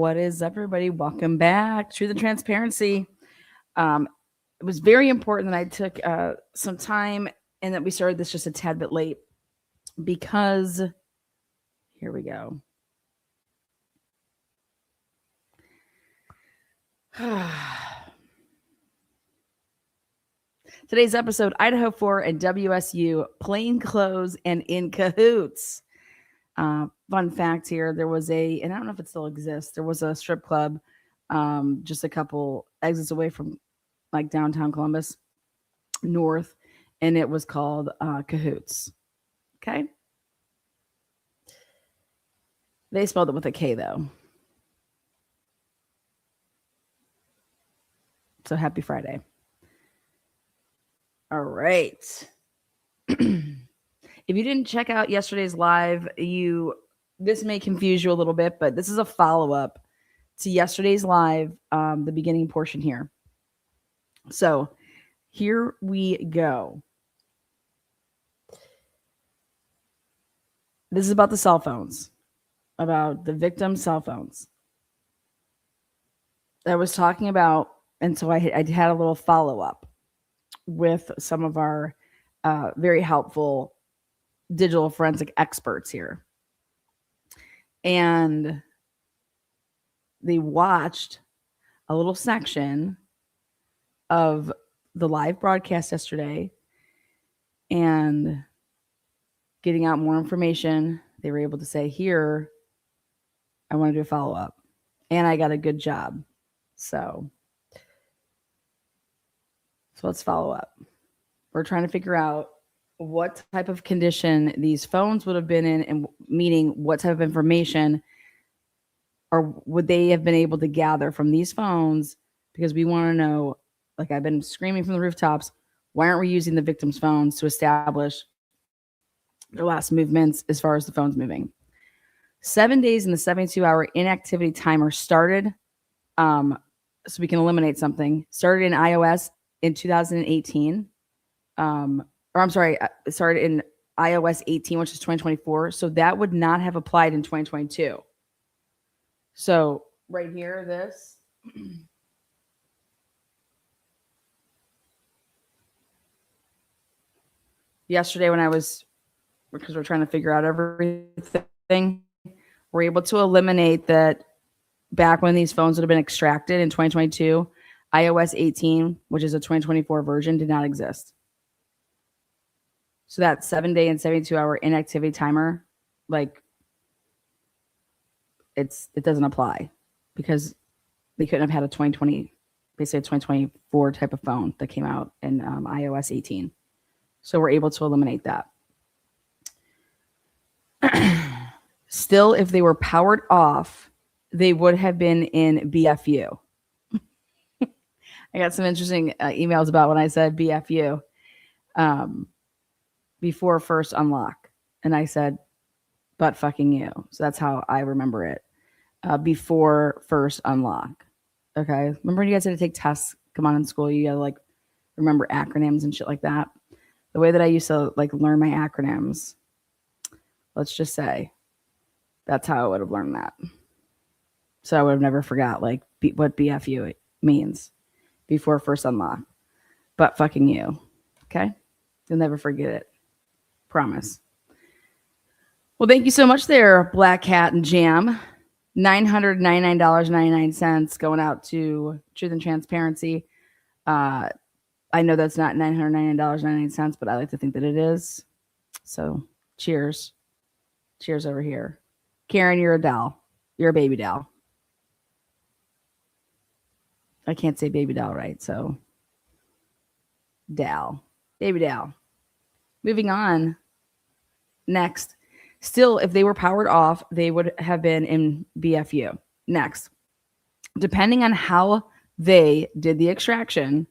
What is up, everybody? Welcome back. Truth and Transparency. It was very important that I took some time and that we started this just a tad bit late because here we go. Today's episode, Idaho4 and WSU, plain clothes and in cahoots. Fun fact here, there was and I don't know if it still exists, there was a strip club just a couple exits away from like downtown Columbus north, and it was called Cahoots. Okay. They spelled it with a K though. So happy Friday. All right. If you didn't check out yesterday's live, this may confuse you a little bit, but this is a follow-up to yesterday's live, the beginning portion here. So here we go. This is about the cell phones, about the victim's cell phones. I was talking about, and so I had a little follow-up with some of our very helpful digital forensic experts here. And they watched a little section of the live broadcast yesterday and getting out more information. They were able to say, here, I want to do a follow-up. And I got a good job. So let's follow up. We're trying to figure out what type of condition these phones would have been in, and meaning what type of information or would they have been able to gather from these phones, because we want to know, like I've been screaming from the rooftops, why aren't we using the victim's phones to establish their last movements as far as the phone's moving? 7 days in the 72-hour inactivity timer started, so we can eliminate something, started in iOS in 2018. It started in iOS 18, which is 2024. So that would not have applied in 2022. So right here, this. Yesterday because we're trying to figure out everything, we're able to eliminate that back when these phones would have been extracted in 2022, iOS 18, which is a 2024 version, did not exist. So that 7 day and 72-hour inactivity timer, like it doesn't apply because they couldn't have had a 2020, basically a 2024 type of phone that came out in iOS 18. So we're able to eliminate that. Still, if they were powered off, they would have been in BFU. I got some interesting emails about when I said BFU. Before first unlock. And I said, but fucking you. So that's how I remember it. Before first unlock. Okay. Remember when you guys had to take tests? Come on, in school, you gotta like remember acronyms and shit like that. The way that I used to like learn my acronyms, let's just say that's how I would have learned that. So I would have never forgot like what BFU means. Before first unlock. But fucking you. Okay. You'll never forget it. Promise. Well, thank you so much there, Black Hat and Jam. $999.99 going out to Truth and Transparency. I know that's not $999.99, but I like to think that it is. So cheers. Cheers over here. Karen, you're a doll. You're a baby doll. I can't say baby doll right, so doll. Baby doll. Moving on. Next. Still, if they were powered off, they would have been in BFU. Next. Depending on how they did the extraction,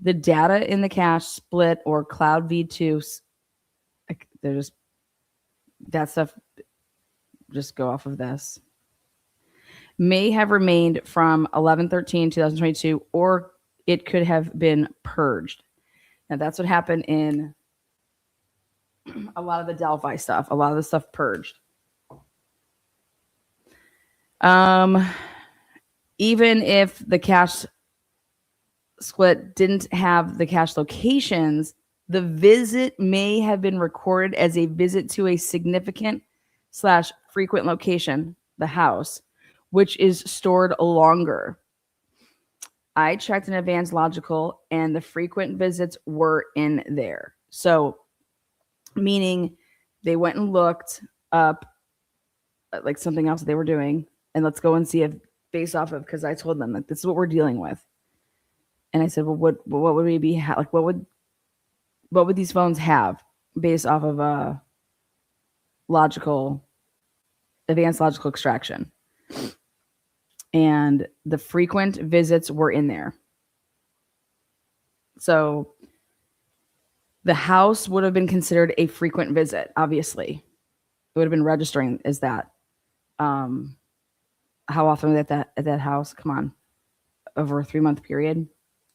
the data in the cache split or Cloud V2, they're just, that stuff, just go off of this, may have remained from 11/13/2022, or it could have been purged. Now, that's what happened in a lot of the Delphi stuff. A lot of the stuff purged. even if the cache split didn't have the cache locations, the visit may have been recorded as a visit to a significant / frequent location, the house, which is stored longer. I checked in advanced logical and the frequent visits were in there. So, meaning they went and looked up like something else that they were doing, and let's go and see if based off of, because I told them that this is what we're dealing with. And I said, well, what would we be like? What would these phones have based off of advanced logical extraction? And the frequent visits were in there. So the house would have been considered a frequent visit, obviously. It would have been registering as that. How often at that house? Come on. Over a 3-month period.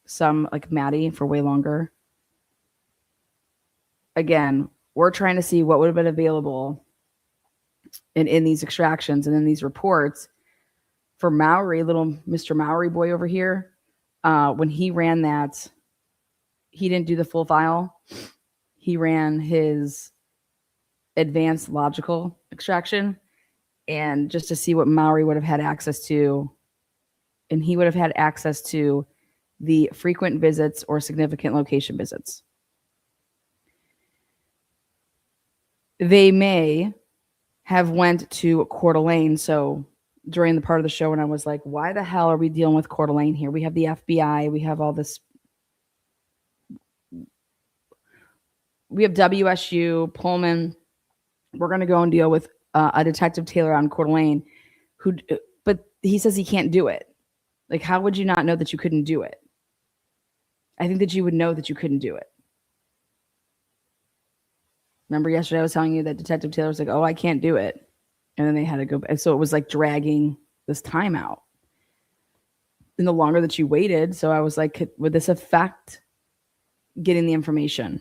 Some like Maddie for way longer. Again, we're trying to see what would have been available in these extractions and in these reports for Mowry, little Mr. Mowry boy over here. When he ran that, he didn't do the full file. He ran his advanced logical extraction, and just to see what Mowry would have had access to. And he would have had access to the frequent visits or significant location visits. They may have went to Coeur d'Alene. So during the part of the show when I was like, why the hell are we dealing with Coeur d'Alene here? We have the FBI. We have all this. We have WSU, Pullman. We're going to go and deal with a Detective Taylor on Coeur d'Alene, but he says he can't do it. Like, how would you not know that you couldn't do it? I think that you would know that you couldn't do it. Remember yesterday I was telling you that Detective Taylor was like, oh, I can't do it. And then they had to go. So it was like dragging this time out. And the longer that you waited, so I was like, would this affect getting the information?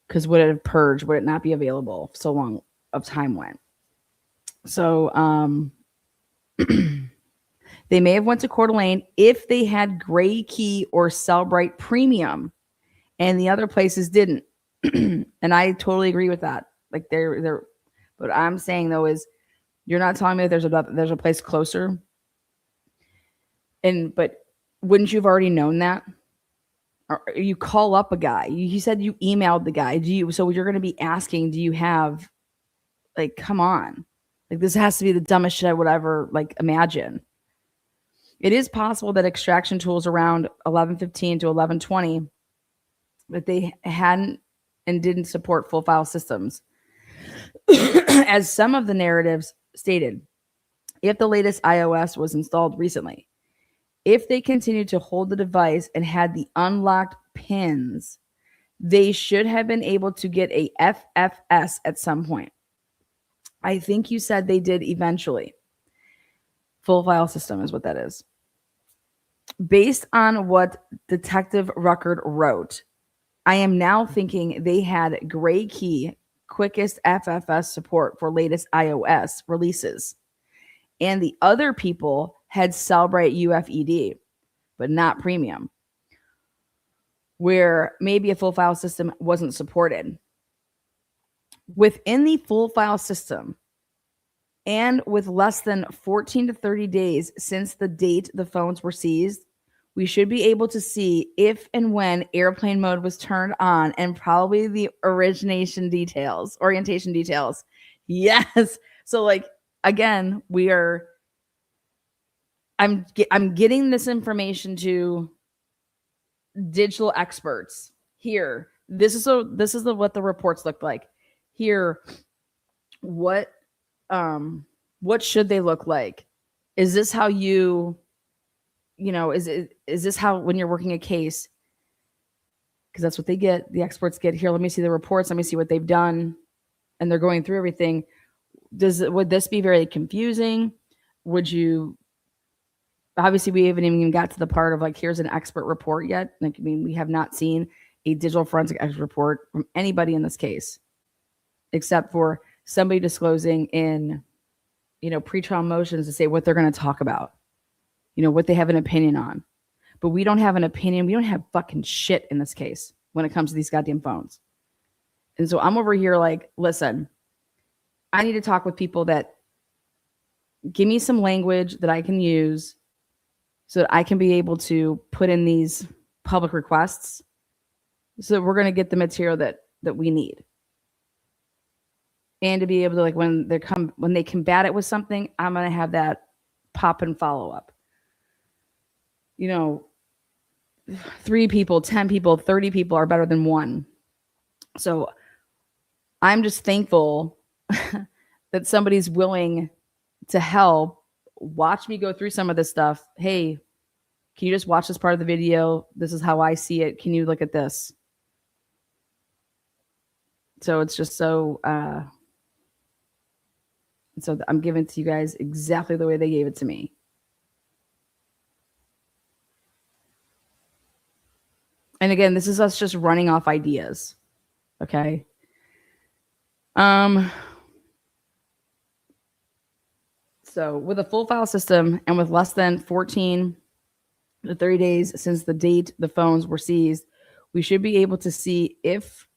Because would it have purged? Would it not be available if so long of time went? So they may have went to Coeur d'Alene if they had Gray Key or Cellbrite Premium, and the other places didn't. And I totally agree with that. Like they're. What I'm saying though is, you're not telling me that there's a place closer. But wouldn't you have already known that? Or you call up a guy. You said you emailed the guy. So you're going to be asking, do you have, like, come on. Like, this has to be the dumbest shit I would ever, like, imagine. It is possible that extraction tools around 11:15 to 11:20, that they hadn't and didn't support full file systems. As some of the narratives stated, if the latest iOS was installed recently, if they continued to hold the device and had the unlocked pins, they should have been able to get a FFS at some point. I think you said they did eventually. Full file system is what that is. Based on what Detective Ruckert wrote, I am now thinking they had Gray Key quickest FFS support for latest iOS releases. And the other people had Cellbrite UFED, but not premium, where maybe a full file system wasn't supported. Within the full file system, and with less than 14 to 30 days since the date the phones were seized, we should be able to see if and when airplane mode was turned on, and probably the orientation details. Yes. So, like, again, I'm getting this information to digital experts here. This is what the reports look like here. What should they look like? Is this how is this how, when you're working a case, because that's what they get, the experts get, here, let me see the reports, let me see what they've done, and they're going through everything. Would this be very confusing? Would you, obviously we haven't even got to the part of like, here's an expert report yet. Like, I mean, we have not seen a digital forensic expert report from anybody in this case, except for somebody disclosing in, pretrial motions to say what they're going to talk about. what they have an opinion on. But we don't have an opinion. We don't have fucking shit in this case when it comes to these goddamn phones. And so I'm over here like, listen, I need to talk with people that give me some language that I can use so that I can be able to put in these public requests so that we're going to get the material that we need. And to be able to, like, when they combat it with something, I'm going to have that pop and follow up. 3 people, 10 people, 30 people are better than one. So I'm just thankful that somebody's willing to help watch me go through some of this stuff. Hey, can you just watch this part of the video? This is how I see it. Can you look at this? So it's just so I'm giving it to you guys exactly the way they gave it to me. And again, this is us just running off ideas. Okay. So with a full file system and with less than 14 to 30 days since the date the phones were seized, we should be able to see if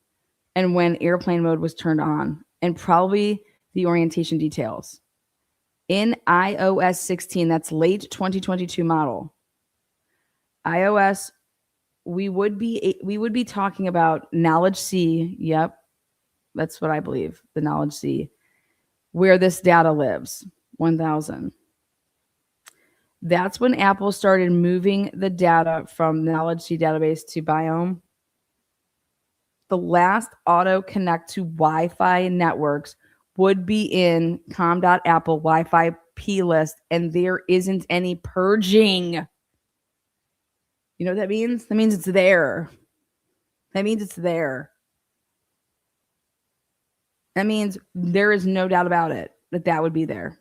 and when airplane mode was turned on, and probably the orientation details. In iOS 16, that's late 2022 model. iOS, we would be talking about knowledge C. Yep, that's what I believe, the knowledge C, where this data lives, 1000. That's when Apple started moving the data from knowledge C database to Biome. The last auto connect to Wi-Fi networks would be in com.apple Wi-Fi P list, and there isn't any purging. You know what that means? That means it's there. That means it's there. That means there is no doubt about it that would be there.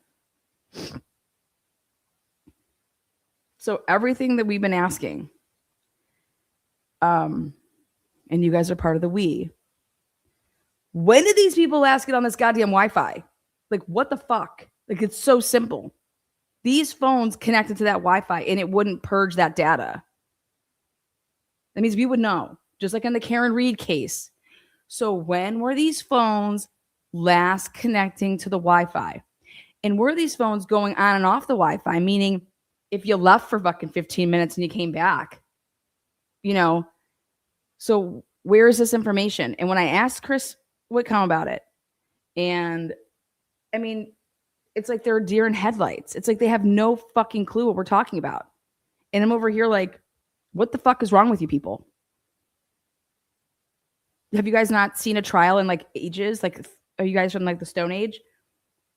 So everything that we've been asking, and you guys are part of the we. When did these people ask it on this goddamn Wi-Fi? Like, what the fuck? Like, it's so simple. These phones connected to that Wi-Fi and it wouldn't purge that data. That means we would know, just like in the Karen Reed case. So when were these phones last connecting to the Wi-Fi? And were these phones going on and off the Wi-Fi? Meaning, if you left for fucking 15 minutes and you came back, so where is this information? And when I asked Chris Whitcomb about it, and I mean, it's like they're deer in headlights. It's like they have no fucking clue what we're talking about. And I'm over here like, what the fuck is wrong with you people? Have you guys not seen a trial in like ages? Like, are you guys from like the Stone Age?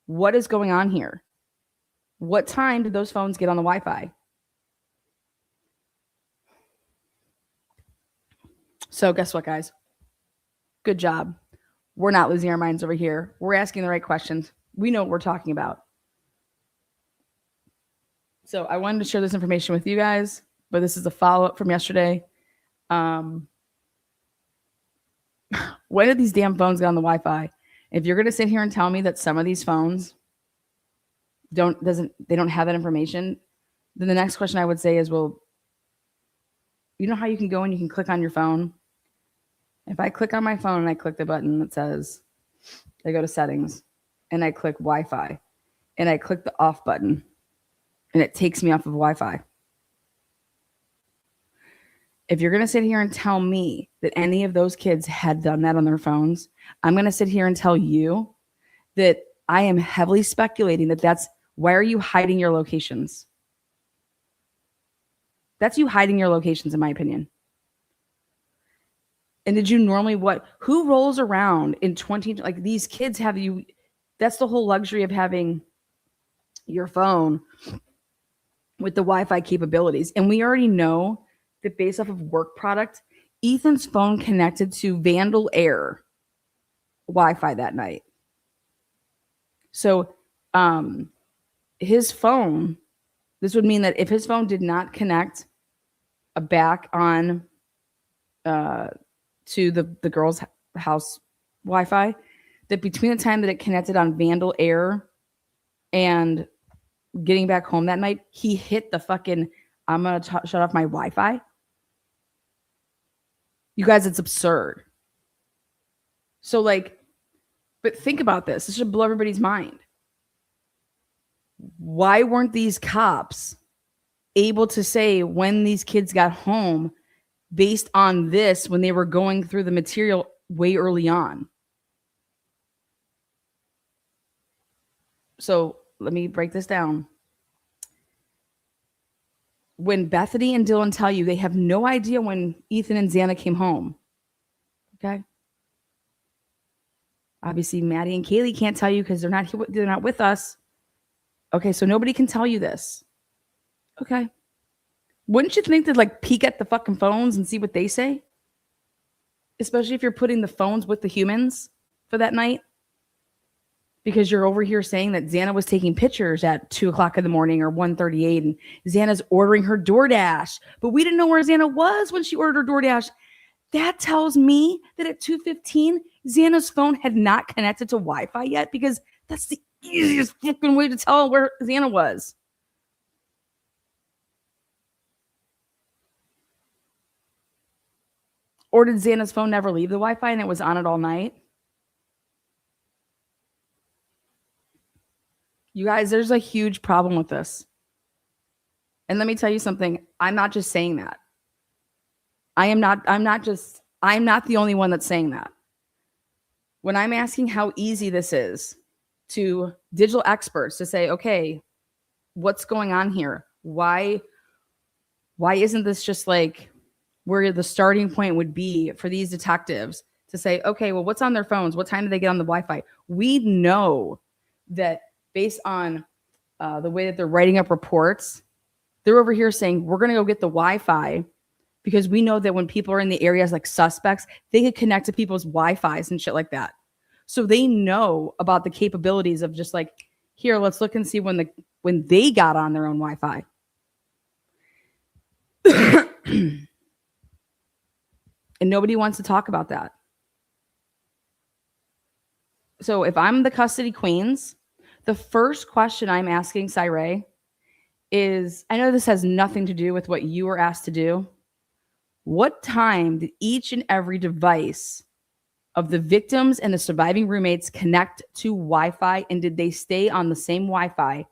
What is going on here? What time did those phones get on the Wi-Fi? So guess what, guys? Good job. We're not losing our minds over here. We're asking the right questions. We know what we're talking about. So I wanted to share this information with you guys, but this is a follow-up from yesterday. When did these damn phones get on the Wi-Fi? If you're going to sit here and tell me that some of these phones don't have that information, then the next question I would say is, well, you know how you can go and you can click on your phone? If I click on my phone and I click the button that says, I go to settings and I click Wi-Fi and I click the off button and it takes me off of Wi-Fi. If you're going to sit here and tell me that any of those kids had done that on their phones, I'm going to sit here and tell you that I am heavily speculating that's why are you hiding your locations? That's you hiding your locations, in my opinion. And did you normally who rolls around in 20, like these kids have you, that's the whole luxury of having your phone with the Wi-Fi capabilities. And we already know that based off of work product, Ethan's phone connected to Vandal Air Wi-Fi that night. So his phone, this would mean that if his phone did not connect back on to the girl's house Wi-Fi, that between the time that it connected on Vandal Air and getting back home that night, he hit the fucking, I'm going to shut off my Wi-Fi. You guys, it's absurd. So like, but think about this. This should blow everybody's mind. Why weren't these cops able to say when these kids got home based on this when they were going through the material way early on? So let me break this down. When Bethany and Dylan tell you they have no idea when Ethan and Xana came home, okay? Obviously, Maddie and Kaylee can't tell you because they're not with us. Okay, so nobody can tell you this. Okay. Wouldn't you think they'd like peek at the fucking phones and see what they say? Especially if you're putting the phones with the humans for that night. Because you're over here saying that Xana was taking pictures at 2 o'clock in the morning or 1:38 and Xana's ordering her DoorDash. But we didn't know where Xana was when she ordered her DoorDash. That tells me that at 2:15, Xana's phone had not connected to Wi-Fi yet, because that's the easiest fucking way to tell where Xana was. Or did Xana's phone never leave the Wi-Fi and it was on it all night? You guys, there's a huge problem with this. And let me tell you something. I'm not just saying that. I'm not the only one that's saying that. When I'm asking how easy this is to digital experts to say, okay, what's going on here? Why isn't this just like where the starting point would be for these detectives to say, okay, well, what's on their phones? What time do they get on the Wi-Fi? We know that based on the way that they're writing up reports, they're over here saying, we're going to go get the Wi-Fi because we know that when people are in the areas like suspects, they could connect to people's Wi-Fis and shit like that. So they know about the capabilities of just like, here, let's look and see when they got on their own Wi-Fi. And nobody wants to talk about that. So if I'm the custody queens, the first question I'm asking Cyree is, I know this has nothing to do with what you were asked to do. What time did each and every device of the victims and the surviving roommates connect to Wi-Fi, and did they stay on the same Wi-Fi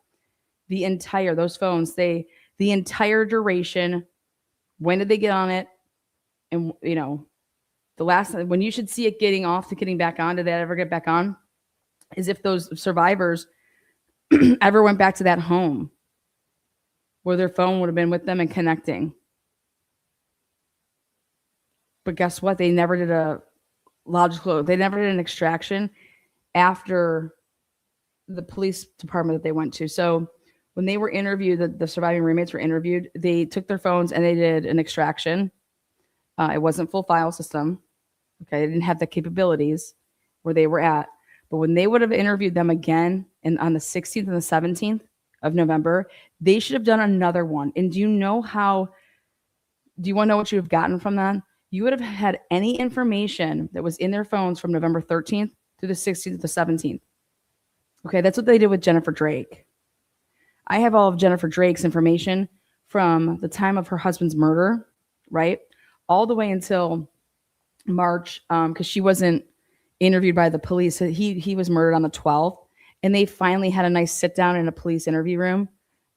those phones, the entire duration? When did they get on it? And, you know, the last time when you should see it getting off to getting back on, did that ever get back on? Is if those survivors ever went back to that home where their phone would have been with them and connecting. But guess what? They never did they never did an extraction after the police department that they went to. So when they were interviewed, the surviving roommates were interviewed, they took their phones and they did an extraction. It wasn't full file system. Okay. They didn't have the capabilities where they were at. But when they would have interviewed them again on the 16th and the 17th of November, they should have done another one. And do you want to know what you have gotten from them? You would have had any information that was in their phones from November 13th to the 16th to the 17th. Okay, that's what they did with Jennifer Drake. I have all of Jennifer Drake's information from the time of her husband's murder, right? All the way until March, because she wasn't interviewed by the police. So he was murdered on the 12th, and they finally had a nice sit down in a police interview room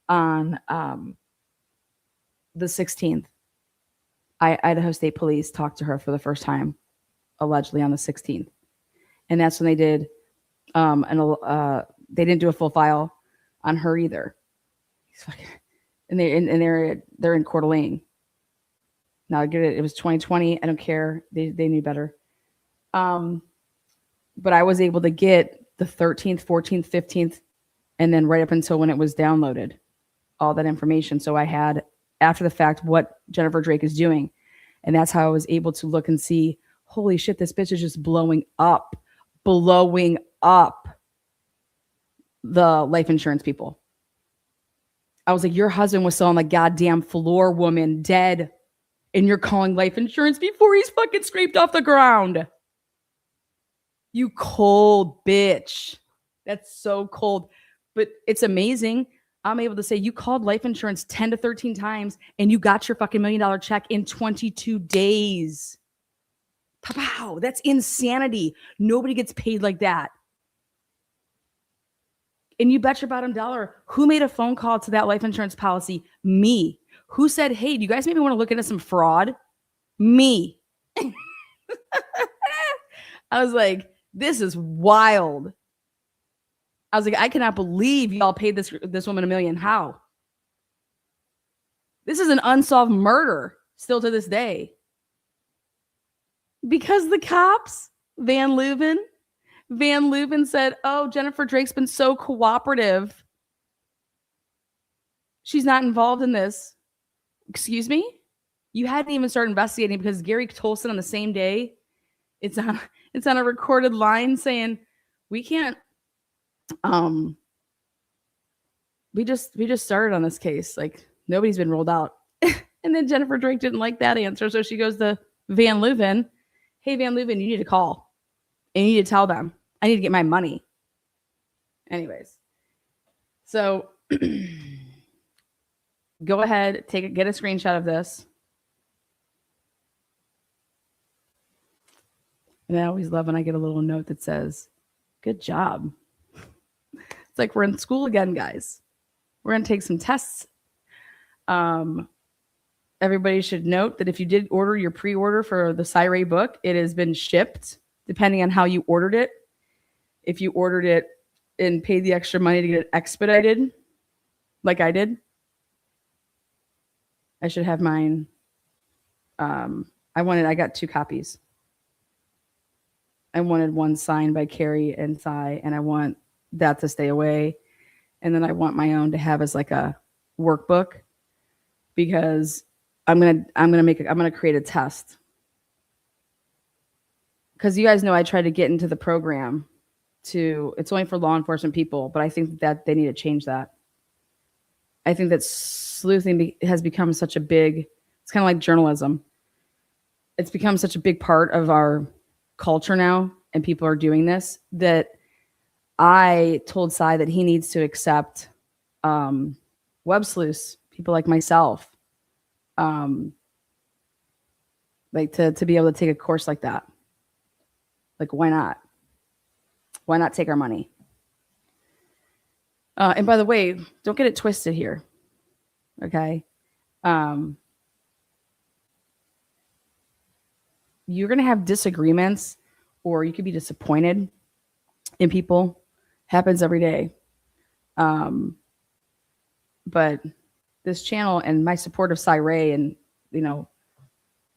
on the 16th. Idaho State Police talked to her for the first time, allegedly on the 16th, and that's when they did. They didn't do a full file on her either. And they're in Coeur d'Alene. Now I get it. It was 2020. I don't care. They knew better. But I was able to get the 13th, 14th, 15th, and then right up until when it was downloaded, all that information. So I had, after the fact, what Jennifer Drake is doing. And that's how I was able to look and see, holy shit, this bitch is just blowing up the life insurance people. I was like, your husband was still on the goddamn floor, woman, dead. And you're calling life insurance before he's fucking scraped off the ground. You cold bitch. That's so cold. But it's amazing. I'm able to say you called life insurance 10 to 13 times and you got your fucking $1 million check in 22 days. Wow, that's insanity. Nobody gets paid like that. And you bet your bottom dollar, who made a phone call to that life insurance policy? Me. Who said, hey, do you guys maybe want to look into some fraud? Me. I was like, this is wild. I was like, I cannot believe y'all paid this woman $1 million. How? This is an unsolved murder still to this day. Because the cops, Van Leuven said, oh, Jennifer Drake's been so cooperative. She's not involved in this. Excuse me? You hadn't even started investigating because Gary Tolson on the same day, it's on a recorded line saying, we can't, we just started on this case. Like, nobody's been rolled out. And then Jennifer Drake didn't like that answer. So she goes to Van Leuven. Hey, Van Leuven, you need to call. And you need to tell them, I need to get my money. Anyways. So go ahead, get a screenshot of this. And I always love when I get a little note that says, good job. It's like we're in school again, guys. We're going to take some tests. Everybody should note that if you did order your pre-order for the Cyray book, it has been shipped, depending on how you ordered it. If you ordered it and paid the extra money to get it expedited, like I did, I should have mine. I got 2 copies. I wanted one signed by Carrie and Cy, and I want that to stay away. And then I want my own to have as like a workbook, because I'm gonna create a test. Because you guys know I tried to get into the program it's only for law enforcement people, but I think that they need to change that. I think that sleuthing has become such a big, it's kind of like journalism. It's become such a big part of our culture now, and people are doing this, that I told Cy that he needs to accept web sleuths, people like myself, like to be able to take a course like that. Like, why not? Why not take our money? And by the way, don't get it twisted here. Okay. You're going to have disagreements, or you could be disappointed in people. Happens every day. But this channel and my support of Cyray, and,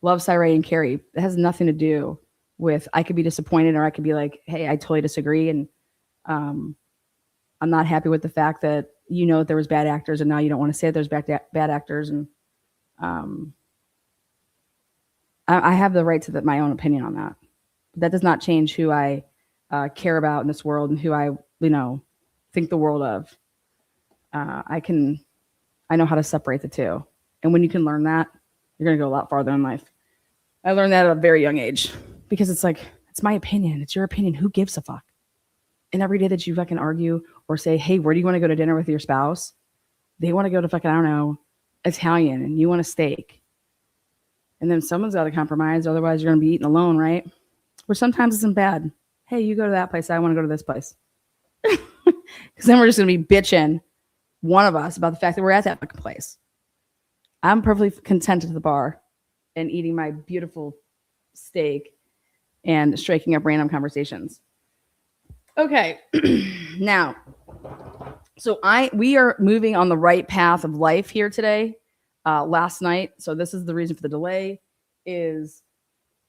love Cyray and Carrie, it has nothing to do with, I could be disappointed, or I could be like, hey, I totally disagree. And I'm not happy with the fact that, there was bad actors, and now you don't want to say there's bad actors. And I have the right to my own opinion on that. That does not change who I care about in this world, and who I, think the world of. I know how to separate the two. And when you can learn that, you're going to go a lot farther in life. I learned that at a very young age, because it's like, it's my opinion. It's your opinion. Who gives a fuck? And every day that you fucking argue or say, hey, where do you want to go to dinner with your spouse? They want to go to fucking, I don't know, Italian, and you want a steak. And then someone's got to compromise. Otherwise, you're going to be eating alone, right? Which sometimes isn't bad. Hey, you go to that place. I want to go to this place. Because then we're just going to be bitching, one of us, about the fact that we're at that fucking place. I'm perfectly content at the bar and eating my beautiful steak and striking up random conversations. Okay. Now, so we are moving on the right path of life here today. Last night, so this is the reason for the delay, is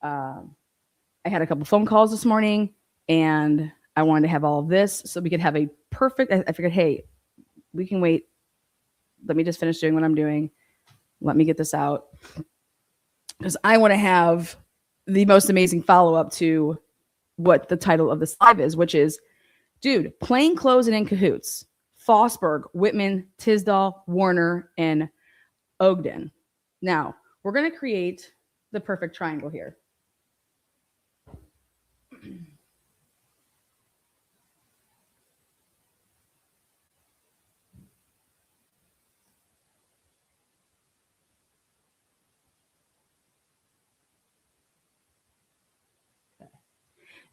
I had a couple phone calls this morning, and I wanted to have all of this so we could have a perfect, I figured, hey, we can wait. Let me just finish doing what I'm doing. Let me get this out, because I want to have the most amazing follow-up to what the title of this live is, which is, dude, plain clothes and in cahoots. Fosberg, Whitman, Tesdhal, Warner, and Ogden. Now, we're going to create the perfect triangle here.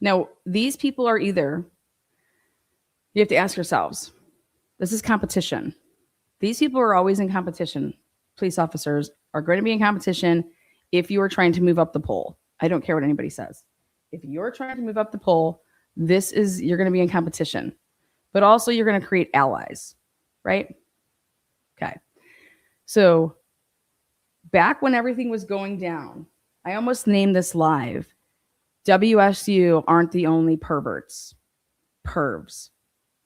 Now, these people are either, you have to ask yourselves, this is competition. These people are always in competition. Police officers are going to be in competition if you are trying to move up the pole. I don't care what anybody says. If you're trying to move up the pole, you're going to be in competition. But also you're going to create allies, right? Okay. So back when everything was going down, I almost named this live. WSU aren't the only perverts. Pervs.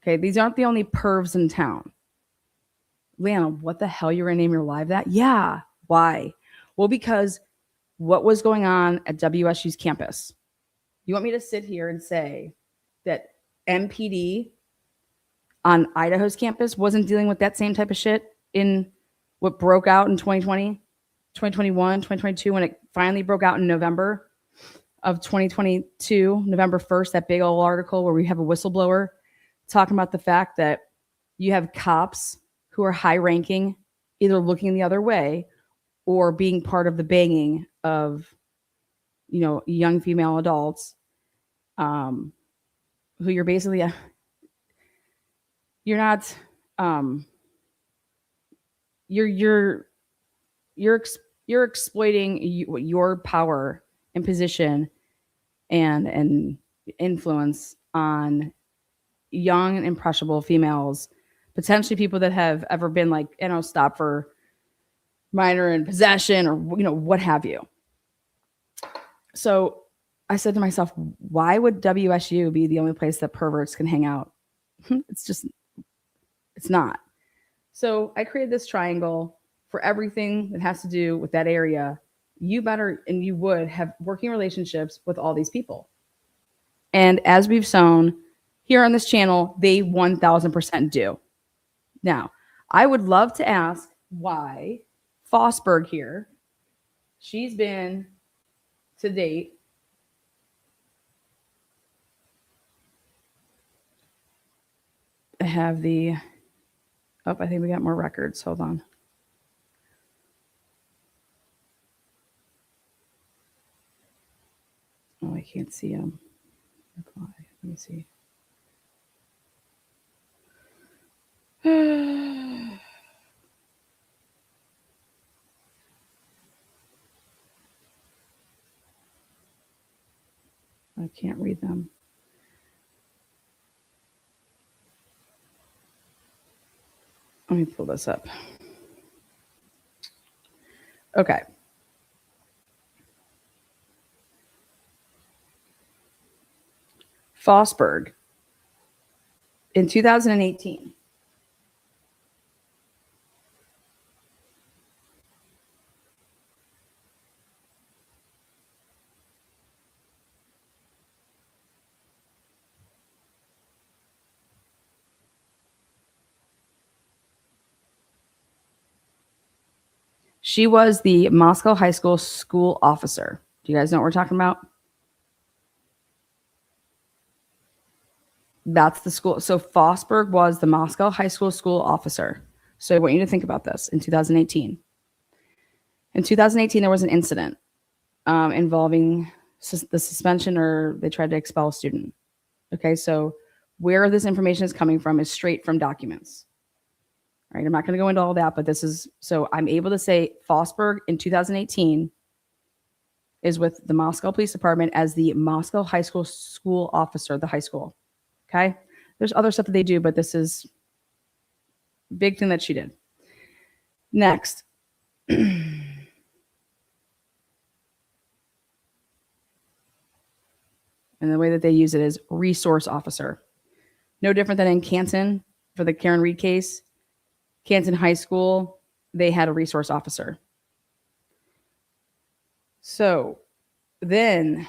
Okay, these aren't the only pervs in town. Lana, what the hell you're gonna name your live that? Yeah. Why? Well, because what was going on at WSU's campus? You want me to sit here and say that MPD on Idaho's campus wasn't dealing with that same type of shit in what broke out in 2020, 2021, 2022, when it finally broke out in November of 2022, November 1st, that big old article where we have a whistleblower talking about the fact that you have cops who are high ranking, either looking the other way or being part of the banging of, young female adults, who you're basically, you're not, you're exploiting your power and position and influence on young and impressionable females, potentially people that have ever been stopped for minor in possession or what have you. So I said to myself, why would WSU be the only place that perverts can hang out? It's not. So I created this triangle for everything that has to do with that area. You better and you would have working relationships with all these people. And as we've shown here on this channel, they 1000% do. Now, I would love to ask why Fosberg here, she's been to date I have the, I think we got more records. Hold on. Oh, I can't see them. Reply. Let me see. I can't read them. Let me pull this up. Okay. Fosberg in 2018. She was the Moscow High School school officer. Do you guys know what we're talking about? That's the school. So Fosberg was the Moscow High School school officer. So I want you to think about this in 2018. In 2018, there was an incident involving the suspension, or they tried to expel a student. Okay, so where this information is coming from is straight from documents. All right, I'm not going to go into all that, but this is, so I'm able to say Fosberg in 2018 is with the Moscow Police Department as the Moscow High School school officer, the high school. Okay, there's other stuff that they do, but this is a big thing that she did. Next. And the way that they use it is resource officer. No different than in Canton for the Karen Reed case. Canton High School, they had a resource officer. So then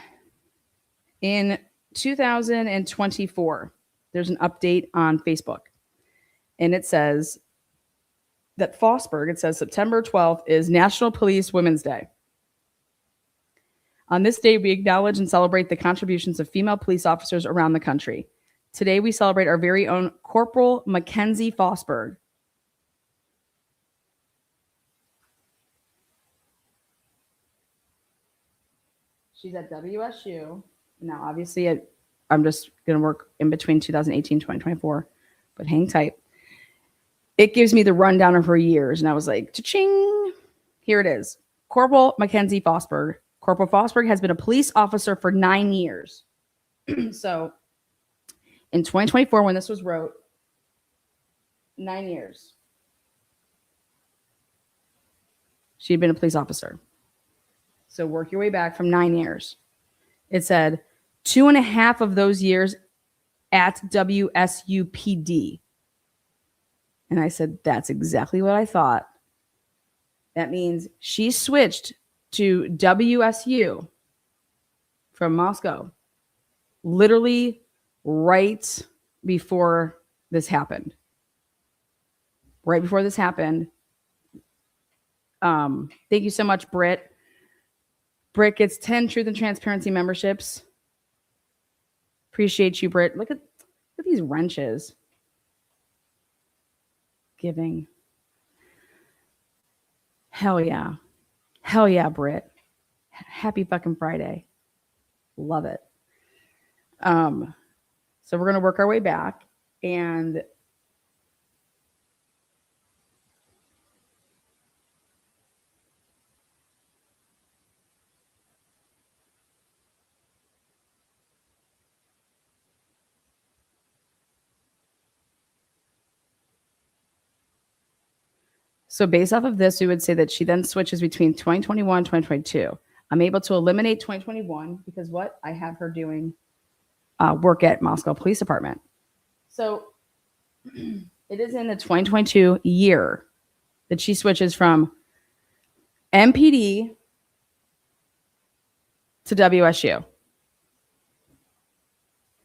in 2024, there's an update on Facebook. And it says that Fosberg, it says September 12th is National Police Women's Day. On this day, we acknowledge and celebrate the contributions of female police officers around the country. Today, we celebrate our very own Corporal Mackenzie Fosberg. She's at WSU. Now, obviously, I'm just going to work in between 2018 and 2024, but hang tight. It gives me the rundown of her years. And I was like, cha-ching, here it is. Corporal Mackenzie Fosberg. Corporal Fosberg has been a police officer for 9 years. So in 2024, when this was wrote, 9 years. She had been a police officer. So work your way back from 9 years. It said 2.5 of those years at WSU PD. And I said, that's exactly what I thought. That means she switched to WSU from Moscow literally right before this happened. Right before this happened. Thank you so much, Britt. Britt gets 10 Truth and Transparency memberships. Appreciate you, Britt. Look at these wrenches. Giving. Hell yeah. Hell yeah, Britt. Happy fucking Friday. Love it. So we're going to work our way back. And so based off of this, we would say that she then switches between 2021 and 2022. I'm able to eliminate 2021 because what? I have her doing work at Moscow Police Department. So it is in the 2022 year that she switches from MPD to WSU.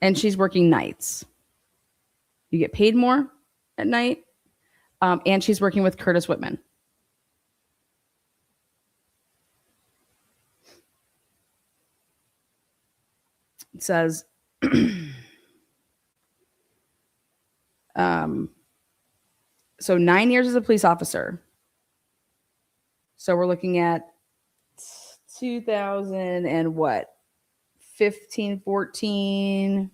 And she's working nights. You get paid more at night. And she's working with Curtis Whitman. It says, so 9 years as a police officer. So we're looking at 2000 and what? 15, 14.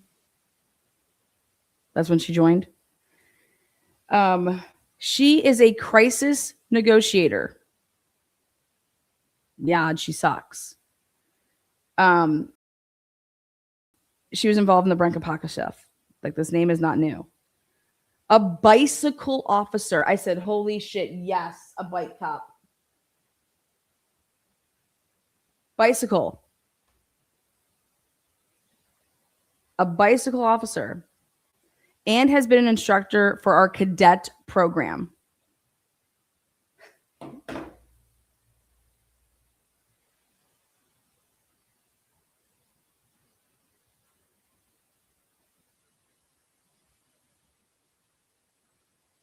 That's when she joined. She is a crisis negotiator. Yeah, she sucks. She was involved in the Brankopaca stuff. Like, this name is not new. A bicycle officer. I said, holy shit, yes, a bike cop. Bicycle. A bicycle officer. And has been an instructor for our cadet program.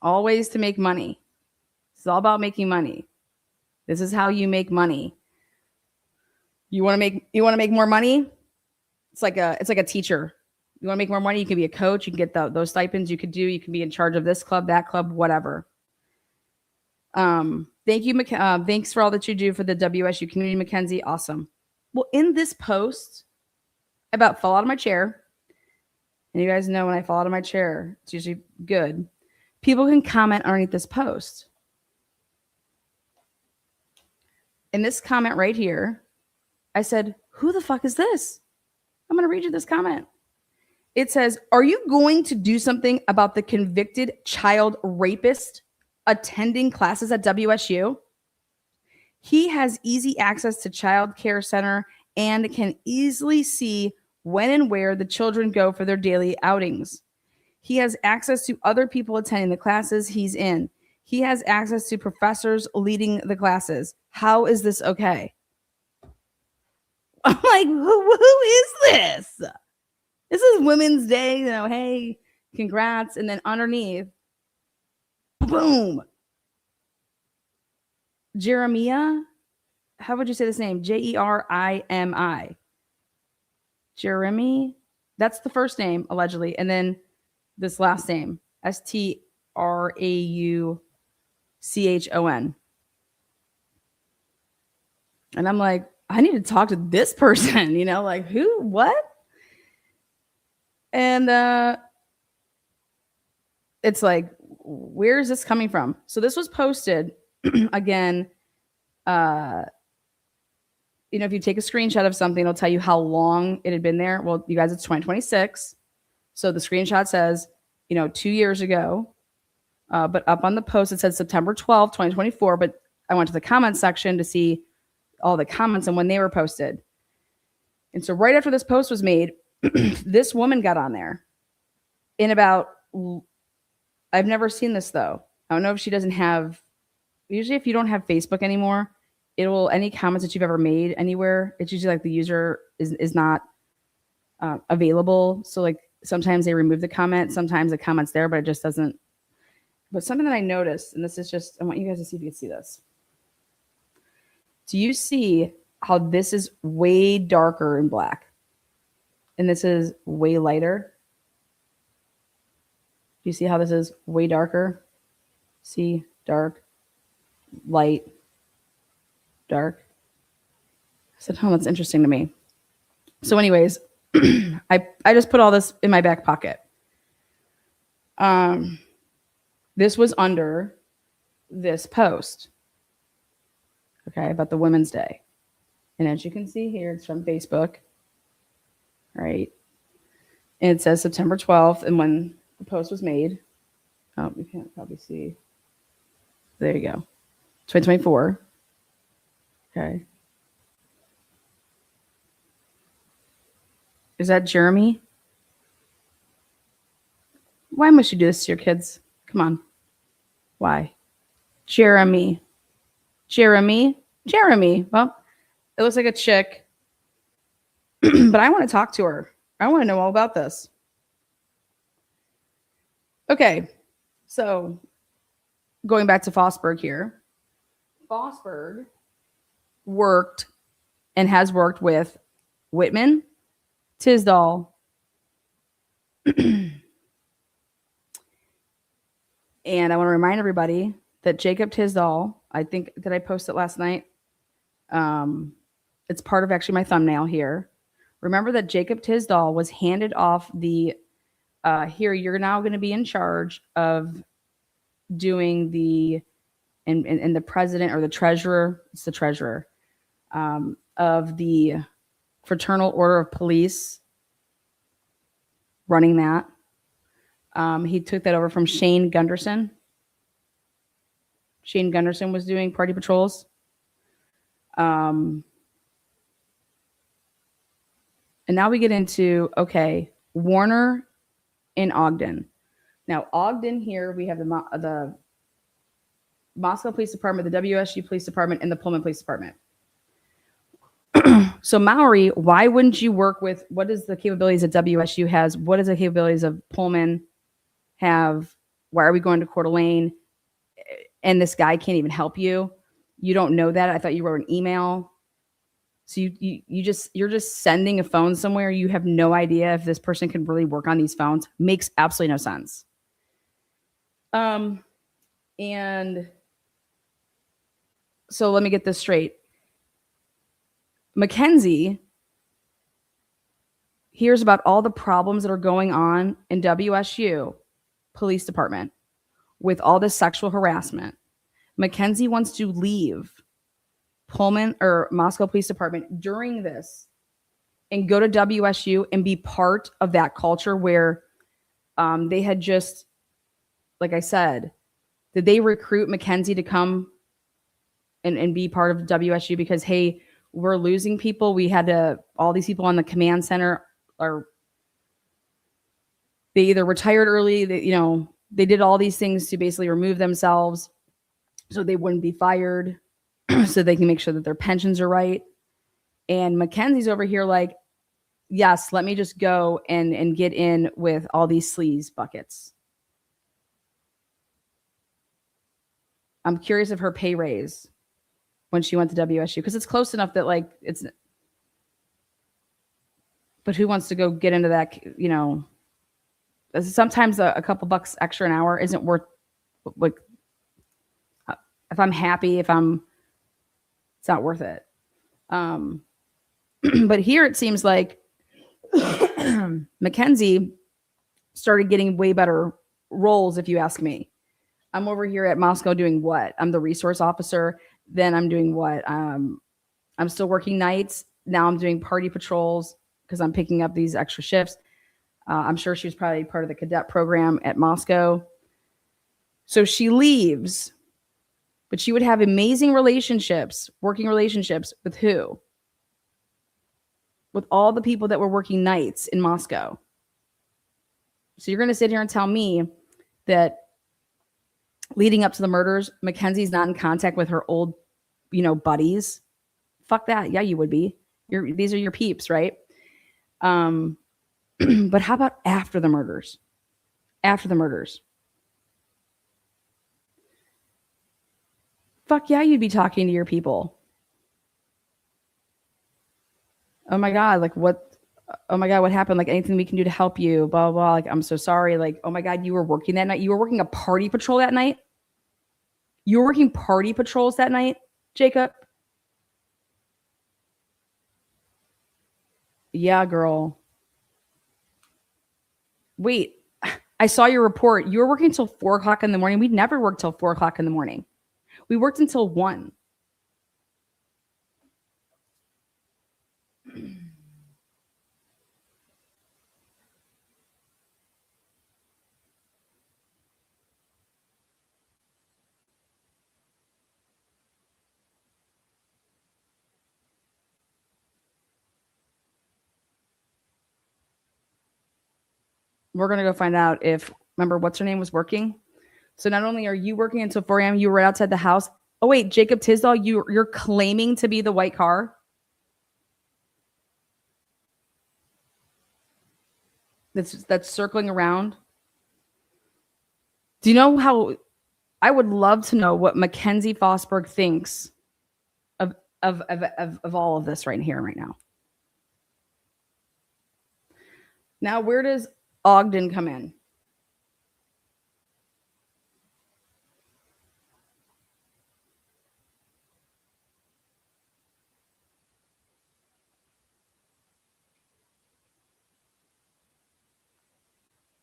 All ways to make money. It's all about making money. This is how you make money. You want to make more money? It's like a teacher. You want to make more money? You can be a coach. You can get those stipends. You can be in charge of this club, that club, whatever. Thank you. Thanks for all that you do for the WSU community, Mackenzie. Awesome. Well, in this post, I about fell out of my chair. And you guys know when I fall out of my chair, it's usually good. People can comment underneath this post. In this comment right here, I said, who the fuck is this? I'm going to read you this comment. It says, are you going to do something about the convicted child rapist attending classes at WSU? He has easy access to child care center and can easily see when and where the children go for their daily outings. He has access to other people attending the classes he's in. He has access to professors leading the classes. How is this okay? I'm like, who is this? This is Women's Day. Hey, congrats. And then underneath, boom. Jeremiah? How would you say this name? Jerimi. Jeremy? That's the first name, allegedly. And then this last name, Strauchon. And I'm like, I need to talk to this person, like who, what? And it's like, where is this coming from? So this was posted again. If you take a screenshot of something, it'll tell you how long it had been there. Well, you guys, it's 2026. So the screenshot says, 2 years ago. But up on the post, it says September 12th, 2024. But I went to the comments section to see all the comments and when they were posted. And so right after this post was made, this woman got on there I've never seen this though. I don't know if she doesn't have, usually if you don't have Facebook anymore, any comments that you've ever made anywhere, it's usually like the user is not available. So like sometimes they remove the comment, sometimes the comment's there, but it just doesn't. But something that I noticed, and this is just, I want you guys to see if you can see this. Do you see how this is way darker in black? And this is way lighter? Do you see how this is way darker? See, dark, light, dark. I said, oh, that's interesting to me. So anyways, I just put all this in my back pocket. This was under this post, okay, about the Women's Day. And as you can see here, it's from Facebook, right? And it says September 12th, and when the post was made, oh, you can't probably see. There you go. 2024. Okay. Is that Jeremy? Why must you do this to your kids? Come on. Why? Jeremy. Well, it looks like a chick. But I want to talk to her. I want to know all about this. Okay. So going back to Fosberg here. Fosberg worked and has worked with Whitman, Tesdhal, and I want to remind everybody that Jacob Tesdhal, I think, did I post it last night? It's part of actually my thumbnail here. Remember that Jacob Tesdhal was handed off here, you're now going to be in charge of doing and the president or the treasurer, it's the treasurer, of the Fraternal Order of Police, running that. He took that over from Shane Gunderson. Shane Gunderson was doing party patrols. And now we get into, okay, Warner in Ogden. Now, Ogden here, we have the Moscow Police Department, the WSU Police Department, and the Pullman Police Department. So Maury, why wouldn't you work with, what is the capabilities that WSU has? What is the capabilities of Pullman have? Why are we going to Coeur d'Alene? And this guy can't even help you. You don't know that. I thought you wrote an email. So you're just sending a phone somewhere. You have no idea if this person can really work on these phones. Makes absolutely no sense. And so let me get this straight. Mackenzie hears about all the problems that are going on in WSU Police Department with all this sexual harassment. Mackenzie wants to leave Pullman or Moscow Police Department during this and go to WSU and be part of that culture where they had just, like I said, did they recruit Mackenzie to come and be part of WSU because, hey, we're losing people. We had all these people on the command center they either retired early, they did all these things to basically remove themselves so they wouldn't be fired, so they can make sure that their pensions are right. And Mackenzie's over here like, yes, let me just go and get in with all these sleaze buckets. I'm curious of her pay raise when she went to WSU, because it's close enough that like it's, but who wants to go get into that, sometimes a couple bucks extra an hour isn't worth, like, if I'm happy, it's not worth it. But here it seems like Mackenzie started getting way better roles, if you ask me. I'm over here at Moscow doing what? I'm the resource officer. Then I'm doing what? I'm still working nights. Now I'm doing party patrols because I'm picking up these extra shifts. I'm sure she was probably part of the cadet program at Moscow. So she leaves, but she would have amazing relationships, working relationships with who? With all the people that were working nights in Moscow. So you're going to sit here and tell me that leading up to the murders, Mackenzie's not in contact with her old, buddies? Fuck that. Yeah, you would be. These are your peeps, right? But how about after the murders? After the murders. Fuck yeah, you'd be talking to your people. Oh my God, like what? Oh my God, what happened? Like anything we can do to help you, blah, blah, blah. Like, I'm so sorry. Like, oh my God, you were working that night. You were working a party patrol that night. You were working party patrols that night, Jacob? Yeah, girl. Wait, I saw your report. You were working till 4:00 in the morning. We'd never worked till 4:00 in the morning. We worked until 1. We're going to go find out if, remember, what's her name was working? So not only are you working until 4 a.m., you were right outside the house. Oh, wait, Jacob Tesdhal, you're claiming to be the white car? That's circling around? Do you know how... I would love to know what Mackenzie Fosberg thinks of all of this right here, right now. Now, where does Ogden come in?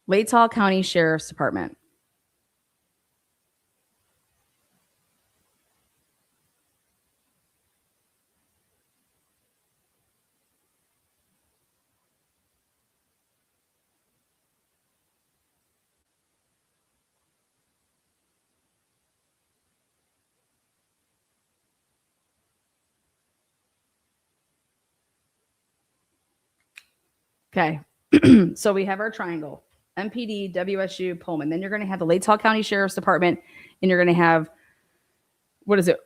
Latah County Sheriff's Department. Okay. So we have our triangle. MPD, WSU, Pullman. Then you're going to have the Latah County Sheriff's Department, and you're going to have, what is it?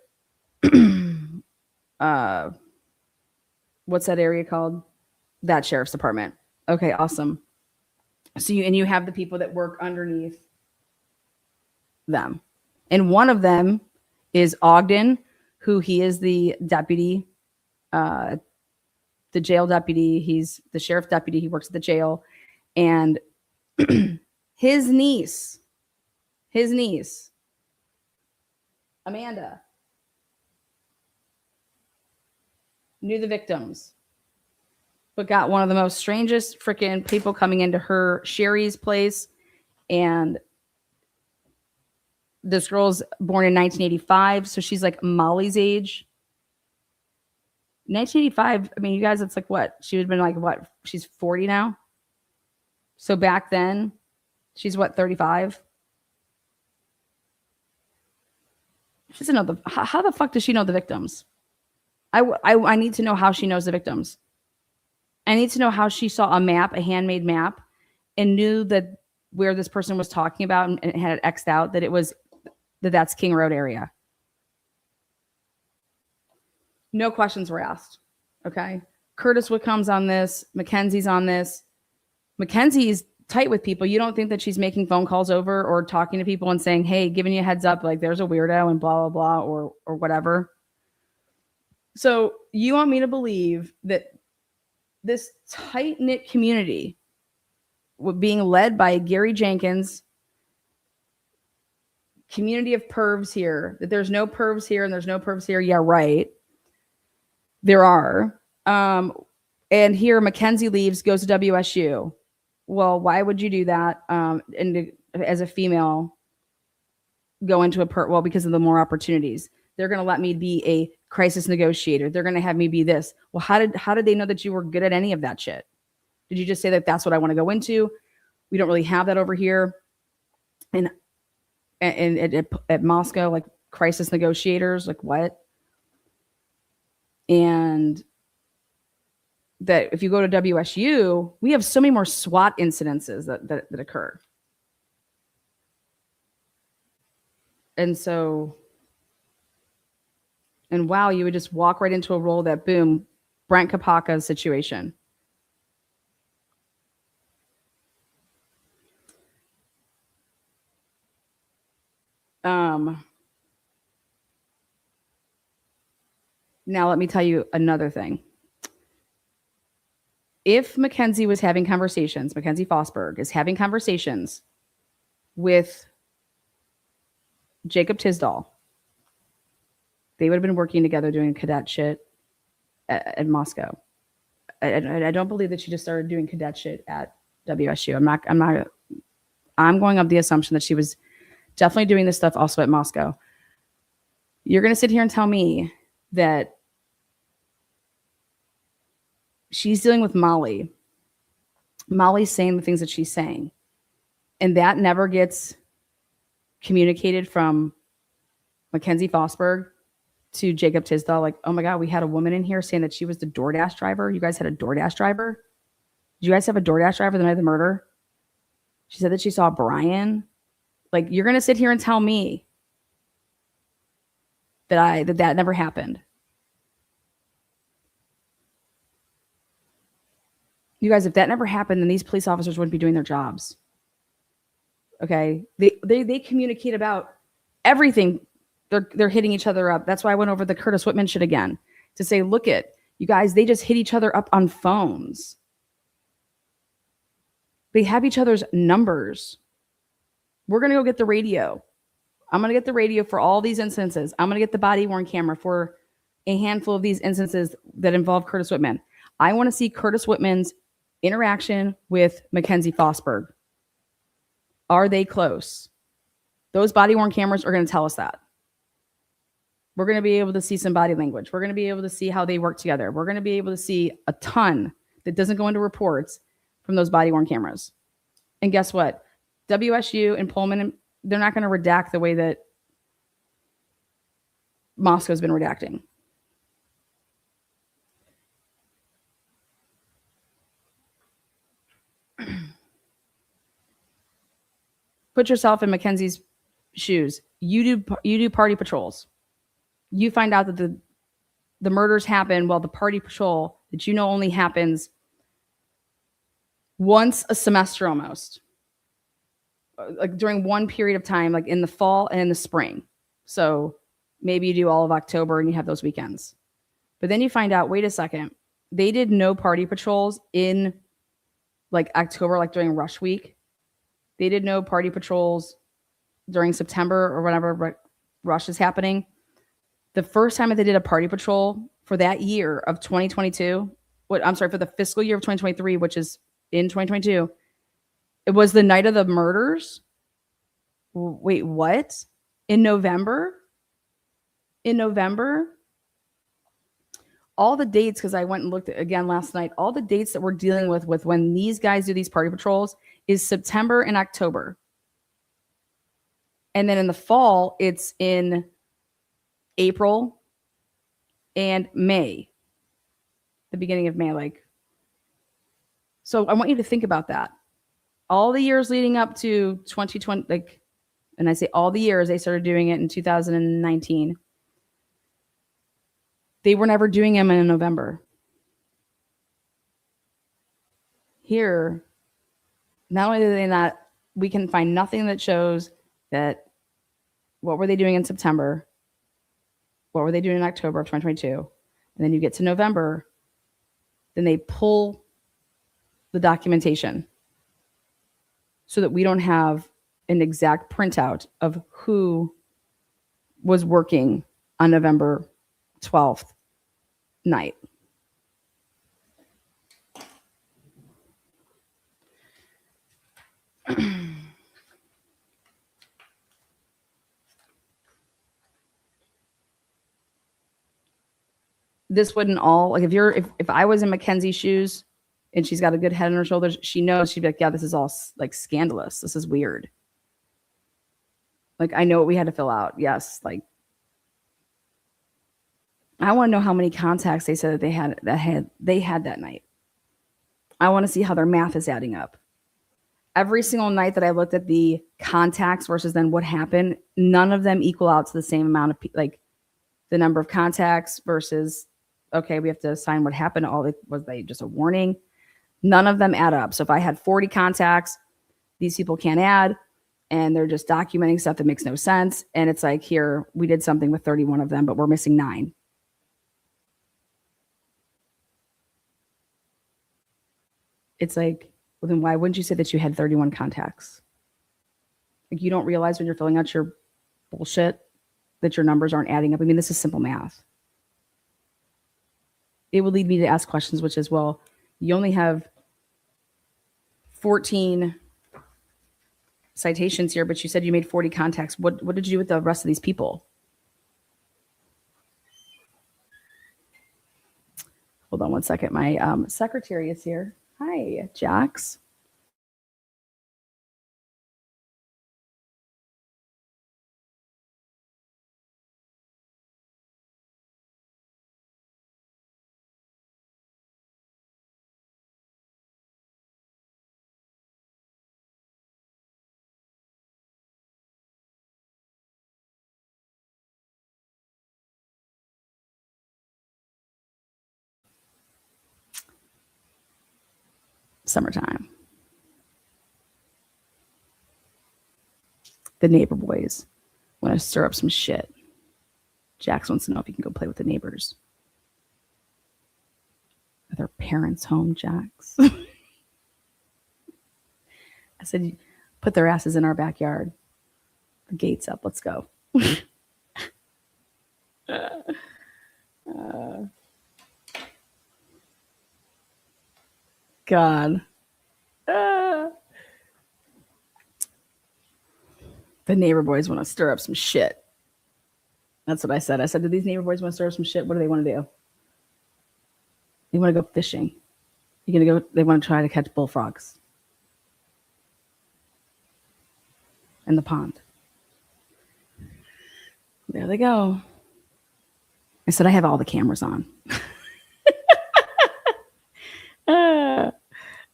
What's that area called? That Sheriff's Department. Okay, awesome. So you have the people that work underneath them. And one of them is Ogden, who he is the deputy, the jail deputy. He's the sheriff deputy. He works at the jail. And his niece, Amanda, knew the victims, but got one of the most strangest freaking people coming into her, Sherry's place. And this girl's born in 1985, so she's like Molly's age. 1985, I mean, you guys, it's like what? She would have been like, what? She's 40 now. So back then, she's what, 35? She doesn't know how the fuck does she know the victims? I need to know how she knows the victims. I need to know how she saw a map, a handmade map, and knew that where this person was talking about and had it X'd out, that it was that's King Road area. No questions were asked. Okay. Curtis Whitcomb's on this. Mackenzie's on this. Mackenzie's tight with people. You don't think that she's making phone calls over or talking to people and saying, hey, giving you a heads up, like there's a weirdo and blah, blah, blah, or whatever. So you want me to believe that this tight-knit community being led by Gary Jenkins, community of pervs here, that there's no pervs here and there's no pervs here. Yeah, right. There are. And here Mackenzie leaves, goes to WSU. well, why would you do that? And as a female, go into well, because of the more opportunities. They're going to let me be a crisis negotiator. They're going to have me be this. Well, how did they know that you were good at any of that shit? Did you just say that that's what I want to go into? We don't really have that over here. And at Moscow, like crisis negotiators, like what? And that if you go to WSU, we have so many more SWAT incidences that occur. And so, and wow, you would just walk right into a role that, boom, Brent Kapaka's situation. Now let me tell you another thing. If Mackenzie was having conversations, Mackenzie Fosberg is having conversations with Jacob Tesdhal, they would have been working together doing cadet shit at Moscow. I don't believe that she just started doing cadet shit at WSU. I'm going up the assumption that she was definitely doing this stuff also at Moscow. You're going to sit here and tell me that she's dealing with Molly. Molly's saying the things that she's saying, and that never gets communicated from Mackenzie Fosberg to Jacob Tesdhal. Like, oh my God, we had a woman in here saying that she was the DoorDash driver. You guys had a DoorDash driver? Did you guys have a DoorDash driver the night of the murder? She said that she saw Brian. Like, you're going to sit here and tell me that never happened. You guys, if that never happened, then these police officers wouldn't be doing their jobs. Okay? They communicate about everything. They're hitting each other up. That's why I went over the Curtis Whitman shit again, to say, look it, you guys, they just hit each other up on phones. They have each other's numbers. We're going to go get the radio. I'm going to get the radio for all these instances. I'm going to get the body-worn camera for a handful of these instances that involve Curtis Whitman. I want to see Curtis Whitman's interaction with Mackenzie Fosberg. Are they close? Those body-worn cameras are going to tell us that. We're going to be able to see some body language. We're going to be able to see how they work together. We're going to be able to see a ton that doesn't go into reports from those body-worn cameras. And guess what? WSU and Pullman, they're not going to redact the way that Moscow's been redacting. Put yourself in Mackenzie's shoes. You do party patrols. You find out that the murders happen while the party patrol that you know only happens once a semester almost. Like during one period of time, like in the fall and in the spring. So maybe you do all of October and you have those weekends. But then you find out, wait a second, they did no party patrols in like October, like during rush week. They did no party patrols during September or whenever rush is happening. The first time that they did a party patrol for that year of 2022, for the fiscal year of 2023, which is in 2022, it was the night of the murders. Wait, what? In November? All the dates, because I went and looked again last night, all the dates that we're dealing with when these guys do these party patrols is September and October. And then in the fall, it's in April and May, the beginning of May. Like, so I want you to think about that. All the years leading up to 2020, like, and I say all the years, they started doing it in 2019. They were never doing them in November. Here, not only do they not, we can find nothing that shows that what were they doing in September, what were they doing in October of 2022, and then you get to November, then they pull the documentation so that we don't have an exact printout of who was working on November 12th night. this wouldn't all like if I was in Mackenzie's shoes and she's got a good head on her shoulders, she knows she'd be like, yeah, this is all like scandalous. This is weird. Like, I know what we had to fill out. Yes. Like, I want to know how many contacts they said that they had that night. I want to see how their math is adding up. Every single night that I looked at the contacts versus then what happened, none of them equal out to the same amount of like the number of contacts versus, okay, we have to assign what happened. Was they just a warning? None of them add up. So if I had 40 contacts, these people can't add, and they're just documenting stuff that makes no sense. And it's like, here, we did something with 31 of them, but we're missing 9. It's like, well, then why wouldn't you say that you had 31 contacts? Like, you don't realize when you're filling out your bullshit that your numbers aren't adding up. I mean, this is simple math. It would lead me to ask questions, which is, well, you only have 14 citations here, but you said you made 40 contacts. What did you do with the rest of these people? Hold on one second. My secretary is here. Hi, Jax. Summertime. The neighbor boys want to stir up some shit. Jax wants to know if he can go play with the neighbors. Are their parents home, Jax? I said, put their asses in our backyard. The gate's up. Let's go. God. The neighbor boys want to stir up some shit. That's what I said. I said, do these neighbor boys want to stir up some shit? What do they want to do? They want to go fishing. You're gonna go. They want to try to catch bullfrogs in the pond. There they go. I said, I have all the cameras on.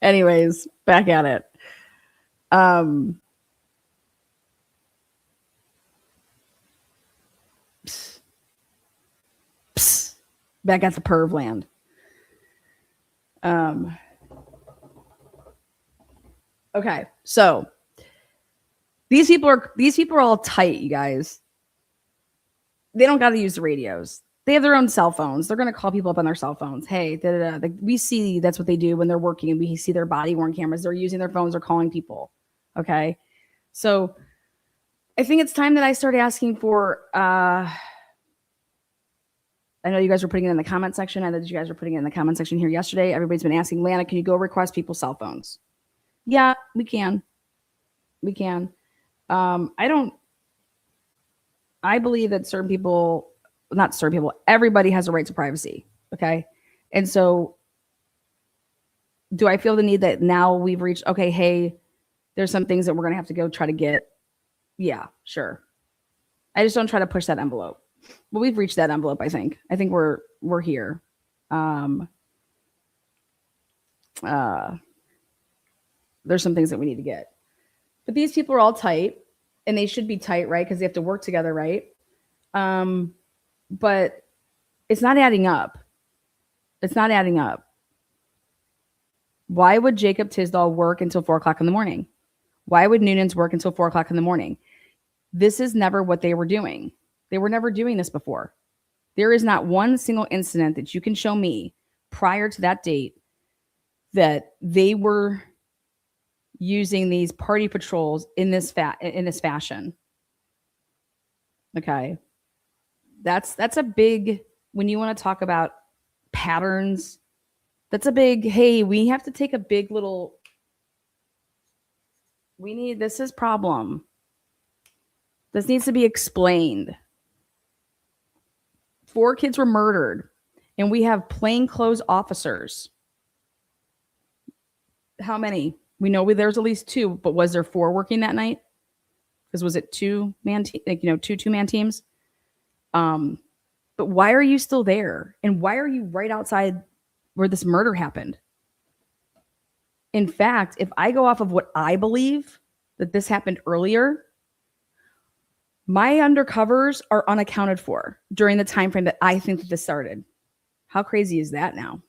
Anyways, back at it. Back at the perv land. Okay, so these people are all tight, you guys. They don't got to use the radios. They have their own cell phones. They're going to call people up on their cell phones. Hey, like, we see that's what they do when they're working, and we see their body-worn cameras. They're using their phones. They're calling people. Okay, so I think it's time that I start asking for. I know you guys were putting it in the comment section. I know that you guys were putting it in the comment section here yesterday. Everybody's been asking, Lana, can you go request people's cell phones? Yeah, we can. We can. I believe that everybody has a right to privacy. Okay. And so do I feel the need that now we've reached, okay, hey, there's some things that we're going to have to go try to get. Yeah, sure. I just don't try to push that envelope. Well, we've reached that envelope. I think we're here. There's some things that we need to get, but these people are all tight, and they should be tight, right? Because they have to work together, right? But it's not adding up. It's not adding up. Why would Jacob Tesdhal work until 4:00 in the morning? Why would Noonan's work until 4:00 in the morning? This is never what they were doing. They were never doing this before. There is not one single incident that you can show me prior to that date that they were using these party patrols in this fashion. Okay. That's a big, when you want to talk about patterns, that's a big, hey, we have to take a big little, this is problem. This needs to be explained. 4 kids were murdered. And we have plainclothes officers. How many? We know there's at least 2, but was there 4 working that night? Because was it 2-man, two-man teams? But why are you still there? And why are you right outside where this murder happened? In fact, if I go off of what I believe that this happened earlier, my undercovers are unaccounted for during the time frame that I think that this started. How crazy is that now?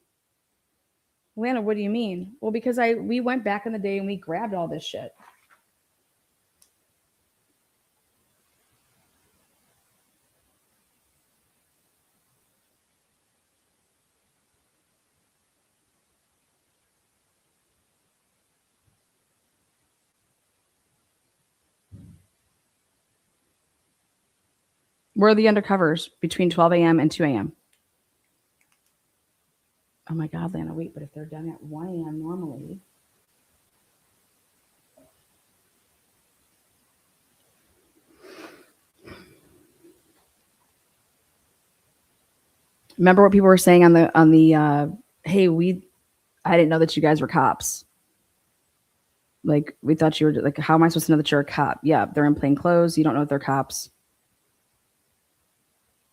Lana, what do you mean? Well, because we went back in the day and we grabbed all this shit. Where are the undercovers between 12 a.m. and 2 a.m.? Oh my God, Lana, wait, but if they're done at 1 a.m. normally. Remember what people were saying on the hey, I didn't know that you guys were cops. Like, we thought you were, like, how am I supposed to know that you're a cop? Yeah, they're in plain clothes. You don't know if they're cops.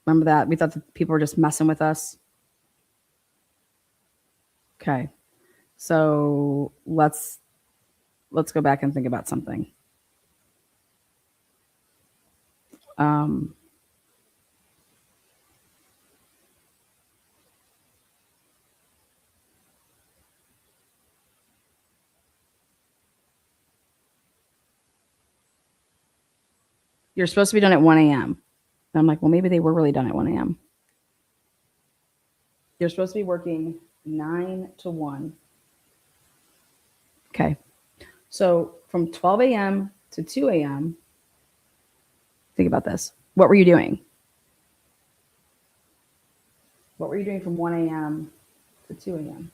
Remember that? We thought that people were just messing with us. Okay. So let's go back and think about something. You're supposed to be done at 1 a.m. And I'm like, well, maybe they were really done at 1 a.m. You're supposed to be working 9 to 1. Okay. So from 12 a.m. to 2 a.m., think about this. What were you doing? What were you doing from 1 a.m. to 2 a.m.?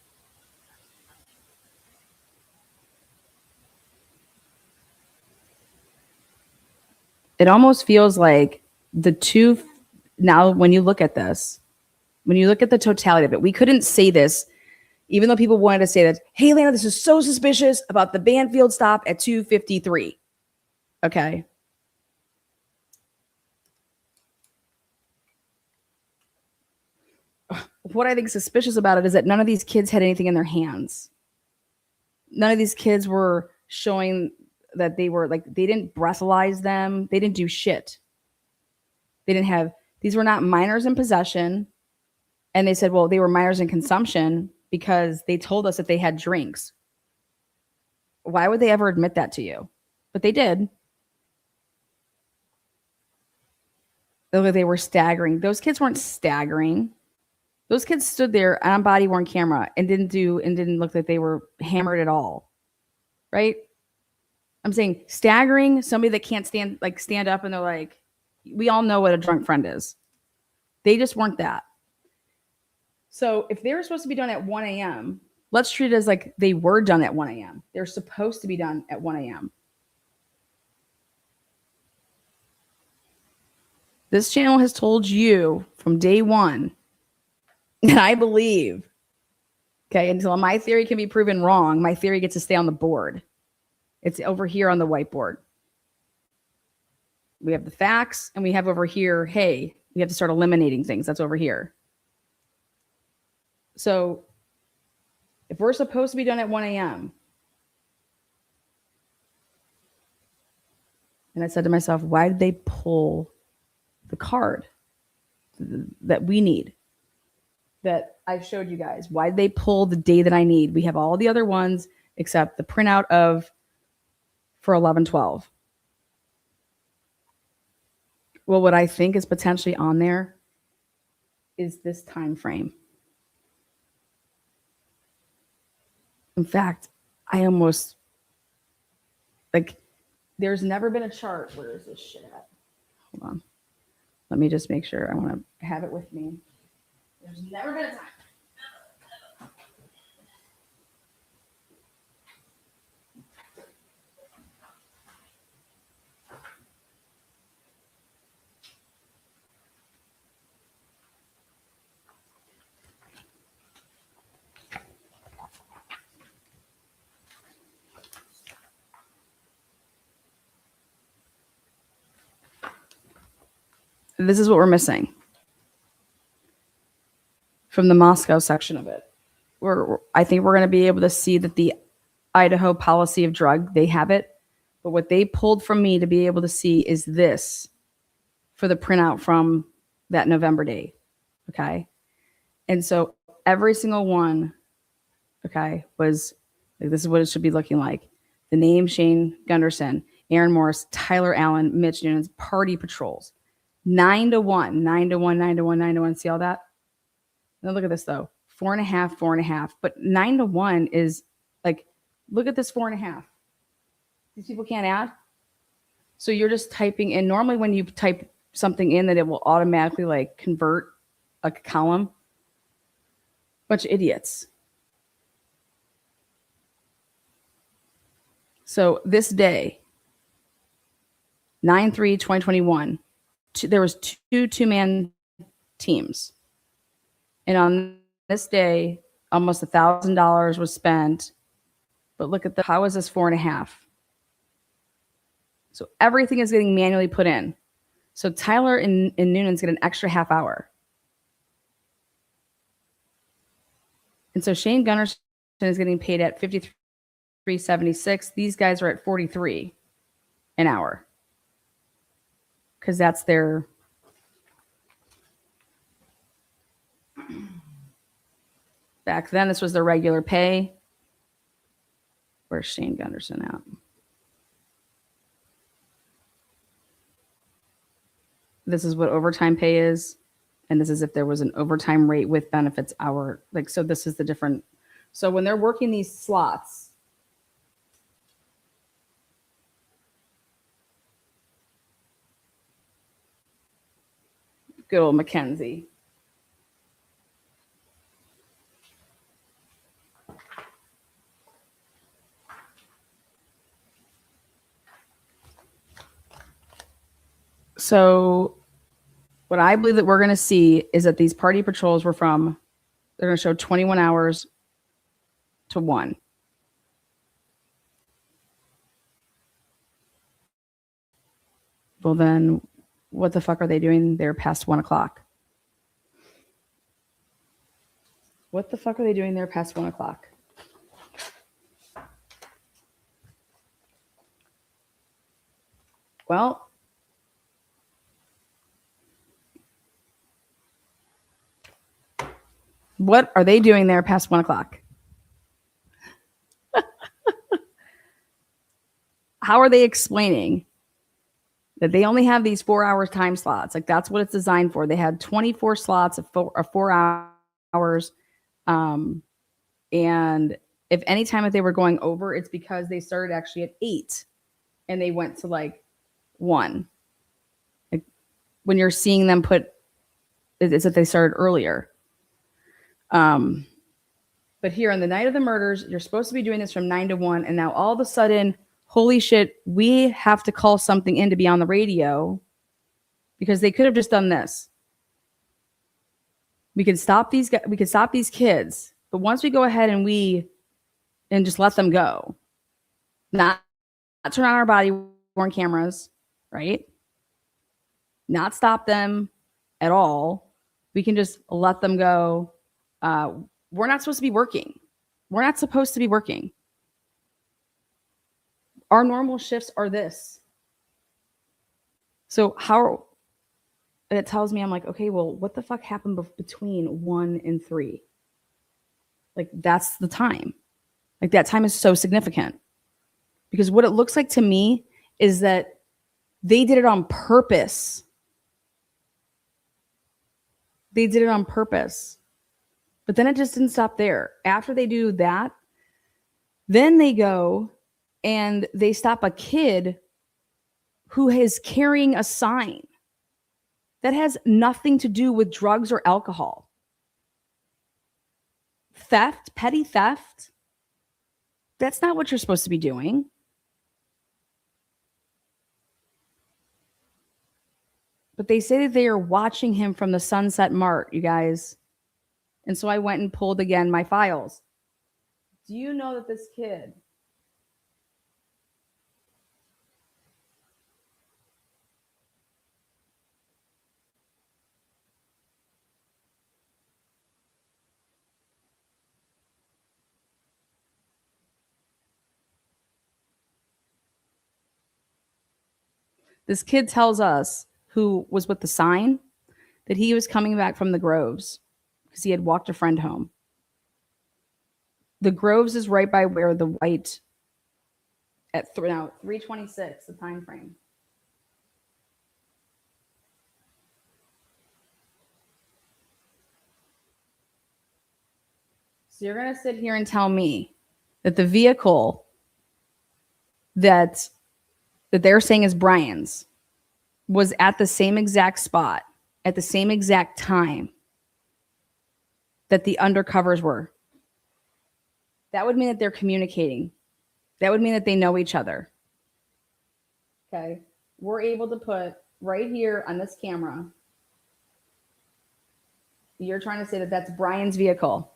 It almost feels like the two, now when you look at this, when you look at the totality of it, we couldn't say this, even though people wanted to say that, hey, Lana, this is so suspicious about the Banfield stop at 2:53. Okay. What I think is suspicious about it is that none of these kids had anything in their hands. None of these kids were showing that they were, like, they didn't breathalyze them. They didn't do shit. They didn't have, these were not minors in possession. And they said, well, they were minors in consumption because they told us that they had drinks. Why would they ever admit that to you? But they did. They were staggering. Those kids weren't staggering. Those kids stood there on body worn camera and didn't look like they were hammered at all. Right? I'm saying staggering, somebody that can't stand up and they're like, we all know what a drunk friend is. They just weren't that. So if they were supposed to be done at 1 a.m., let's treat it as like they were done at 1 a.m. They're supposed to be done at 1 a.m. This channel has told you from day one, and I believe, okay, until my theory can be proven wrong, my theory gets to stay on the board. It's over here on the whiteboard. We have the facts, and we have over here, hey, we have to start eliminating things. That's over here. So if we're supposed to be done at 1 a.m., and I said to myself, why did they pull the card that we need, that I've showed you guys? Why did they pull the day that I need? We have all the other ones except the printout of for 11/12. Well, what I think is potentially on there is this time frame. In fact, I almost, like, there's never been a chart. Where is this shit at? Hold on. Let me just make sure. I want to have it with me. There's never been a time. This is what we're missing from the Moscow section of it. I think we're going to be able to see that the Idaho policy of drug, they have it. But what they pulled from me to be able to see is this for the printout from that November date. Okay. And so every single one, okay, was like, this is what it should be looking like. The name Shane Gunderson, Aaron Morris, Tyler Allen, Mitch Noonan's party patrols. 9-1, 9-1, 9-1, 9-1. See all that? Now look at this though. 4.5, 4.5. But 9-1 is like, look at this 4.5. These people can't add. So you're just typing in. Normally when you type something in that it will automatically like convert a column. Bunch of idiots. So this day, 9/3/2021, there was two-man teams. And on this day, almost $1,000 was spent. But look at how is this 4.5? So everything is getting manually put in. So Tyler and Noonan's get an extra half hour. And so Shane Gunderson is getting paid at $53.76. These guys are at $43 an hour. Because that's their back then this was their regular pay. Where's Shane Gunderson at? This is what overtime pay is. And this is if there was an overtime rate with benefits hour. Like, so this is the different. So when they're working these slots, good old Mackenzie. So what I believe that we're going to see is that these party patrols were from, they're going to show 21 hours to 1. Well, then what the fuck are they doing there past 1 o'clock? What the fuck are they doing there past 1 o'clock? Well, what are they doing there past 1 o'clock? How are they explaining that they only have these 4 hours time slots? Like that's what it's designed for. They had 24 slots of 4 hours. And if any time if they were going over, it's because they started actually at 8 and they went to like 1. Like when you're seeing them put, it's that they started earlier. But here on the night of the murders, you're supposed to be doing this from 9 to 1. And now all of a sudden, holy shit, we have to call something in to be on the radio because they could have just done this. We could stop these kids, but once we go ahead and just let them go, not turn on our body worn cameras, right? Not stop them at all. We can just let them go. We're not supposed to be working. We're not supposed to be working. Our normal shifts are this. So how, and it tells me, I'm like, okay, well, what the fuck happened between 1 and 3? Like that's the time. Like that time is so significant because what it looks like to me is that they did it on purpose. They did it on purpose. But then it just didn't stop there. After they do that, then they go and they stop a kid who is carrying a sign that has nothing to do with drugs or alcohol. Theft, petty theft. That's not what you're supposed to be doing. But they say that they are watching him from the Sunset Mart, you guys. And so I went and pulled again my files. Do you know that this kid This kid tells us, who was with the sign, that he was coming back from the Groves because he had walked a friend home. The Groves is right by where the white at 3:26, the time frame. So you're going to sit here and tell me that the vehicle that they're saying is Brian's was at the same exact spot at the same exact time that the undercovers were. That would mean that they're communicating. That would mean that they know each other. Okay. We're able to put right here on this camera. You're trying to say that that's Brian's vehicle.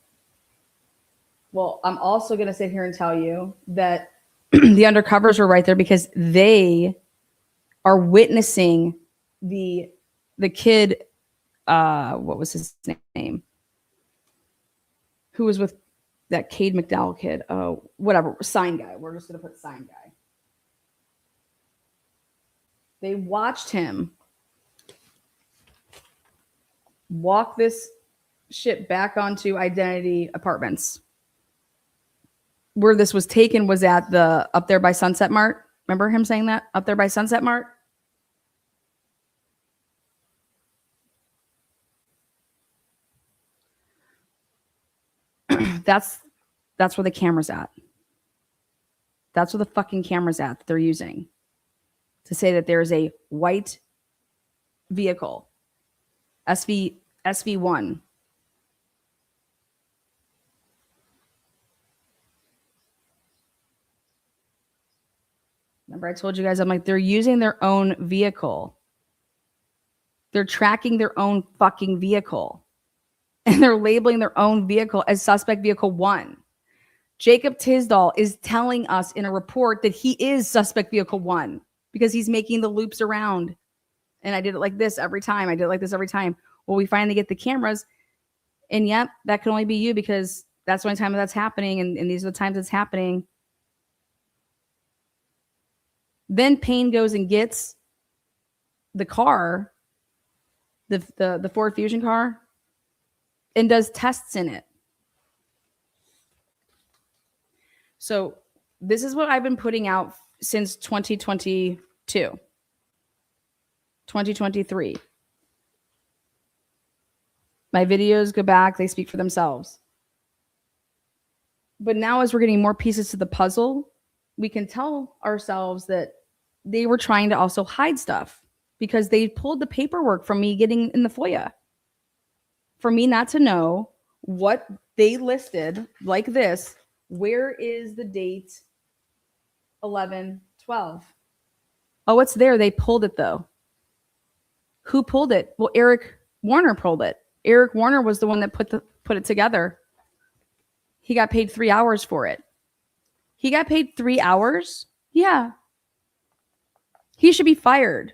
Well, I'm also going to sit here and tell you that the undercovers were right there because they are witnessing the kid, what was his name? Who was with that Cade McDowell kid? Oh, whatever, sign guy. We're just going to put sign guy. They watched him walk this shit back onto Identity Apartments. Where this was taken was at the up there by Sunset Mart. Remember him saying that? Up there by Sunset Mart? That's where the camera's at. That's where the fucking camera's at that they're using to say that there's a white vehicle, SV1. Remember I told you guys, I'm like, they're using their own vehicle. They're tracking their own fucking vehicle. And they're labeling their own vehicle as suspect vehicle 1. Jacob Tesdhal is telling us in a report that he is suspect vehicle 1 because he's making the loops around. And I did it like this every time. I did it like this every time. Well, we finally get the cameras. And yep, that can only be you because that's the only time that's happening. And these are the times it's happening. Then Payne goes and gets the car, the Ford Fusion car, and does tests in it. So this is what I've been putting out since 2022, 2023. My videos go back, they speak for themselves. But now as we're getting more pieces to the puzzle, we can tell ourselves that they were trying to also hide stuff because they pulled the paperwork from me getting in the FOIA. For me not to know what they listed like this, where is the date 11/12? Oh, it's there. They pulled it though. Who pulled it? Well, Eric Warner pulled it. Eric Warner was the one that put it together. He got paid 3 hours for it. He got paid 3 hours? Yeah. He should be fired.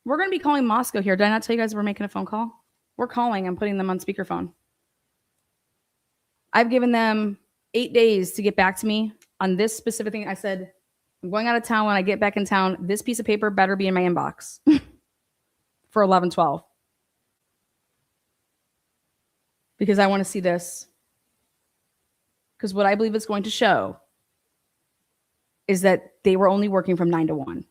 We're going to be calling Moscow here. Did I not tell you guys we're making a phone call? We're calling. I'm putting them on speakerphone. I've given them 8 days to get back to me on this specific thing. I said, I'm going out of town. When I get back in town, this piece of paper better be in my inbox for 11/12. Because I want to see this. Because what I believe it's going to show is that they were only working from 9 to 1.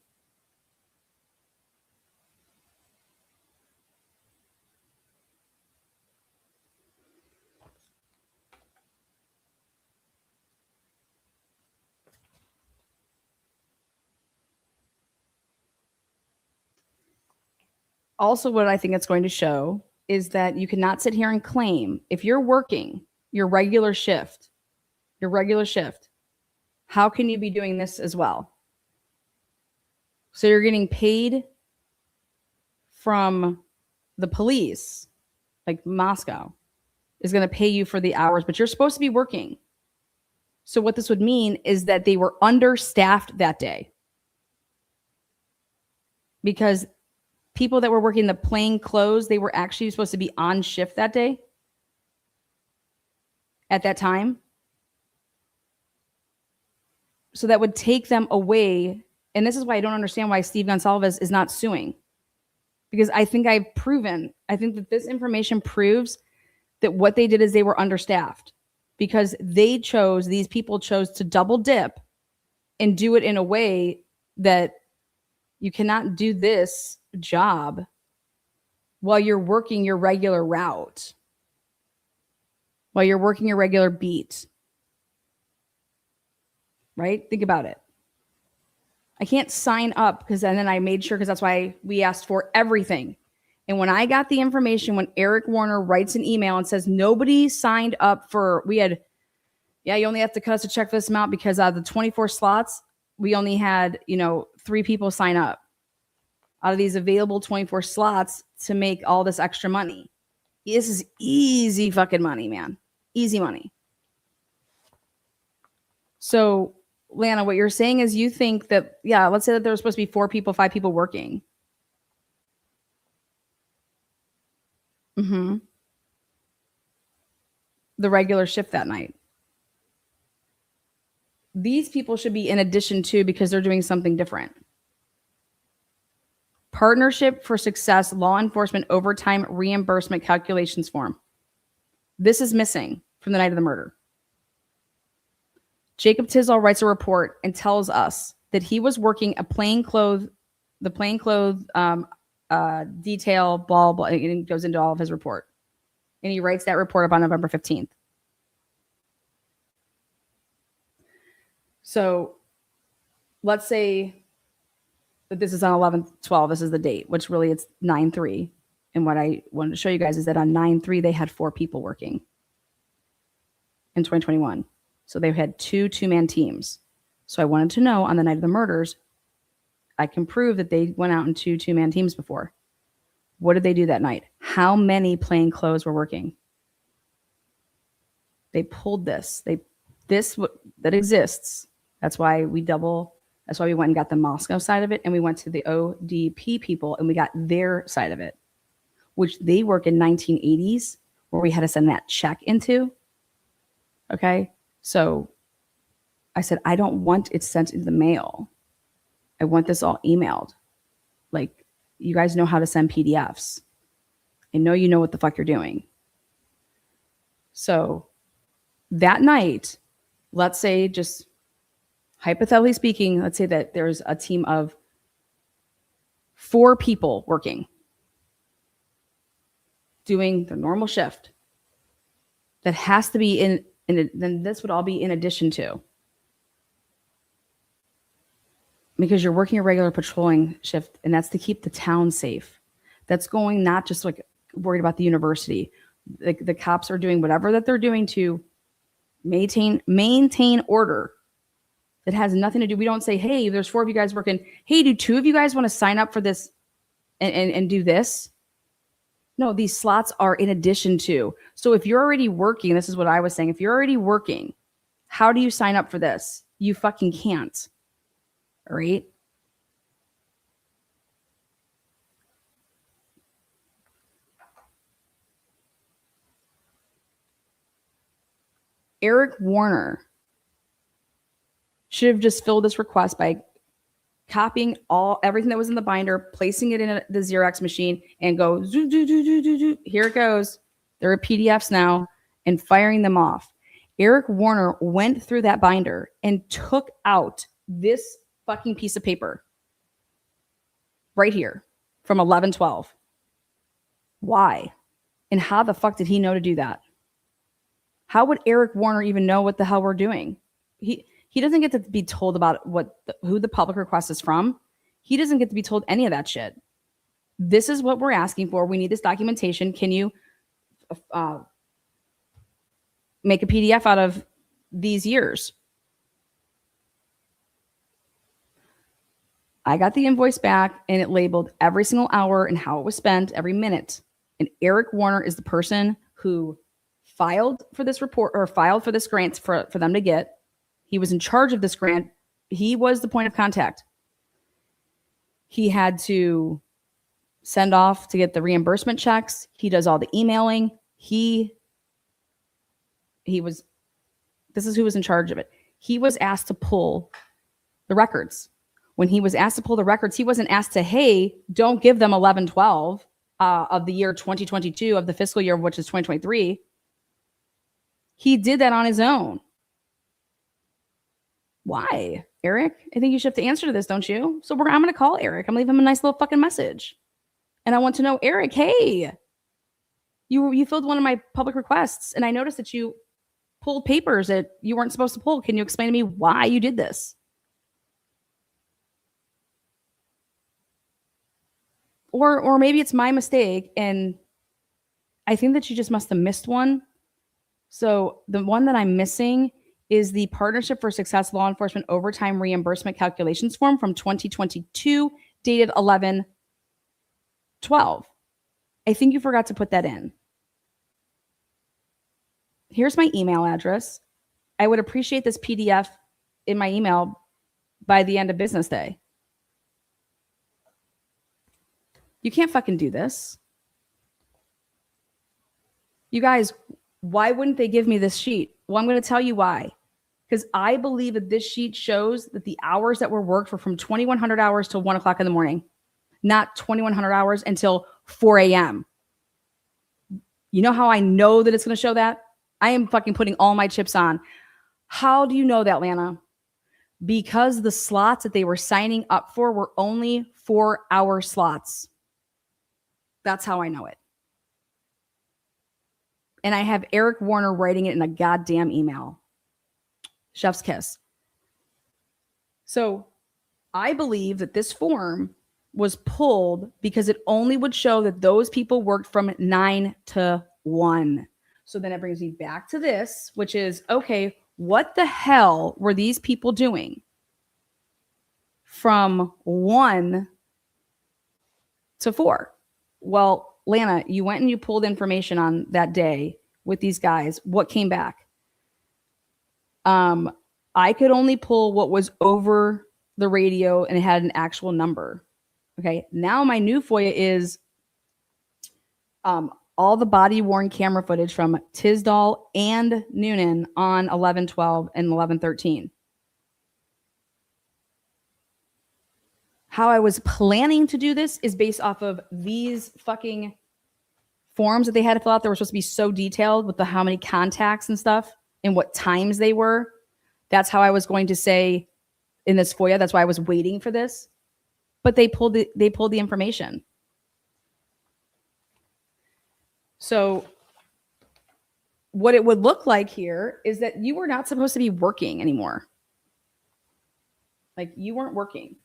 Also, what I think it's going to show is that you cannot sit here and claim if you're working your regular shift, how can you be doing this as well? So you're getting paid from the police, like Moscow is going to pay you for the hours, but you're supposed to be working. So what this would mean is that they were understaffed that day because people that were working the plain clothes, they were actually supposed to be on shift that day at that time. So that would take them away And this is why I don't understand why Steve Gonsalves is not suing. Because I think that this information proves that what they did is they were understaffed. Because these people chose to double dip and do it in a way that you cannot do this job while you're working your regular route, while you're working your regular beat. Right? Think about it. I can't sign up because then I made sure, because that's why we asked for everything. And when I got the information, when Eric Warner writes an email and says nobody signed up for, you only have to cut us a check for this amount because out of the 24 slots, we only had, 3 people sign up out of these available 24 slots to make all this extra money. This is easy fucking money, man. Easy money. So, Lana, what you're saying is you think that, let's say that there was supposed to be 4 people, 5 people working. Mm-hmm. The regular shift that night. These people should be in addition to, because they're doing something different. Partnership for Success Law Enforcement Overtime Reimbursement Calculations Form. This is missing from the night of the murder. Jacob Tesdhal writes a report and tells us that he was working the plainclothes detail, blah, blah, and it goes into all of his report. And he writes that report up on November 15th. So let's say that this is on 11/12. This is the date, which really it's 9/3. And what I wanted to show you guys is that on 9/3, they had 4 people working in 2021. So they had 2 two-man teams. So I wanted to know on the night of the murders, I can prove that they went out in 2 two-man teams before. What did they do that night? How many plainclothes were working? They pulled this. That exists. That's why we went and got the Moscow side of it, and we went to the ODP people and we got their side of it, which they work in 1980s, where we had to send that check into. Okay. So I said, I don't want it sent in the mail. I want this all emailed. Like, you guys know how to send PDFs. I know you know what the fuck you're doing. So that night, let's say, just hypothetically speaking, let's say that there's a team of 4 people working, doing the normal shift. That has to be then this would all be in addition to. Because you're working a regular patrolling shift, and that's to keep the town safe. That's going not just like worried about the university. The cops are doing whatever that they're doing to maintain order. That has nothing to do. We don't say, hey, there's 4 of you guys working. Hey, do 2 of you guys want to sign up for this and do this? No, these slots are in addition to. So if you're already working, this is what I was saying. If you're already working, how do you sign up for this? You fucking can't. All right? Eric Warner should have just filled this request by copying everything that was in the binder, placing it in the Xerox machine, and go, zoo, zoo, zoo, zoo, zoo, zoo. Here it goes. There are PDFs now, and firing them off. Eric Warner went through that binder and took out this fucking piece of paper right here from 11/12. Why? And how the fuck did he know to do that? How would Eric Warner even know what the hell we're doing? He doesn't get to be told about who the public request is from. He doesn't get to be told any of that shit. This is what we're asking for. We need this documentation. Can you make a PDF out of these years? I got the invoice back, and it labeled every single hour and how it was spent, every minute. And Eric Warner is the person who filed for this report, or filed for this grant for them to get. He was in charge of this grant. He was the point of contact. He had to send off to get the reimbursement checks. He does all the emailing. This is who was in charge of it. He was asked to pull the records. when he was asked to pull the records, he wasn't asked to, hey, don't give them 11/12 of the year 2022 of the fiscal year, which is 2023. He did that on his own. Why, Eric? I think you should have to answer to this, don't you? So I'm going to call Eric. I'm going to leave him a nice little fucking message. And I want to know, Eric, hey, you filled one of my public requests, and I noticed that you pulled papers that you weren't supposed to pull. Can you explain to me why you did this? Or maybe it's my mistake, and I think that you just must have missed one. So the one that I'm missing is the Partnership for Success Law Enforcement Overtime Reimbursement Calculations Form from 2022, dated 11/12. I think you forgot to put that in. Here's my email address. I would appreciate this PDF in my email by the end of business day. You can't fucking do this. You guys, why wouldn't they give me this sheet? Well, I'm going to tell you why. Because I believe that this sheet shows that the hours that were worked were from 2,100 hours till 1 o'clock in the morning, not 2,100 hours until 4 a.m. You know how I know that it's going to show that? I am fucking putting all my chips on. How do you know that, Lana? Because the slots that they were signing up for were only 4-hour slots. That's how I know it. And I have Eric Warner writing it in a goddamn email. Chef's kiss. So I believe that this form was pulled because it only would show that those people worked from 9 to 1. So then it brings me back to this, which is, okay, what the hell were these people doing from 1 to 4? Well, Lana, you went and you pulled information on that day with these guys. What came back? I could only pull what was over the radio and it had an actual number. Okay. Now my new FOIA is all the body-worn camera footage from Tesdhal and Noonan on 11/12 and 11/13. How I was planning to do this is based off of these fucking forms that they had to fill out. They were supposed to be so detailed with the how many contacts and stuff and what times they were. That's how I was going to say in this FOIA. That's why I was waiting for this. But they pulled the information. So what it would look like here is that you were not supposed to be working anymore. Like, you weren't working.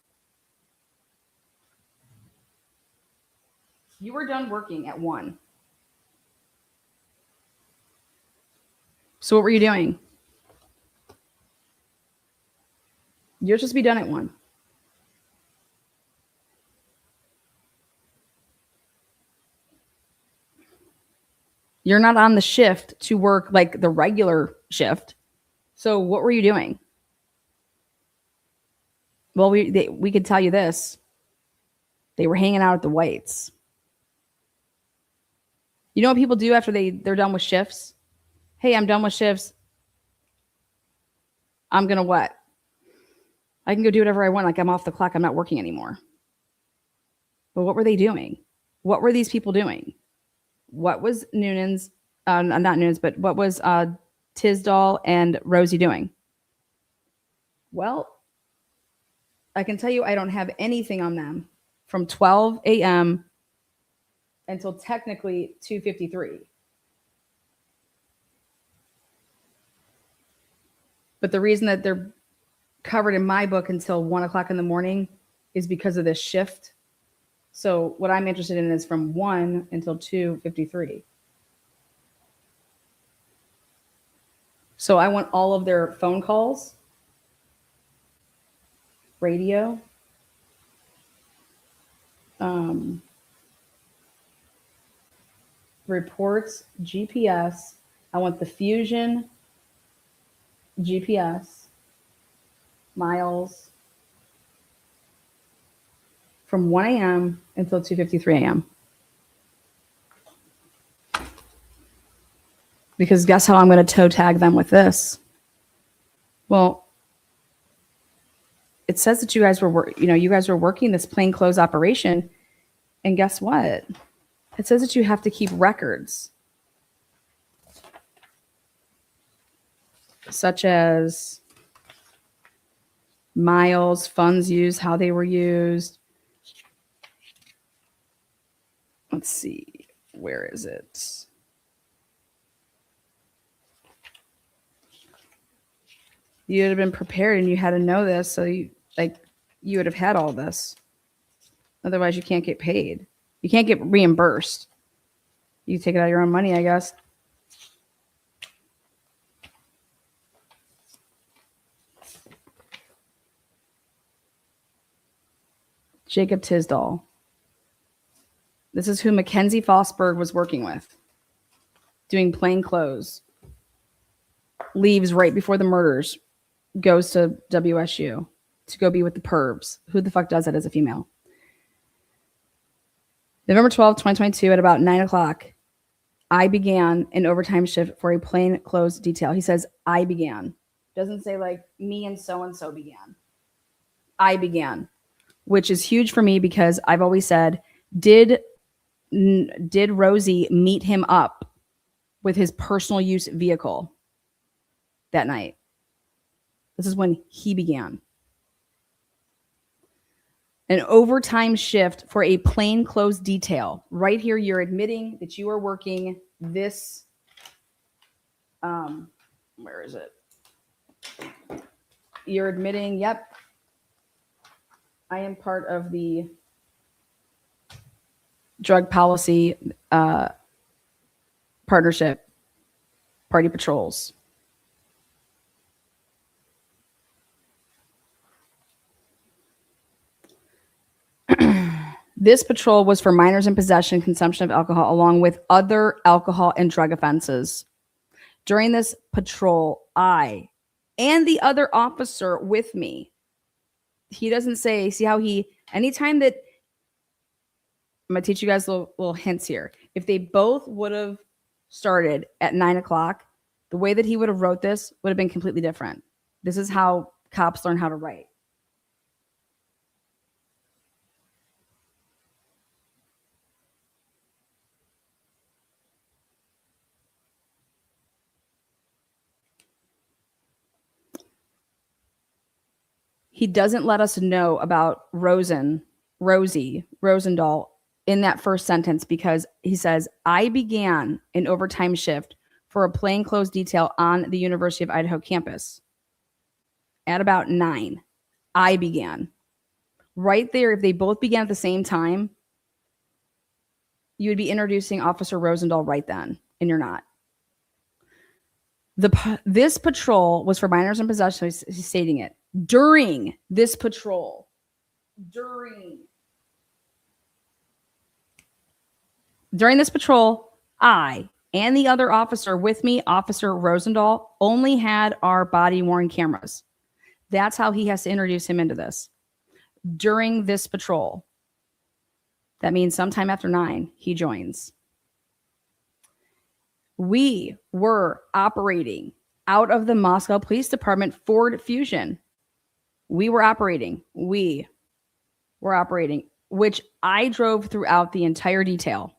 You were done working at 1. So what were you doing? You're supposed to be done at 1. You're not on the shift to work like the regular shift. So what were you doing? Well, we could tell you this. They were hanging out at the Whites. You know what people do after they're done with shifts? Hey, I'm done with shifts. I'm going to what? I can go do whatever I want. Like, I'm off the clock. I'm not working anymore. But what were they doing? What were these people doing? What was Noonan's, not Noonan's, but what was Tesdhal and Rosie doing? Well, I can tell you I don't have anything on them from 12 a.m. until technically 2:53. But the reason that they're covered in my book until 1 o'clock in the morning is because of this shift. So what I'm interested in is from 1 until 2:53. So I want all of their phone calls, radio, reports, GPS. I want the Fusion, GPS, miles, from 1 a.m. until 2:53 a.m. Because guess how I'm going to toe tag them with this? Well, it says that you guys were working this plainclothes operation. And guess what? It says that you have to keep records, such as miles, funds used, how they were used. Let's see, where is it? You would have been prepared and you had to know this, so you would have had all this. Otherwise, you can't get paid. You can't get reimbursed. You take it out of your own money, I guess. Jacob Tesdhal. This is who Mackenzie Fosberg was working with, doing plainclothes. Leaves right before the murders, goes to WSU to go be with the Pervs. Who the fuck does that as a female? November 12th, 2022, at about 9 o'clock, I began an overtime shift for a plainclothes detail. He says, I began. Doesn't say like me and so began. I began, which is huge for me because I've always said, did Rosie meet him up with his personal use vehicle that night? This is when he began. An overtime shift for a plainclothes detail. Right here, you're admitting that you are working this. Where is it? You're admitting, yep, I am part of the drug policy partnership, party patrols. This patrol was for minors in possession, consumption of alcohol, along with other alcohol and drug offenses. During this patrol, I and the other officer with me, he doesn't say, see how anytime that, I'm going to teach you guys little hints here. If they both would have started at 9 o'clock, the way that he would have wrote this would have been completely different. This is how cops learn how to write. He doesn't let us know about Rosie Rosendahl in that first sentence because he says, I began an overtime shift for a plainclothes detail on the University of Idaho campus at about 9. I began. Right there, if they both began at the same time, you would be introducing Officer Rosendahl right then, and you're not. This patrol was for minors in possession. He's stating it. During this patrol, during this patrol, I and the other officer with me, Officer Rosendahl, only had our body-worn cameras. That's how he has to introduce him into this. During this patrol. That means sometime after 9, he joins. We were operating out of the Moscow Police Department Ford Fusion. We were operating, which I drove throughout the entire detail.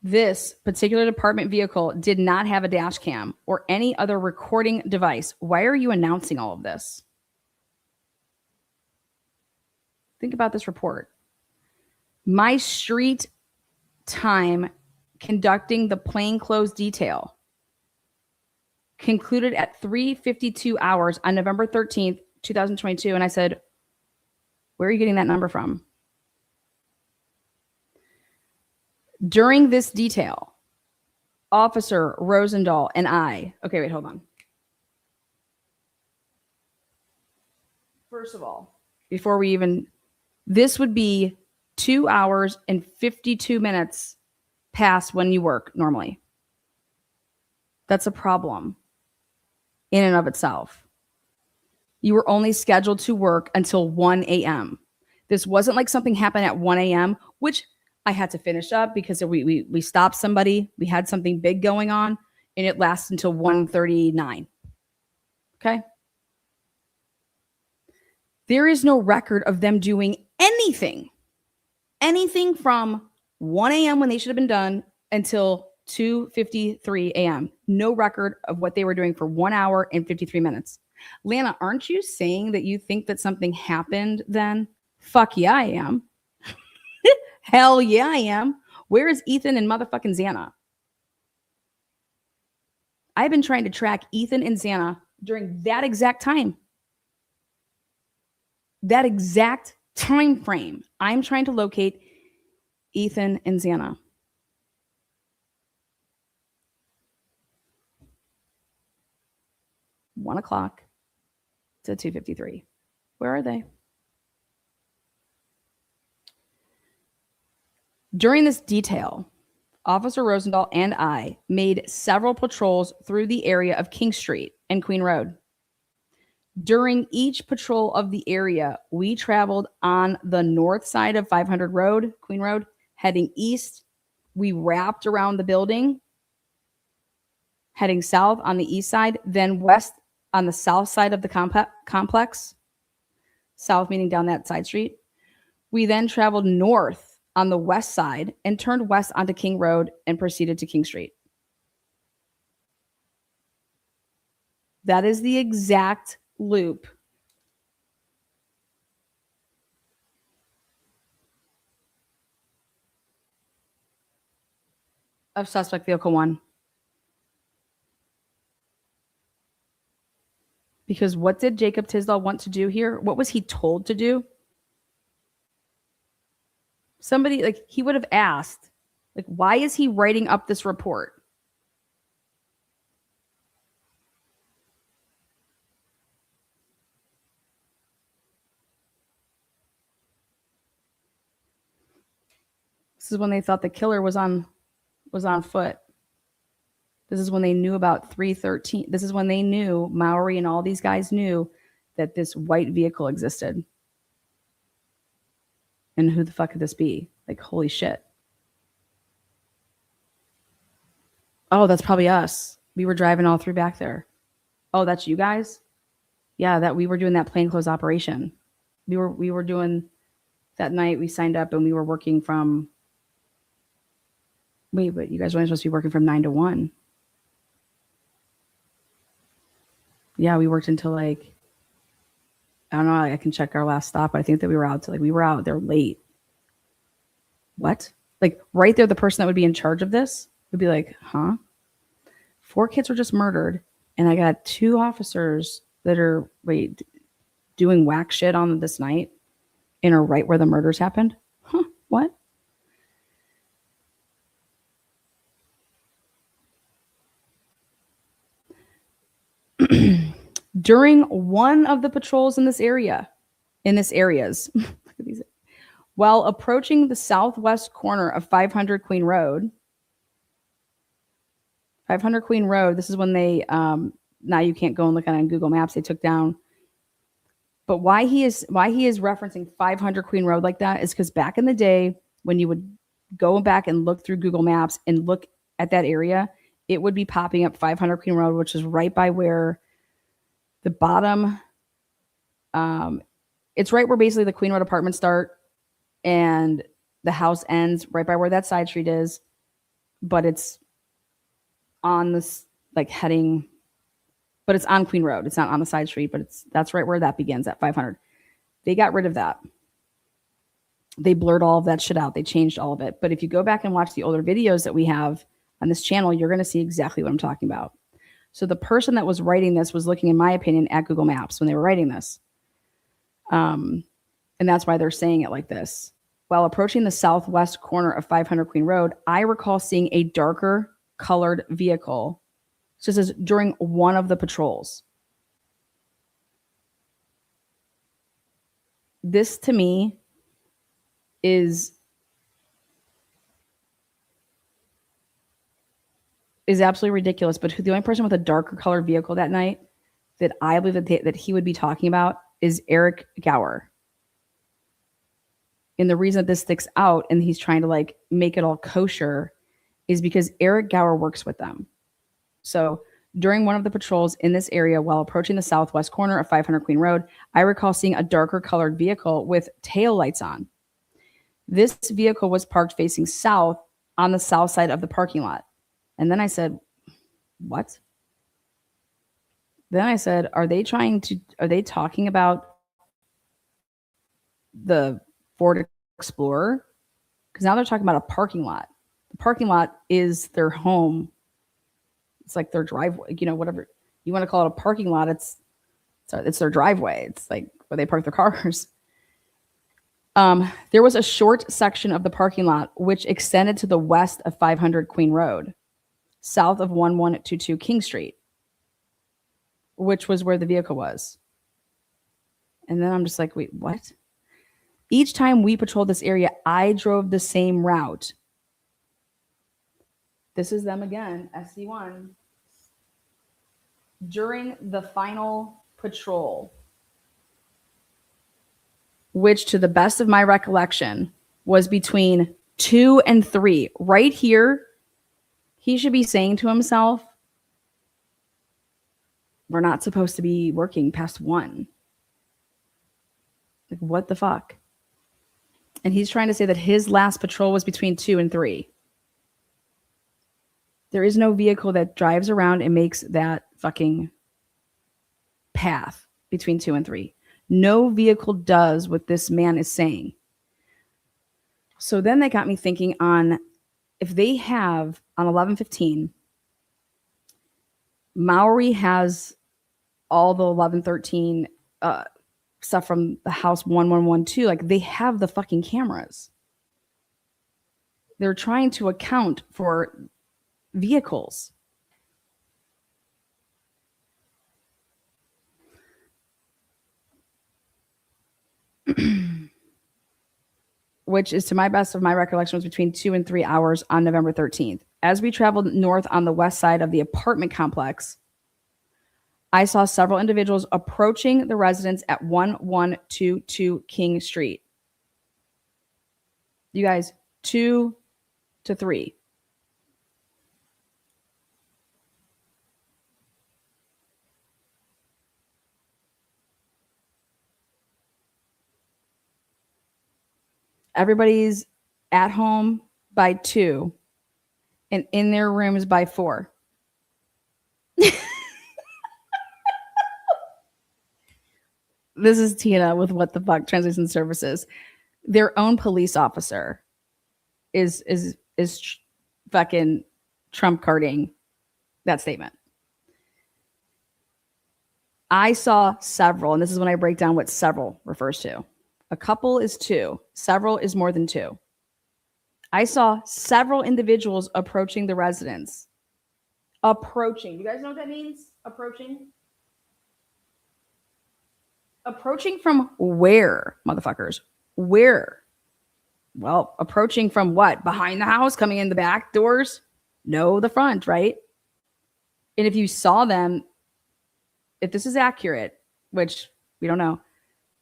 This particular department vehicle did not have a dash cam or any other recording device. Why are you announcing all of this? Think about this report. My street time conducting the plainclothes detail concluded at 3:52 hours on November 13th, 2022. And I said, where are you getting that number from? During this detail, Officer Rosendahl and I, okay, wait, hold on. First of all, before we even, this would be 2 hours and 52 minutes past when you work normally. That's a problem in and of itself. You were only scheduled to work until 1 a.m. This wasn't like something happened at 1 a.m., which I had to finish up because we stopped somebody. We had something big going on, and it lasted until 1:39. Okay. There is no record of them doing anything from 1 a.m. when they should have been done until 2:53 a.m. No record of what they were doing for 1 hour and 53 minutes. Lana, aren't you saying that you think that something happened then? Fuck yeah, I am. Hell yeah, I am. Where is Ethan and motherfucking Xana? I've been trying to track Ethan and Xana during that exact time. That exact time frame. I'm trying to locate Ethan and Xana. $1 to 2:53. Where are they? During this detail, Officer Rosendahl and I made several patrols through the area of King Street and Queen Road. During each patrol of the area, we traveled on the north side of 500 Road, Queen Road, heading east. We wrapped around the building, heading south on the east side, then west on the south side of the complex. South meaning down that side street. We then traveled north on the west side and turned west onto King Road and proceeded to King Street. That is the exact loop of suspect vehicle 1. Because what did Jacob Tesdhal want to do here? What was he told to do? Somebody, like, he would have asked, like, why is he writing up this report? This is when they thought the killer was on foot. This is when they knew about 313. This is when they knew, Maury and all these guys knew that this white vehicle existed. And who the fuck could this be? Like, holy shit. Oh, that's probably us. We were driving all through back there. Oh, that's you guys? Yeah, that we were doing that plainclothes operation. We were doing that night. We signed up and we were working from. Wait, but you guys were only supposed to be working from 9 to 1. Yeah, we worked until like, I don't know, I can check our last stop, but I think that we were out there late. What? Like right there, the person that would be in charge of this would be like, huh? 4 kids were just murdered, and I got 2 officers that are doing whack shit on this night and are right where the murders happened. Huh? What? During one of the patrols in this areas, look at these. While approaching the southwest corner of 500 Queen Road, this is when they, now you can't go and look at it on Google Maps, they took down. But why he is referencing 500 Queen Road like that is because back in the day, when you would go back and look through Google Maps and look at that area, it would be popping up 500 Queen Road, which is right by where the bottom, it's right where basically the Queen Road apartments start and the house ends, right by where that side street is. But it's on this, like, heading, but it's on Queen Road. It's not on the side street, but that's right where that begins at 500. They got rid of that. They blurred all of that shit out. They changed all of it. But if you go back and watch the older videos that we have on this channel, you're going to see exactly what I'm talking about. So the person that was writing this was looking, in my opinion, at Google Maps when they were writing this. And that's why they're saying it like this. While approaching the southwest corner of 500 Queen Road, I recall seeing a darker colored vehicle. So it says during one of the patrols. This to me is absolutely ridiculous. But the only person with a darker colored vehicle that night that I believe that he would be talking about is Eric Gower. And the reason that this sticks out and he's trying to like make it all kosher is because Eric Gower works with them. So During one of the patrols in this area while approaching the southwest corner of 500 Queen Road, I recall seeing a darker colored vehicle with tail lights on. This vehicle was parked facing south on the south side of the parking lot. And then I said, what? Then I said, are they talking about the Ford Explorer? Because now they're talking about a parking lot. The parking lot is their home. It's like their driveway, whatever you want to call it, a parking lot. It's their driveway. It's like where they park their cars. There was a short section of the parking lot which extended to the west of 500 Queen Road, south of 1122 King Street, which was where the vehicle was. And then I'm just like, wait, what? Each time we patrolled this area, I drove the same route. This is them again, SC1. During the final patrol, which to the best of my recollection was between 2 and 3. Right here, he should be saying to himself, we're not supposed to be working past 1. Like, what the fuck? And he's trying to say that his last patrol was between 2 and 3. There is no vehicle that drives around and makes that fucking path between 2 and 3. No vehicle does what this man is saying. So then they got me thinking on if they have on 11:15, Maury has all the 11:13 stuff from the house 1112. Like, they have the fucking cameras. They're trying to account for vehicles. Which is, to my best of my recollection, was between 2 and 3 hours on November 13th. As we traveled north on the west side of the apartment complex, I saw several individuals approaching the residence at 1122 King Street. You guys, 2 to 3. Everybody's at home by 2 and in their rooms by 4. This is Tina with What the Fuck Translation Services. Their own police officer is fucking Trump carding that statement. I saw several, and this is when I break down what several refers to. A couple is 2. Several is more than 2. I saw several individuals approaching the residence. Approaching. You guys know what that means? Approaching? Approaching from where, motherfuckers? Where? Well, approaching from what? Behind the house? Coming in the back doors? No, the front, right? And if you saw them, if this is accurate, which we don't know,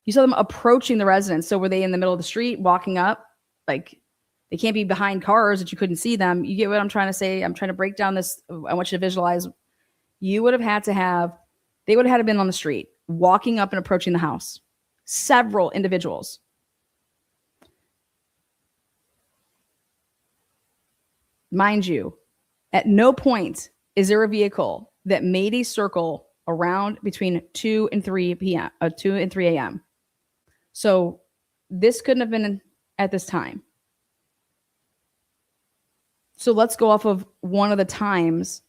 you saw them approaching the residence. So were they in the middle of the street walking up? Like, they can't be behind cars that you couldn't see them. You get what I'm trying to say? I'm trying to break down this. I want you to visualize. You would have had to have, they would have had to been on the street, walking up and approaching the house. Several individuals. Mind you, at no point is there a vehicle that made a circle around between 2 and 3 p.m. 2 and 3 a.m. So this couldn't have been at this time. So let's go off of one of the times.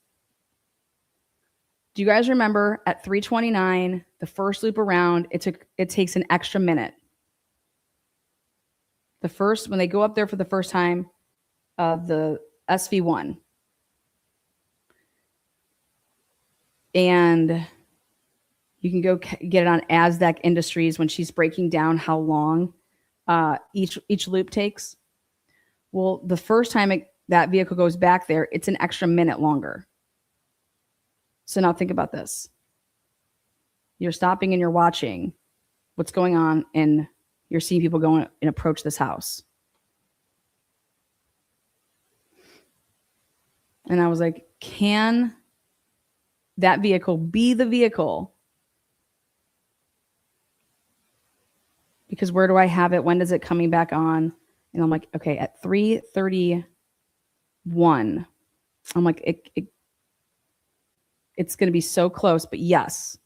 Do you guys remember at 3:29, the first loop around, it takes an extra minute. When they go up there for the first time, the SV1. And you can go get it on Aztec Industries when she's breaking down how long each loop takes. Well, the first time that vehicle goes back there, it's an extra minute longer. So now think about this. You're stopping and you're watching what's going on, and you're seeing people go and approach this house. And I was like, can that vehicle be the vehicle. Because where do I have it? When is it coming back on? And I'm like, okay, at 3:31. I'm like, it's going to be so close, but yes.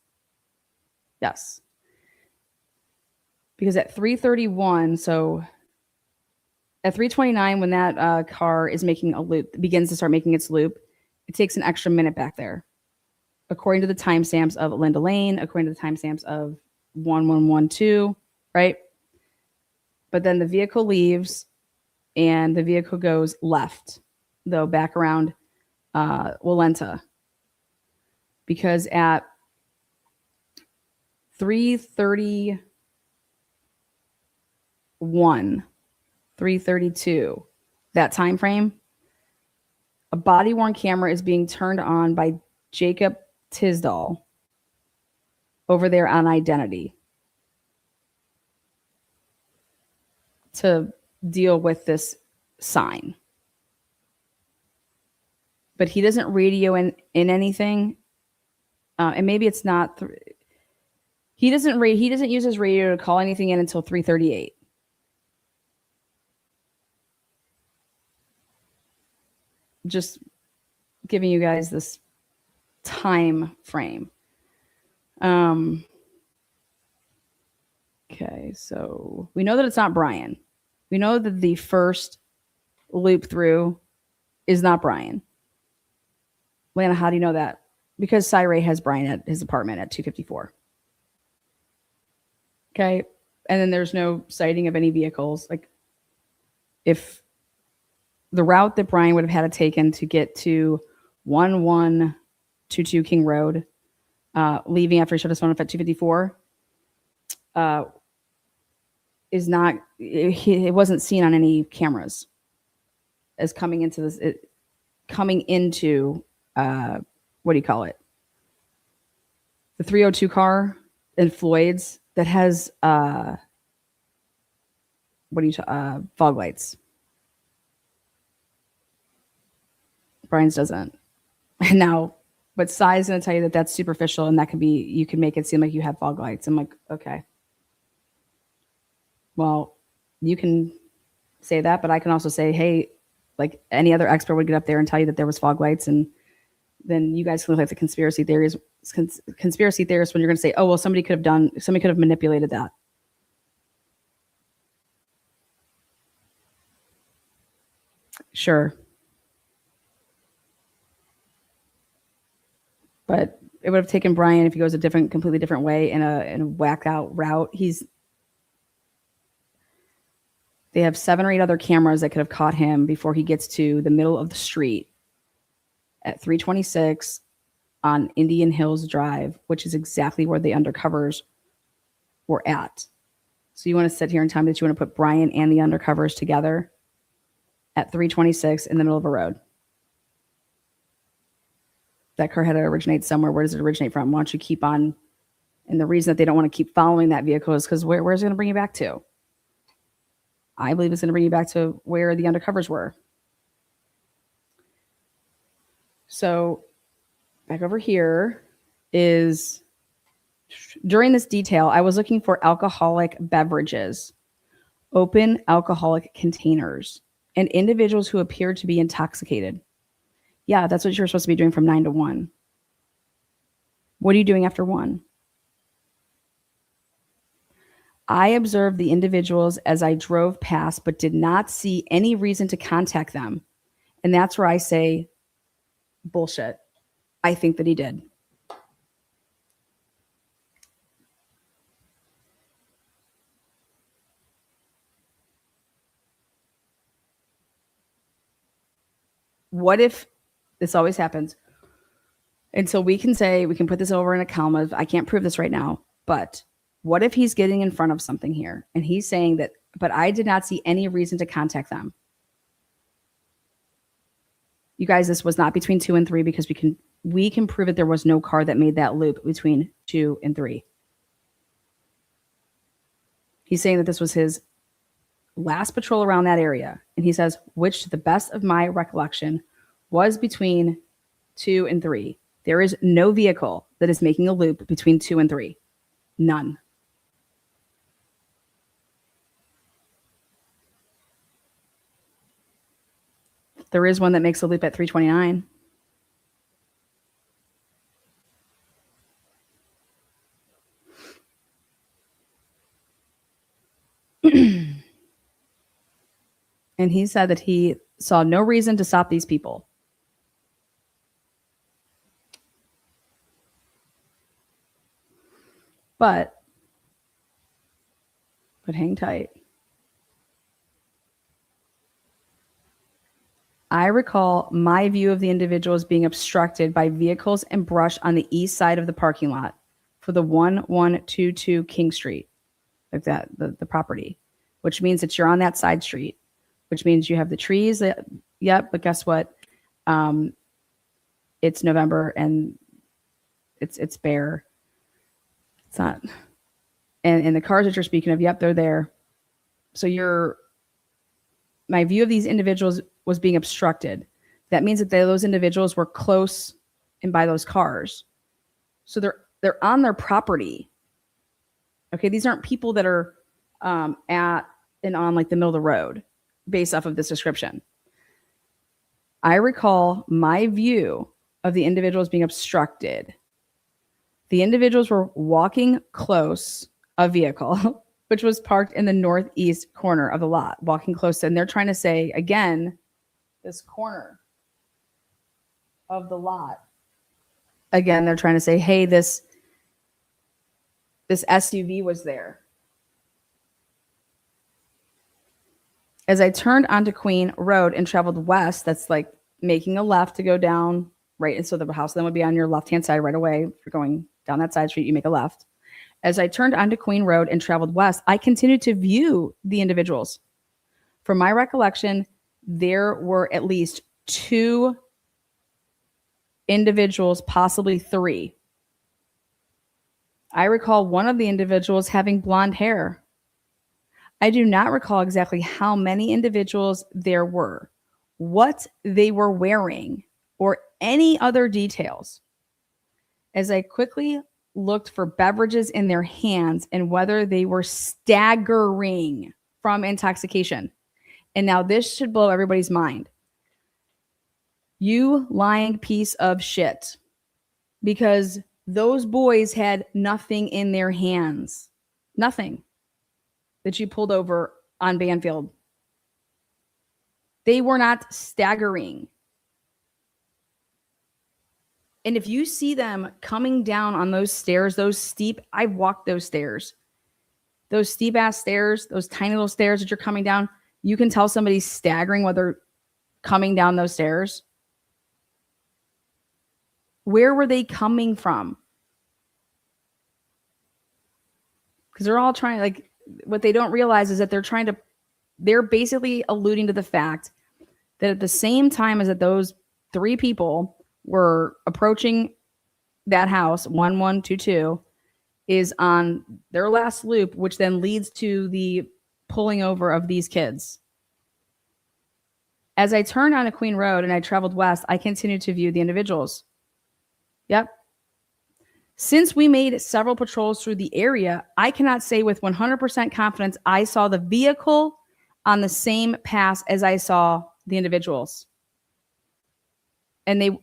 Yes. Because at 3:31, so at 3:29, when that car is making a loop, begins to start making its loop, it takes an extra minute back there. According to the timestamps of Linda Lane, according to the timestamps of 1112, right? But then the vehicle leaves and the vehicle goes left, though, back around Walenta. Because at 3:31, 3:32, that time frame, a body-worn camera is being turned on by Jacob Tesdhal over there on Identity to deal with this sign. But he doesn't radio in anything. And maybe it's not. He doesn't use his radio to call anything in until 3:38. Just giving you guys this time frame. Okay, so we know that it's not Brian. We know that the first loop through is not Brian. Lana, how do you know that? Because Cyray has Brian at his apartment at 254. Okay, and then there's no sighting of any vehicles. Like, if the route that Brian would have had to taken to get to 1122 King Road, leaving after he showed his phone up at 254, is not, it wasn't seen on any cameras as coming into this, what do you call it? The 302 car in Floyd's that has, fog lights. Brian's doesn't. And now, but Sai's going to tell you that that's superficial and that could be, you can make it seem like you have fog lights. I'm like, okay. Well, you can say that, but I can also say, hey, like any other expert would get up there and tell you that there was fog lights, and then you guys can look like the conspiracy theorists when you're going to say, oh, well, somebody could have manipulated that. Sure. But it would have taken Brian, if he goes a completely different way in a whacked out route. They have 7 or 8 other cameras that could have caught him before he gets to the middle of the street at 326 on Indian Hills Drive, which is exactly where the undercovers were at. So you want to sit here and tell me that you want to put Brian and the undercovers together at 326 in the middle of a road? That car had to originate somewhere. Where does it originate from? Why don't you keep on? And the reason that they don't want to keep following that vehicle is because where's it going to bring you back to? I believe it's going to bring you back to where the undercovers were. So back over here is, during this detail, I was looking for alcoholic beverages, open alcoholic containers, and individuals who appeared to be intoxicated. Yeah, that's what you're supposed to be doing from 9 to 1. What are you doing after 1? I observed the individuals as I drove past, but did not see any reason to contact them. And that's where I say, bullshit. I think that he did. What if, this always happens, until we can say, we can put this over in a column of, I can't prove this right now, but what if he's getting in front of something here and he's saying that, but I did not see any reason to contact them. You guys, this was not between 2 and 3 because we can prove it. There was no car that made that loop between 2 and 3. He's saying that this was his last patrol around that area. And he says, which to the best of my recollection was between 2 and 3. There is no vehicle that is making a loop between 2 and 3. None. There is one that makes a loop at 329. And he said that he saw no reason to stop these people. But hang tight. I recall my view of the individuals being obstructed by vehicles and brush on the east side of the parking lot for the 1122 King Street, like that, the property, which means that you're on that side street, which means you have the trees. Yep, but guess what? It's November and it's bare. It's not. And the cars that you're speaking of, yep, they're there. So my view of these individuals was being obstructed. That means that those individuals were close and by those cars. So they're on their property. Okay, these aren't people that are at and on like the middle of the road based off of this description. I recall my view of the individuals being obstructed. The individuals were walking close a vehicle, which was parked in the northeast corner of the lot, walking close. And they're trying to say, again, this corner of the lot. Again, they're trying to say, hey, this SUV was there. As I turned onto Queen Road and traveled west, that's like making a left to go down, right? And so the house then would be on your left-hand side right away. If you're going down that side street, you make a left. As I turned onto Queen Road and traveled west, I continued to view the individuals. From my recollection, there were at least 2 individuals, possibly 3. I recall one of the individuals having blonde hair. I do not recall exactly how many individuals there were, what they were wearing, or any other details. As I quickly looked for beverages in their hands and whether they were staggering from intoxication. And now this should blow everybody's mind. You lying piece of shit. Because those boys had nothing in their hands. Nothing that you pulled over on Banfield. They were not staggering. And if you see them coming down on those stairs, those steep, I've walked those stairs, those steep ass stairs, those tiny little stairs that you're coming down, you can tell somebody's staggering while they're coming down those stairs. Where were they coming from? Because they're all trying, like, what they don't realize is that they're basically alluding to the fact that at the same time as that those 3 people were approaching that house, 1122, is on their last loop, which then leads to the pulling over of these kids. As I turned onto Queen Road and I traveled west, I continued to view the individuals. Yep. Since we made several patrols through the area, I cannot say with 100% confidence I saw the vehicle on the same pass as I saw the individuals. And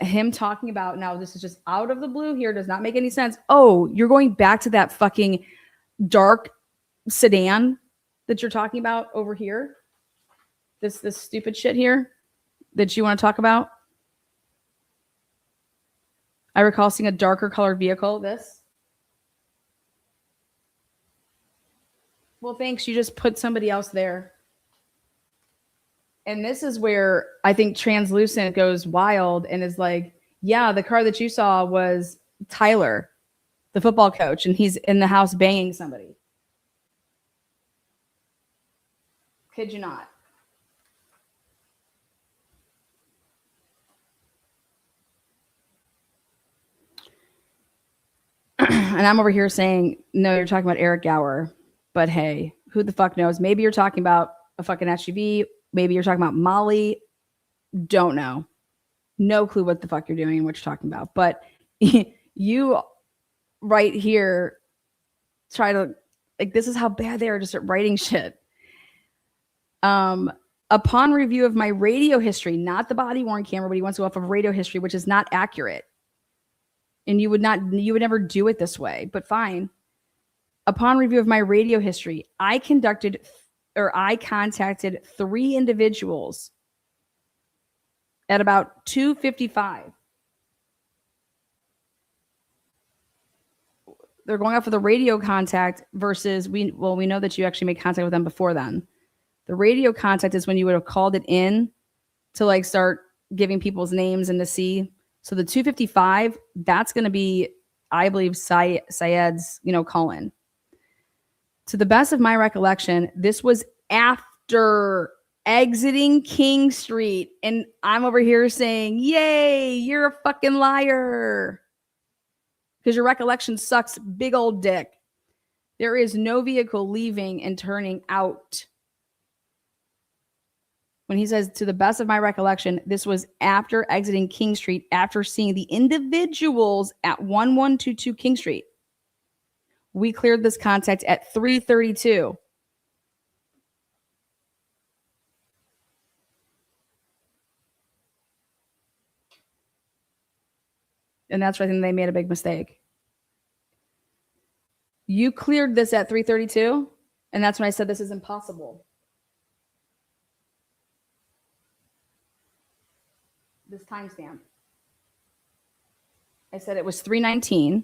him talking about, now this is just out of the blue here, does not make any sense. Oh, you're going back to that fucking dark sedan that you're talking about over here? This stupid shit here that you want to talk about? I recall seeing a darker colored vehicle. This. Well, thanks. You just put somebody else there. And this is where I think Translucent goes wild and is like, yeah, the car that you saw was Tyler, the football coach, and he's in the house banging somebody. Kid you not. And I'm over here saying, no, you're talking about Eric Gower. But hey, who the fuck knows? Maybe you're talking about a fucking SUV. Maybe you're talking about Molly. Don't know. no clue what the fuck you're doing and what you're talking about. But you right here try to, like, this is how bad they are to start writing shit. Upon review of my radio history, not the body worn camera, but he wants to go off of radio history, which is not accurate. And you would never do it this way, but fine. Upon review of my radio history, I contacted 3 individuals at about 2:55. They're going off of the radio contact versus we know that you actually made contact with them before then. The radio contact is when you would have called it in to like start giving people's names and to see. So the 2:55, that's going to be, I believe, Syed's, call in. To the best of my recollection, this was after exiting King Street. And I'm over here saying, yay, you're a fucking liar. Because your recollection sucks, big old dick. There is no vehicle leaving and turning out. When he says, to the best of my recollection, this was after exiting King Street, after seeing the individuals at 1122 King Street. We cleared this contact at 3:32. And that's where I think they made a big mistake. You cleared this at 3:32, and that's when I said this is impossible. This timestamp. I said it was 3:19.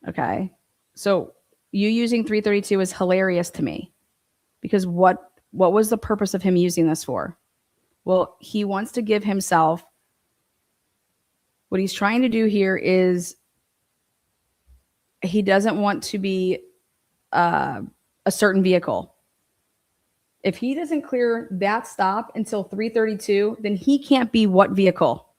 Okay. So you using 3:32 is hilarious to me, because what was the purpose of him using this for? Well, he wants to give himself, what he's trying to do here is he doesn't want to be a certain vehicle. If he doesn't clear that stop until 3:32, then he can't be what vehicle?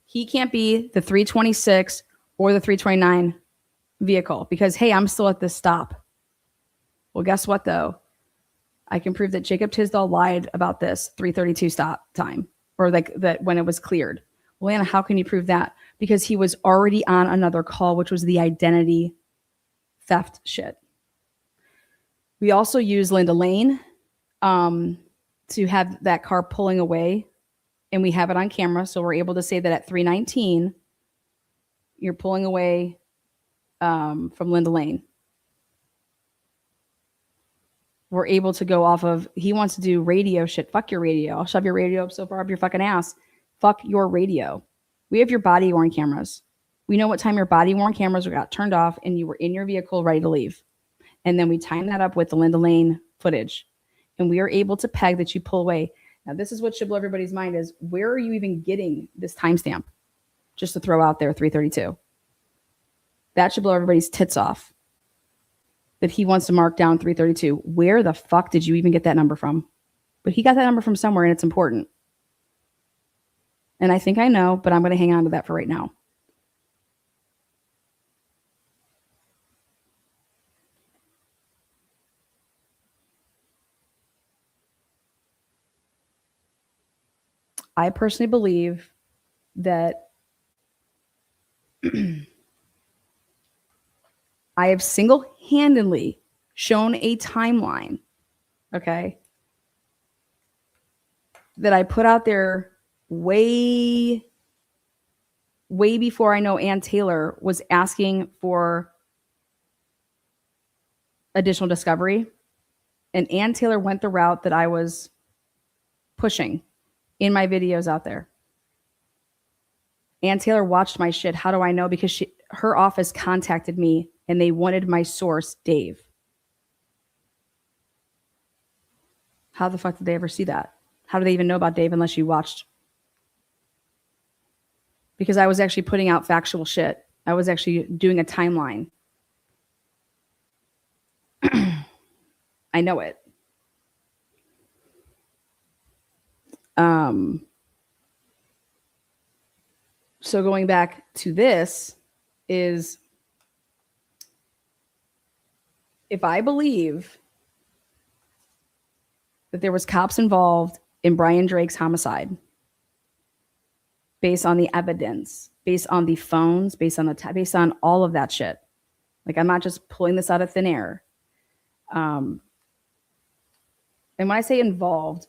He can't be the 326 or the 329 vehicle because, hey, I'm still at this stop. Well, guess what, though? I can prove that Jacob Tesdhal lied about this 3:32 stop time, or like that when it was cleared. Well, Anna, how can you prove that? Because he was already on another call, which was the identity theft shit. We also use Linda Lane to have that car pulling away, and we have it on camera, so we're able to say that at 3:19, you're pulling away from Linda Lane. We're able to go off of, he wants to do radio shit. Fuck your radio. I'll shove your radio up so far up your fucking ass. Fuck your radio. We have your body worn cameras. We know what time your body worn cameras got turned off and you were in your vehicle ready to leave. And then we time that up with the Linda Lane footage. And we are able to peg that you pull away. Now, this is what should blow everybody's mind is, where are you even getting this timestamp? Just to throw out there, 3:32. That should blow everybody's tits off. That he wants to mark down 3:32. Where the fuck did you even get that number from? But he got that number from somewhere, and it's important. And I think I know, but I'm going to hang on to that for right now. I personally believe that I have single-handedly shown a timeline, okay, that I put out there way before I know Ann Taylor was asking for additional discovery. And Ann Taylor went the route that I was pushing in my videos out there. Ann Taylor watched my shit. How do I know? Because her office contacted me and they wanted my source, Dave. How the fuck did they ever see that? How do they even know about Dave unless you watched? Because I was actually putting out factual shit. I was actually doing a timeline. I know it. So going back to this is, if I believe that there was cops involved in Brian Drake's homicide based on the evidence, based on the phones, based on all of that shit. Like, I'm not just pulling this out of thin air. And when I say involved,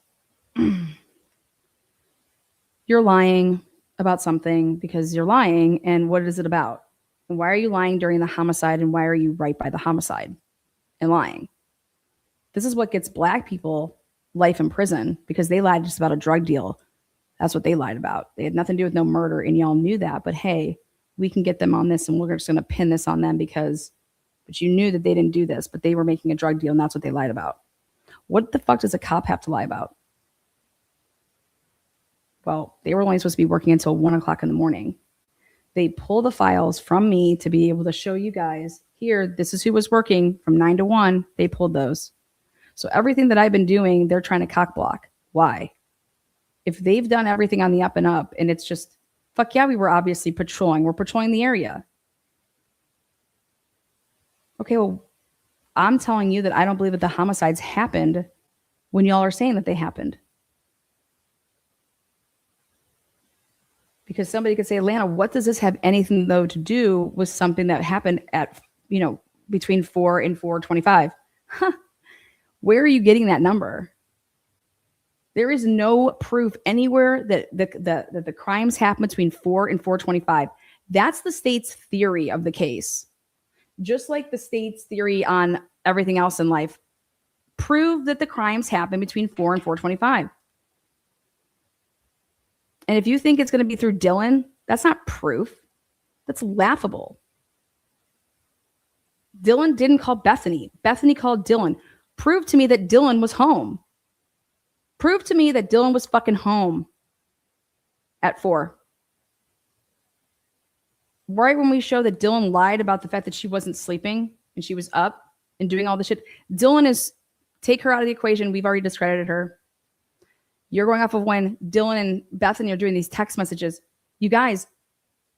you're lying about something because you're lying. And what is it about? And why are you lying during the homicide? And why are you right by the homicide and lying? This is what gets Black people life in prison, because they lied just about a drug deal. That's what they lied about. They had nothing to do with no murder, and y'all knew that. But hey, we can get them on this, and we're just going to pin this on them but you knew that they didn't do this, but they were making a drug deal, and that's what they lied about. What the fuck does a cop have to lie about? Well, they were only supposed to be working until 1 o'clock in the morning. They pull the files from me to be able to show you guys, here, this is who was working from 9 to 1. They pulled those. So everything that I've been doing, they're trying to cock block. Why? If they've done everything on the up and up, and it's just, fuck yeah, we were obviously patrolling. We're patrolling the area. Okay, well, I'm telling you that I don't believe that the homicides happened when y'all are saying that they happened. Because somebody could say, Atlanta, what does this have anything, though, to do with something that happened at, between 4 and 4:25? Huh. Where are you getting that number? There is no proof anywhere that the crimes happen between 4 and 4:25. That's the state's theory of the case. Just like the state's theory on everything else in life. Prove that the crimes happen between 4 and 4:25. And if you think it's going to be through Dylan, that's not proof. That's laughable. Dylan didn't call Bethany. Bethany called Dylan. Prove to me that Dylan was home. Prove to me that Dylan was fucking home at 4. Right when we show that Dylan lied about the fact that she wasn't sleeping and she was up and doing all this shit. Dylan is, take her out of the equation. We've already discredited her. You're going off of when Dylan and Bethany are doing these text messages. You guys,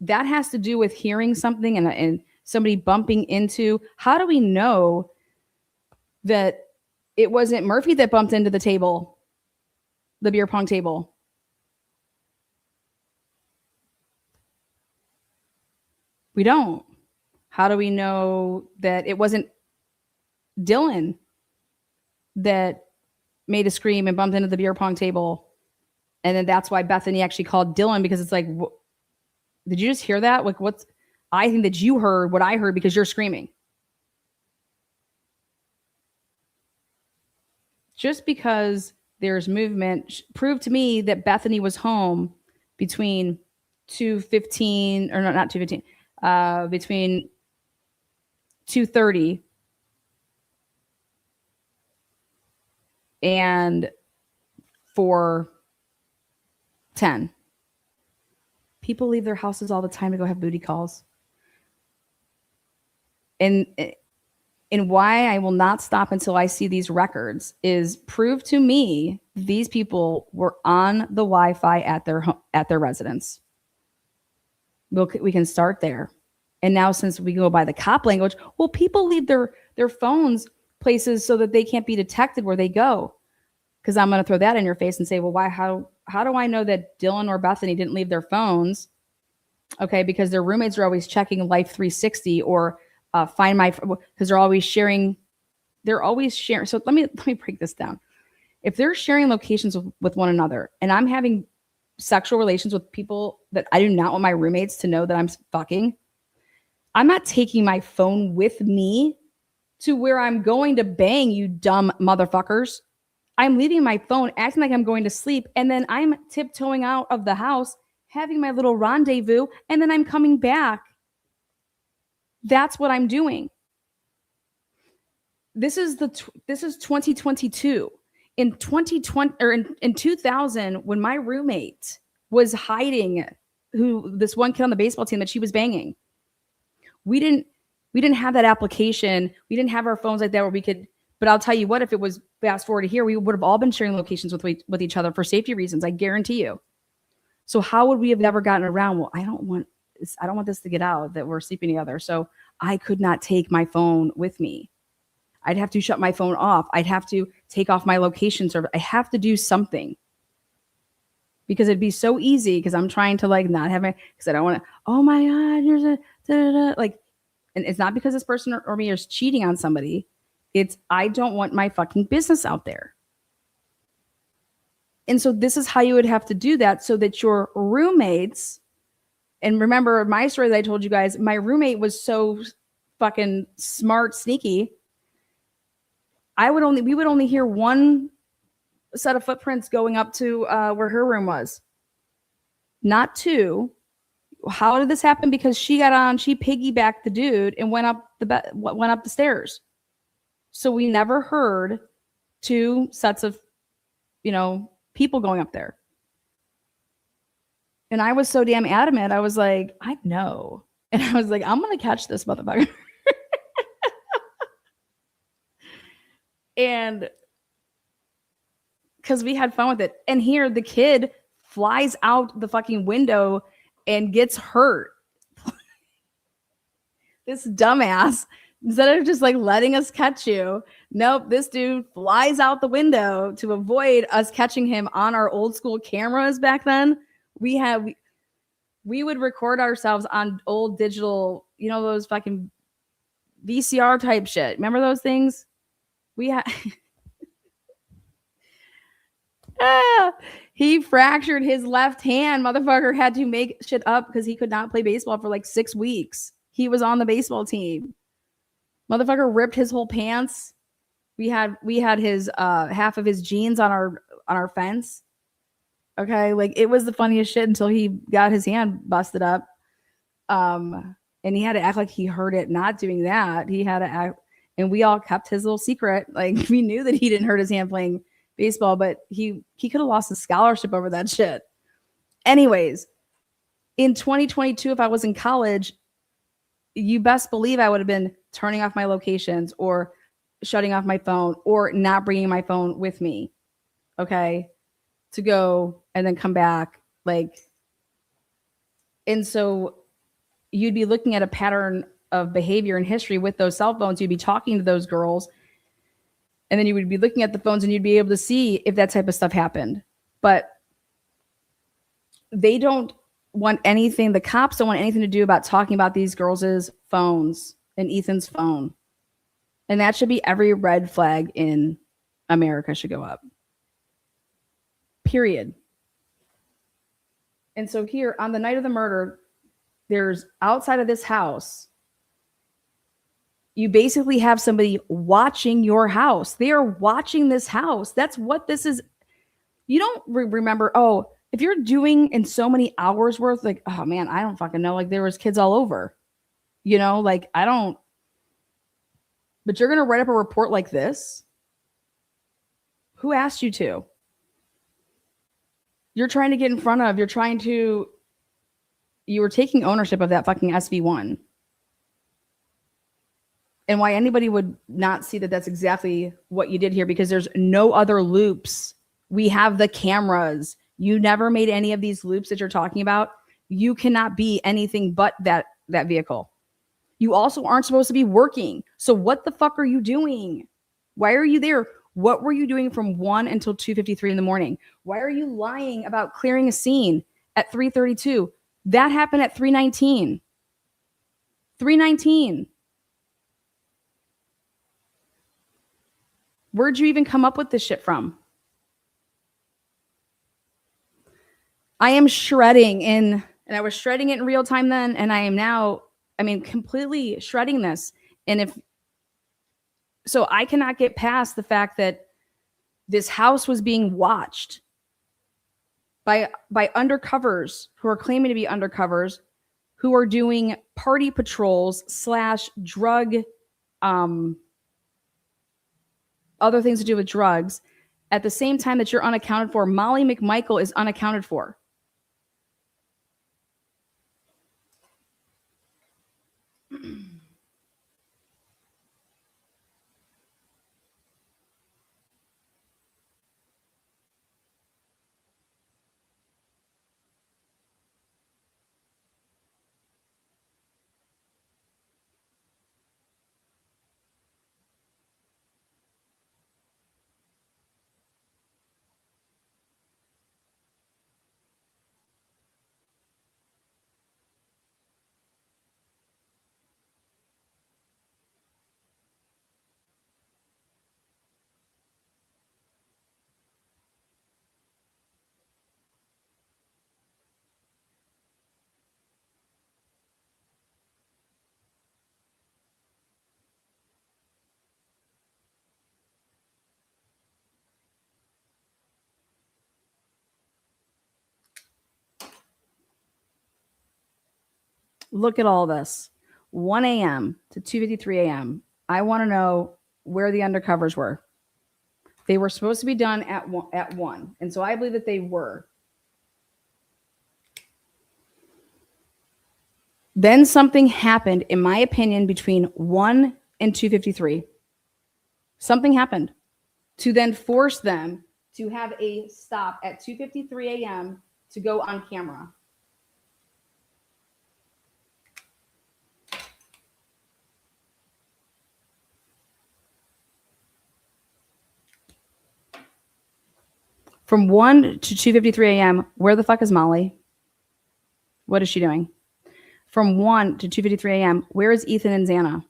that has to do with hearing something and somebody bumping into. How do we know that it wasn't Murphy that bumped into the table, the beer pong table? We don't. How do we know that it wasn't Dylan that made a scream and bumped into the beer pong table? And then that's why Bethany actually called Dylan, because it's like, did you just hear that? Like, I think that you heard what I heard because you're screaming. Just because there's movement, prove to me that Bethany was home between 2:15, or not 2:15, between 2:30 and 4:10. People leave their houses all the time to go have booty calls. And why I will not stop until I see these records is prove to me these people were on the Wi-Fi at their residence. We can start there. And now, since we go by the cop language, well, people leave their phones places so that they can't be detected where they go. Because I'm going to throw that in your face and say, well, why? How do I know that Dylan or Bethany didn't leave their phones? Okay, because their roommates are always checking Life 360 or Find My, because they're always sharing. So let me break this down. If they're sharing locations with one another, and I'm having sexual relations with people that I do not want my roommates to know that I'm fucking, I'm not taking my phone with me to where I'm going to bang, you dumb motherfuckers. I'm leaving my phone, acting like I'm going to sleep, and then I'm tiptoeing out of the house, having my little rendezvous, and then I'm coming back. That's what I'm doing. This is 2022. In 2020, or in 2000, when my roommate was hiding this one kid on the baseball team that she was banging, we didn't have that application. We didn't have our phones like that where we could. But I'll tell you what, if it was fast forward to here, we would have all been sharing locations with each other for safety reasons. I guarantee you. So how would we have ever gotten around? Well, I don't want this to get out that we're sleeping together. So I could not take my phone with me. I'd have to shut my phone off. I'd have to take off my location server. I have to do something because it'd be so easy because I'm trying to like not have my, because I don't want to, oh my God, here's a, da, da, da. Like, and it's not because this person or me is cheating on somebody. It's, I don't want my fucking business out there. And so this is how you would have to do that so that your roommates, and remember my story that I told you guys, my roommate was so fucking smart, sneaky. We would only hear one set of footprints going up to where her room was, not two. How did this happen? Because she piggybacked the dude and went up the stairs. So we never heard two sets of, people going up there. And I was so damn adamant. I was like, I know. And I was like, I'm going to catch this motherfucker. And because we had fun with it. And here the kid flies out the fucking window and gets hurt. This dumbass, instead of just like letting us catch you, nope, this dude flies out the window to avoid us catching him on our old school cameras back then. We would record ourselves on old digital, those fucking VCR type shit. Remember those things? We had he fractured his left hand. Motherfucker had to make shit up because he could not play baseball for like 6 weeks. He was on the baseball team. Motherfucker ripped his whole pants. We had his half of his jeans on our fence. Okay, like it was the funniest shit until he got his hand busted up. And he had to act like he heard it not doing that. He had to act, and we all kept his little secret. Like we knew that he didn't hurt his hand playing baseball, but he could have lost his scholarship over that shit. Anyways, in 2022, if I was in college, you best believe I would have been turning off my locations or shutting off my phone or not bringing my phone with me. Okay. To go and then come back. And so you'd be looking at a pattern of behavior and history with those cell phones. You'd be talking to those girls, and then you would be looking at the phones and you'd be able to see if that type of stuff happened. But they don't want anything, the cops don't want anything to do about talking about these girls' phones and Ethan's phone. And that should be every red flag in America should go up. Period. And so here on the night of the murder, there's outside of this house, you basically have somebody watching your house. They are watching this house. That's what this is. You don't remember, if you're doing in so many hours worth, like, oh man, I don't fucking know. Like there was kids all over, I don't, but you're going to write up a report like this. Who asked you to? You're trying to get in front of, you were taking ownership of that fucking SV1. And why anybody would not see that that's exactly what you did here, because there's no other loops. We have the cameras. You never made any of these loops that you're talking about. You cannot be anything but that vehicle. You also aren't supposed to be working. So what the fuck are you doing? Why are you there? What were you doing from 1 until 2:53 in the morning? Why are you lying about clearing a scene at 3:32? That happened at 3:19. 3:19. Where'd you even come up with this shit from? I am shredding and I was shredding it in real time then, and I am now, completely shredding this. And so I cannot get past the fact that this house was being watched by undercovers who are claiming to be undercovers, who are doing party patrols / drug, other things to do with drugs, at the same time that you're unaccounted for. Molly McMichael is unaccounted for. Look at all this. 1 a.m. to 2:53 a.m. I want to know where the undercovers were. They were supposed to be done at 1. And so I believe that they were. Then something happened, in my opinion, between 1 and 2:53. Something happened to then force them to have a stop at 2:53 a.m. to go on camera. From 1 to 2:53 a.m., where the fuck is Molly? What is she doing? From 1 to 2:53 a.m., where is Ethan and Xana?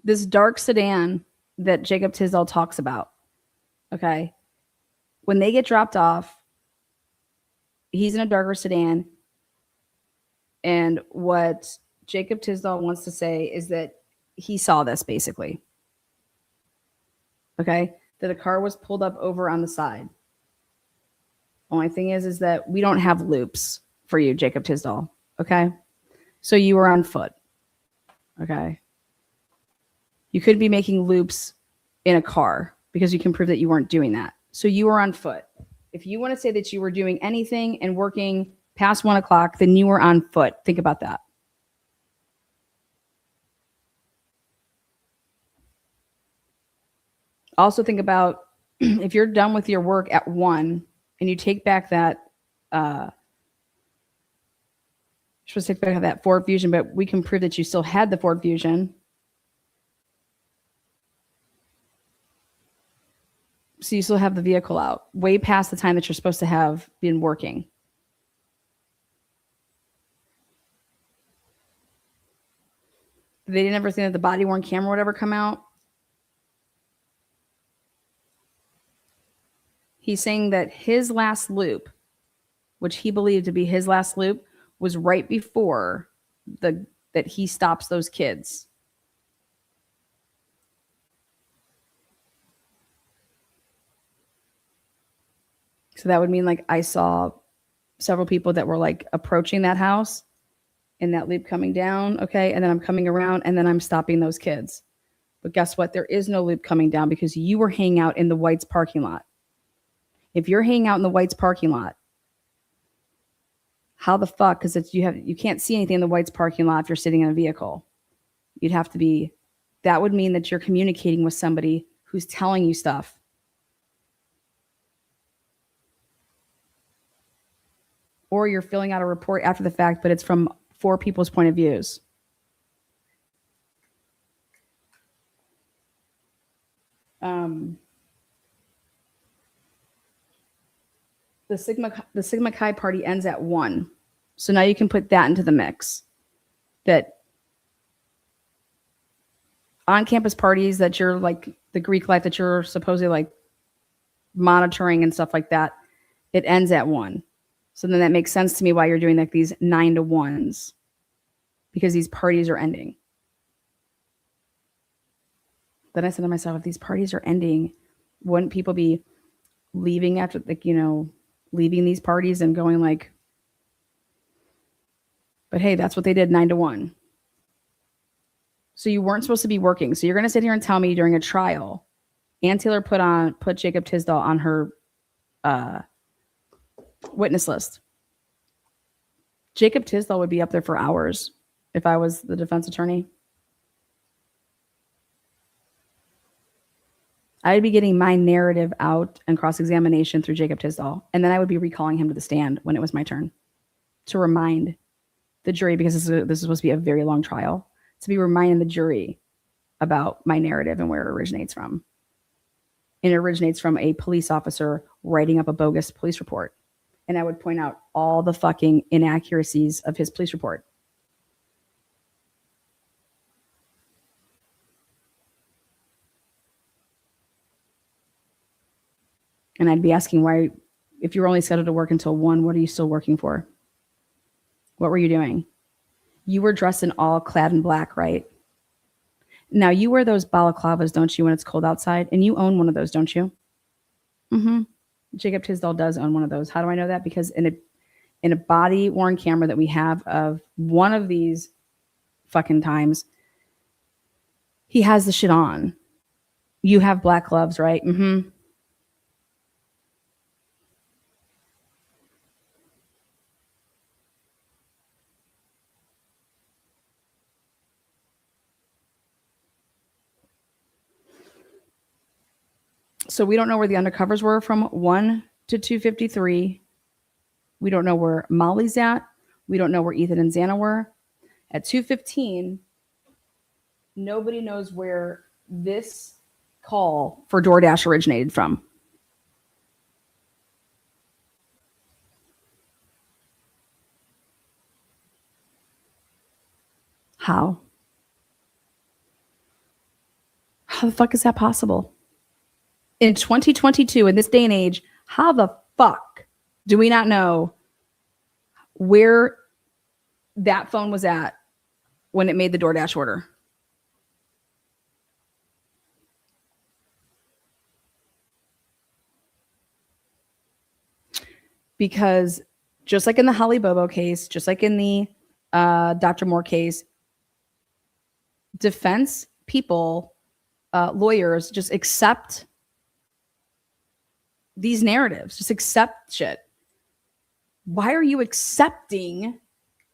This dark sedan that Jacob Tesdhal talks about, okay? When they get dropped off, he's in a darker sedan. And what Jacob Tesdhal wants to say is that he saw this basically. Okay? That a car was pulled up over on the side. Only thing is that we don't have loops for you, Jacob Tesdhal. Okay? So you were on foot. Okay? You could be making loops in a car because you can prove that you weren't doing that. So you were on foot. If you want to say that you were doing anything and working past 1 o'clock, then you were on foot. Think about that. Also think about if you're done with your work at 1 and you take back that, you're supposed to take back that Ford Fusion, but we can prove that you still had the Ford Fusion. So you still have the vehicle out way past the time that you're supposed to have been working. They didn't ever think that the body worn camera would ever come out. He's saying that his last loop, which he believed to be his last loop, was right before that he stops those kids. So that would mean like I saw several people that were like approaching that house in that loop coming down. Okay. And then I'm coming around and then I'm stopping those kids. But guess what? There is no loop coming down because you were hanging out in the White's parking lot. If you're hanging out in the White's parking lot, how the fuck? Because you can't see anything in the White's parking lot if you're sitting in a vehicle. You'd have to be. That would mean that you're communicating with somebody who's telling you stuff. Or you're filling out a report after the fact, but it's from 4 people's point of views. The Sigma Chi party ends at 1. So now you can put that into the mix. That on-campus parties that you're like the Greek life that you're supposedly like monitoring and stuff like that, it ends at 1. So then that makes sense to me why you're doing like these 9 to 1s because these parties are ending. Then I said to myself, if these parties are ending, wouldn't people be leaving after like, leaving these parties and going like, but hey, that's what they did 9 to 1. So you weren't supposed to be working. So you're going to sit here and tell me during a trial, Ann Taylor put Jacob Tesdhal on her witness list. Jacob Tesdhal would be up there for hours if I was the defense attorney. I'd be getting my narrative out and cross-examination through Jacob Tesdhal, and then I would be recalling him to the stand when it was my turn to remind the jury, because this is supposed to be a very long trial, to be reminding the jury about my narrative and where it originates from. And it originates from a police officer writing up a bogus police report. And I would point out all the fucking inaccuracies of his police report. And I'd be asking why, if you were only scheduled to work until 1, what are you still working for? What were you doing? You were dressed in all clad in black, right? Now, you wear those balaclavas, don't you, when it's cold outside? And you own one of those, don't you? Mm-hmm. Jacob Tisdhal does own one of those. How do I know that? Because in a body-worn camera that we have of one of these fucking times, he has the shit on. You have black gloves, right? Mm-hmm. So we don't know where the undercovers were from 1 to 2:53. We don't know where Molly's at. We don't know where Ethan and Xana were. At 2:15, nobody knows where this call for DoorDash originated from. How? How the fuck is that possible? In 2022, in this day and age, how the fuck do we not know where that phone was at when it made the DoorDash order? Because just like in the Holly Bobo case, just like in the Dr. Moore case, defense people, lawyers just accept these narratives, just accept shit. Why are you accepting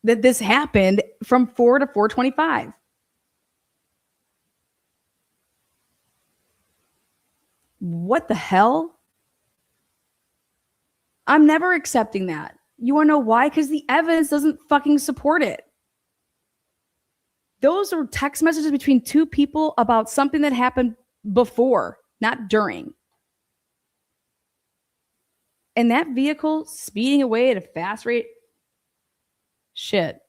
that this happened from 4 to 4:25? What the hell? I'm never accepting that. You want to know why? Because the evidence doesn't fucking support it. Those are text messages between two people about something that happened before, not during. And that vehicle speeding away at a fast rate. Shit.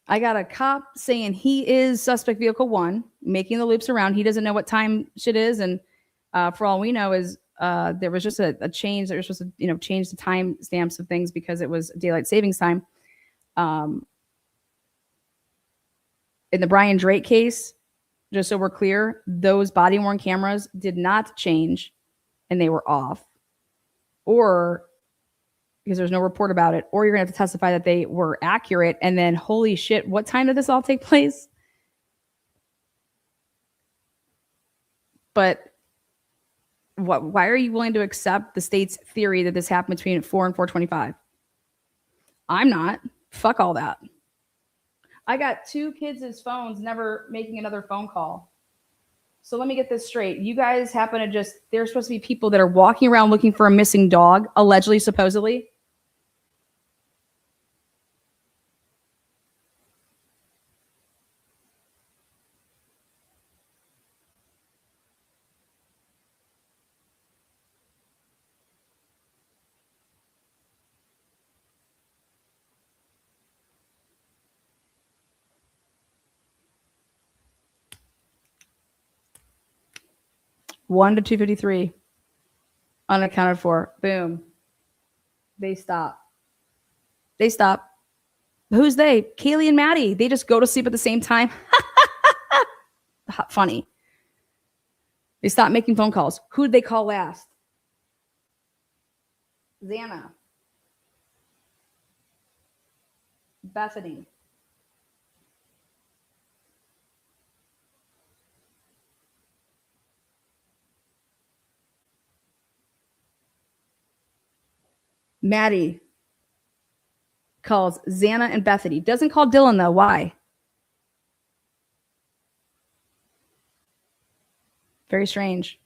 I got a cop saying he is suspect vehicle 1, making the loops around. He doesn't know what time shit is. And for all we know is there was just a change. They were supposed to, change the time stamps of things because it was daylight savings time. In the Brian Drake case, just so we're clear, those body-worn cameras did not change and they were off. Or because there's no report about it, or you're going to have to testify that they were accurate. And then, holy shit, what time did this all take place? But why are you willing to accept the state's theory that this happened between 4 and 4:25? I'm not. Fuck all that. I got 2 kids' phones, never making another phone call. So let me get this straight. You guys happen to there's supposed to be people that are walking around looking for a missing dog, allegedly, supposedly. One to 2:53, unaccounted for. Boom. They stop. Who's they? Kaylee and Maddie. They just go to sleep at the same time. Funny. They stop making phone calls. Who'd they call last? Xana. Bethany. Maddie calls Xana and Bethany. Doesn't call Dylan, though. Why? Very strange.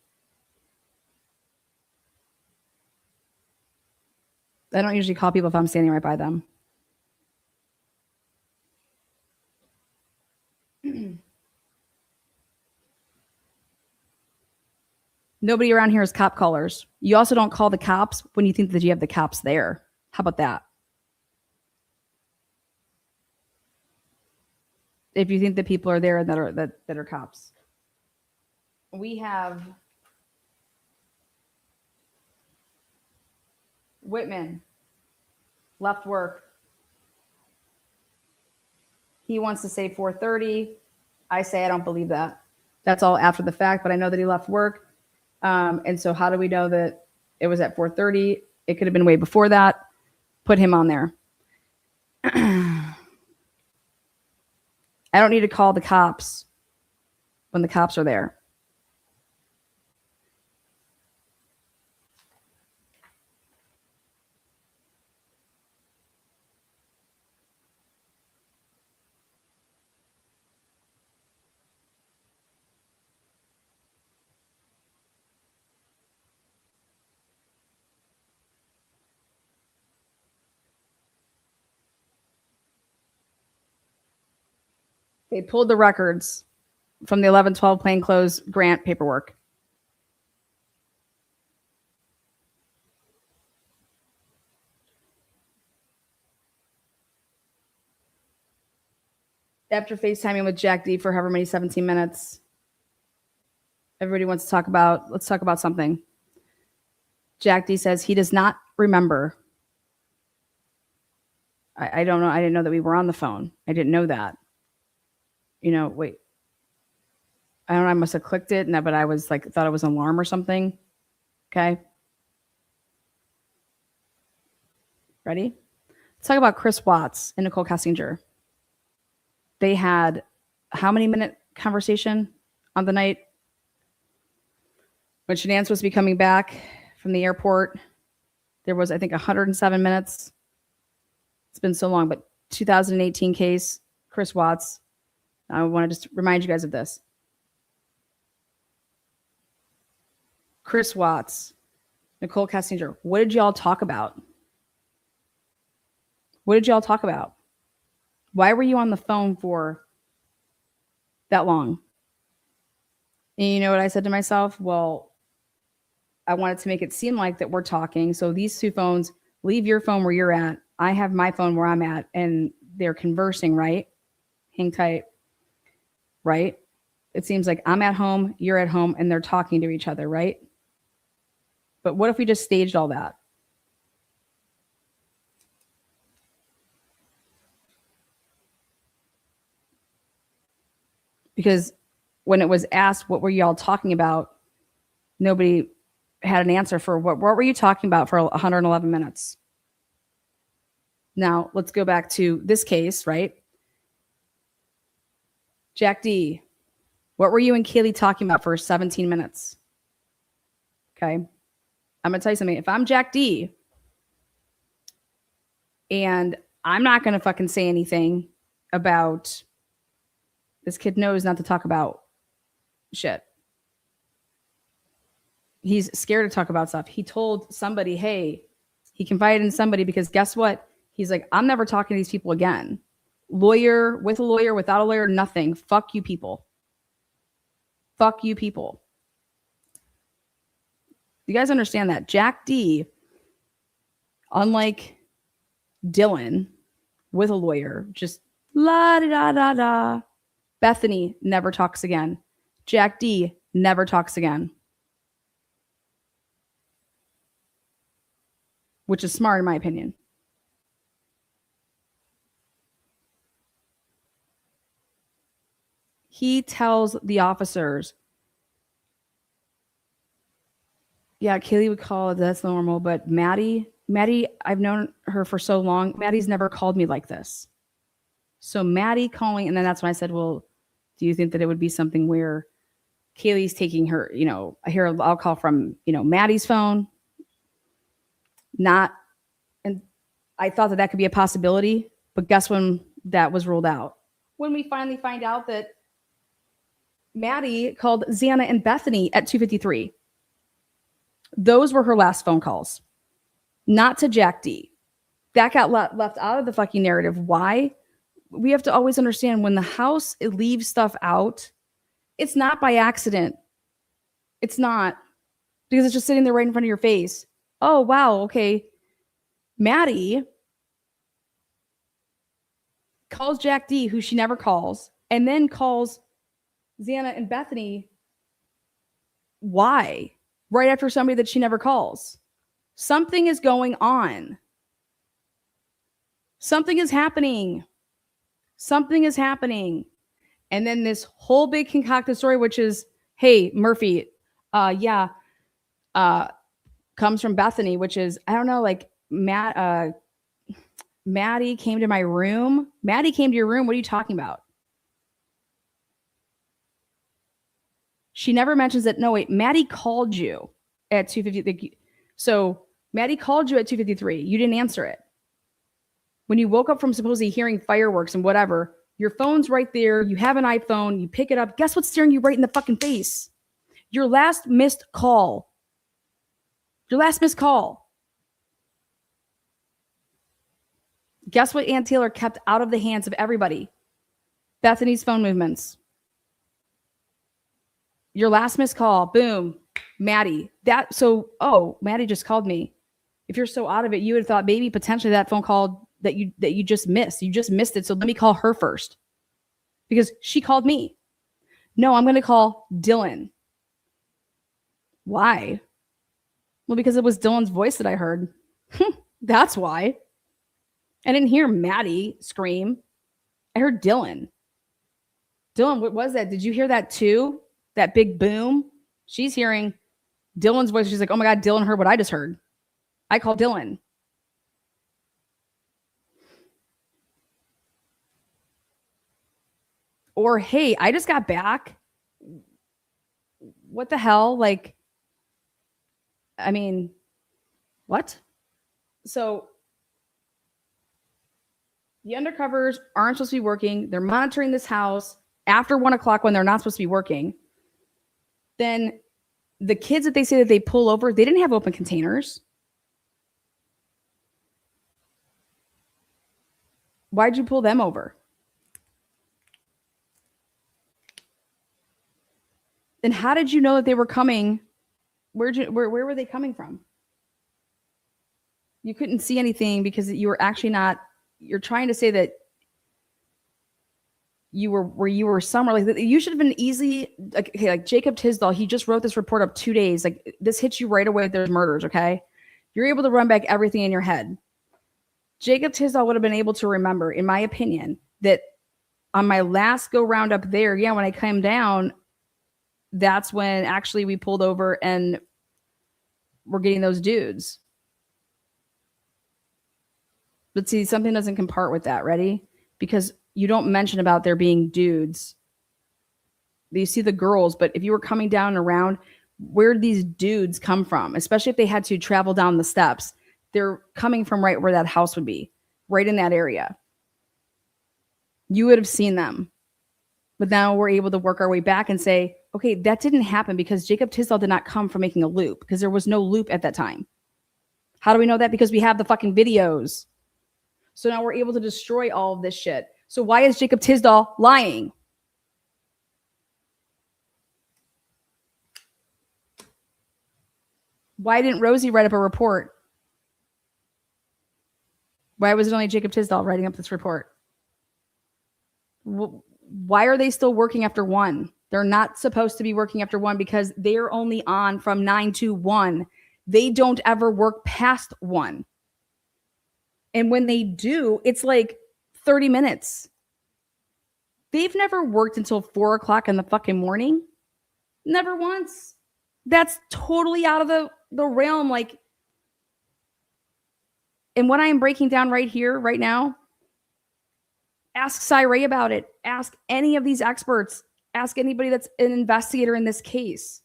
I don't usually call people if I'm standing right by them. Nobody around here is cop callers. You also don't call the cops when you think that you have the cops there. How about that? If you think that people are there that are cops. We have Whitman left work. He wants to say 4:30. I say I don't believe that. That's all after the fact, but I know that he left work. And so how do we know that it was at 4:30? It could have been way before that. Put him on there. I don't need to call the cops when the cops are there. They pulled the records from the 11-12 plainclothes grant paperwork. After FaceTiming with Jack D for however many 17 minutes, everybody wants to talk about, let's talk about something. Jack D says he does not remember. I don't know. I didn't know that we were on the phone. I didn't know that. Wait. I don't know. I must have clicked it, but I was like, thought it was an alarm or something. Okay. Ready? Let's talk about Chris Watts and Nicole Kessinger. They had how many minute conversation on the night when Shanann's supposed to be coming back from the airport? There was, I think, 107 minutes. It's been so long, but 2018 case, Chris Watts. I want to just remind you guys of this. Chris Watts, Nicole Kessinger, what did y'all talk about? What did y'all talk about? Why were you on the phone for that long? And you know what I said to myself? Well, I wanted to make it seem like that we're talking. So these two phones, leave your phone where you're at. I have my phone where I'm at, and they're conversing, right? Hang tight, right? It seems like I'm at home, you're at home, and they're talking to each other, right? But what if we just staged all that? Because when it was asked, what were y'all talking about? Nobody had an answer for what were you talking about for 111 minutes? Now, let's go back to this case, right? Jack D, what were you and Kaylee talking about for 17 minutes? Okay. I'm going to tell you something. If I'm Jack D and I'm not going to fucking say anything about this kid knows not to talk about shit. He's scared to talk about stuff. He told somebody, hey, he confided in somebody because guess what? He's like, I'm never talking to these people again. Lawyer, with a lawyer, without a lawyer, nothing. Fuck you people. Fuck you people. You guys understand that? Jack D, unlike Dylan, with a lawyer, just la da da da. Bethany never talks again. Jack D never talks again. Which is smart in my opinion. He tells the officers, yeah, Kaylee would call it, that's normal, but Maddie, I've known her for so long. Maddie's never called me like this. So Maddie calling, and then that's when I said, well, do you think that it would be something where Kaylee's taking her, I hear I'll call from, Maddie's phone. Not, and I thought that could be a possibility, but guess when that was ruled out? When we finally find out that Maddie called Xana and Bethany at 2:53. Those were her last phone calls. not to Jack D. That got left out of the fucking narrative. Why? We have to always understand when the house leaves stuff out, it's not by accident. It's not, because it's just sitting there right in front of your face. Oh, wow. Okay. Maddie calls Jack D, who she never calls, and then calls Xana and Bethany. Why? Right after somebody that she never calls. Something is going on. Something is happening. Something is happening. And then this whole big concocted story, which is, hey, Murphy, comes from Bethany, which is, I don't know, like Maddie came to my room. Maddie came to your room. What are you talking about? She never mentions that. No, wait, Maddie called you at 2:50. So Maddie called you at 2:53. You didn't answer it. When you woke up from supposedly hearing fireworks and whatever, your phone's right there. You have an iPhone. You pick it up. Guess what's staring you right in the fucking face? Your last missed call. Your last missed call. Guess what Ann Taylor kept out of the hands of everybody? Bethany's phone movements. Your last missed call. Boom. Maddie. Maddie just called me. If you're so out of it, you would have thought maybe potentially that phone call that you just missed. You just missed it. So let me call her first. Because she called me. No, I'm going to call Dylan. Why? Well, because it was Dylan's voice that I heard. That's why. I didn't hear Maddie scream. I heard Dylan. Dylan, what was that? Did you hear that too? That big boom? She's hearing Dylan's voice. She's like, oh my God, Dylan heard what I just heard. I called Dylan. Or, hey, I just got back. What the hell? Like, I mean, what? So the undercovers aren't supposed to be working. They're monitoring this house after 1 o'clock when they're not supposed to be working. Then the kids that they say that they pull over, they didn't have open containers. Why'd you pull them over? Then how did you know that they were coming? Where were they coming from? You couldn't see anything because you were actually not. You're trying to say that you were somewhere like you should have been easily like Jacob Tesdhal. He just wrote this report up 2 days. Like this hits you right away. There's murders. Okay, you're able to run back everything in your head. Jacob Tesdhal would have been able to remember, in my opinion, that on my last go round up there, when I came down, that's when actually we pulled over and we're getting those dudes. But see, something doesn't compart with that. Ready? Because you don't mention about there being dudes. You see the girls, but if you were coming down and around, where did these dudes come from? Especially if they had to travel down the steps. They're coming from right where that house would be, right in that area. You would have seen them. But now we're able to work our way back and say, okay, that didn't happen because Jacob Tesdhal did not come from making a loop because there was no loop at that time. How do we know that? Because we have the fucking videos. So now we're able to destroy all of this shit. So why is Jacob Tesdhal lying? Why didn't Rosie write up a report? Why was it only Jacob Tesdhal writing up this report? Why are they still working after 1? They're not supposed to be working after 1 because they're only on from 9 to 1. They don't ever work past 1. And when they do, it's like 30 minutes. They've never worked until 4 o'clock in the fucking morning. Never once. That's totally out of the realm. Like, and what I am breaking down right here, right now, ask Cyree about it. Ask any of these experts. Ask anybody that's an investigator in this case.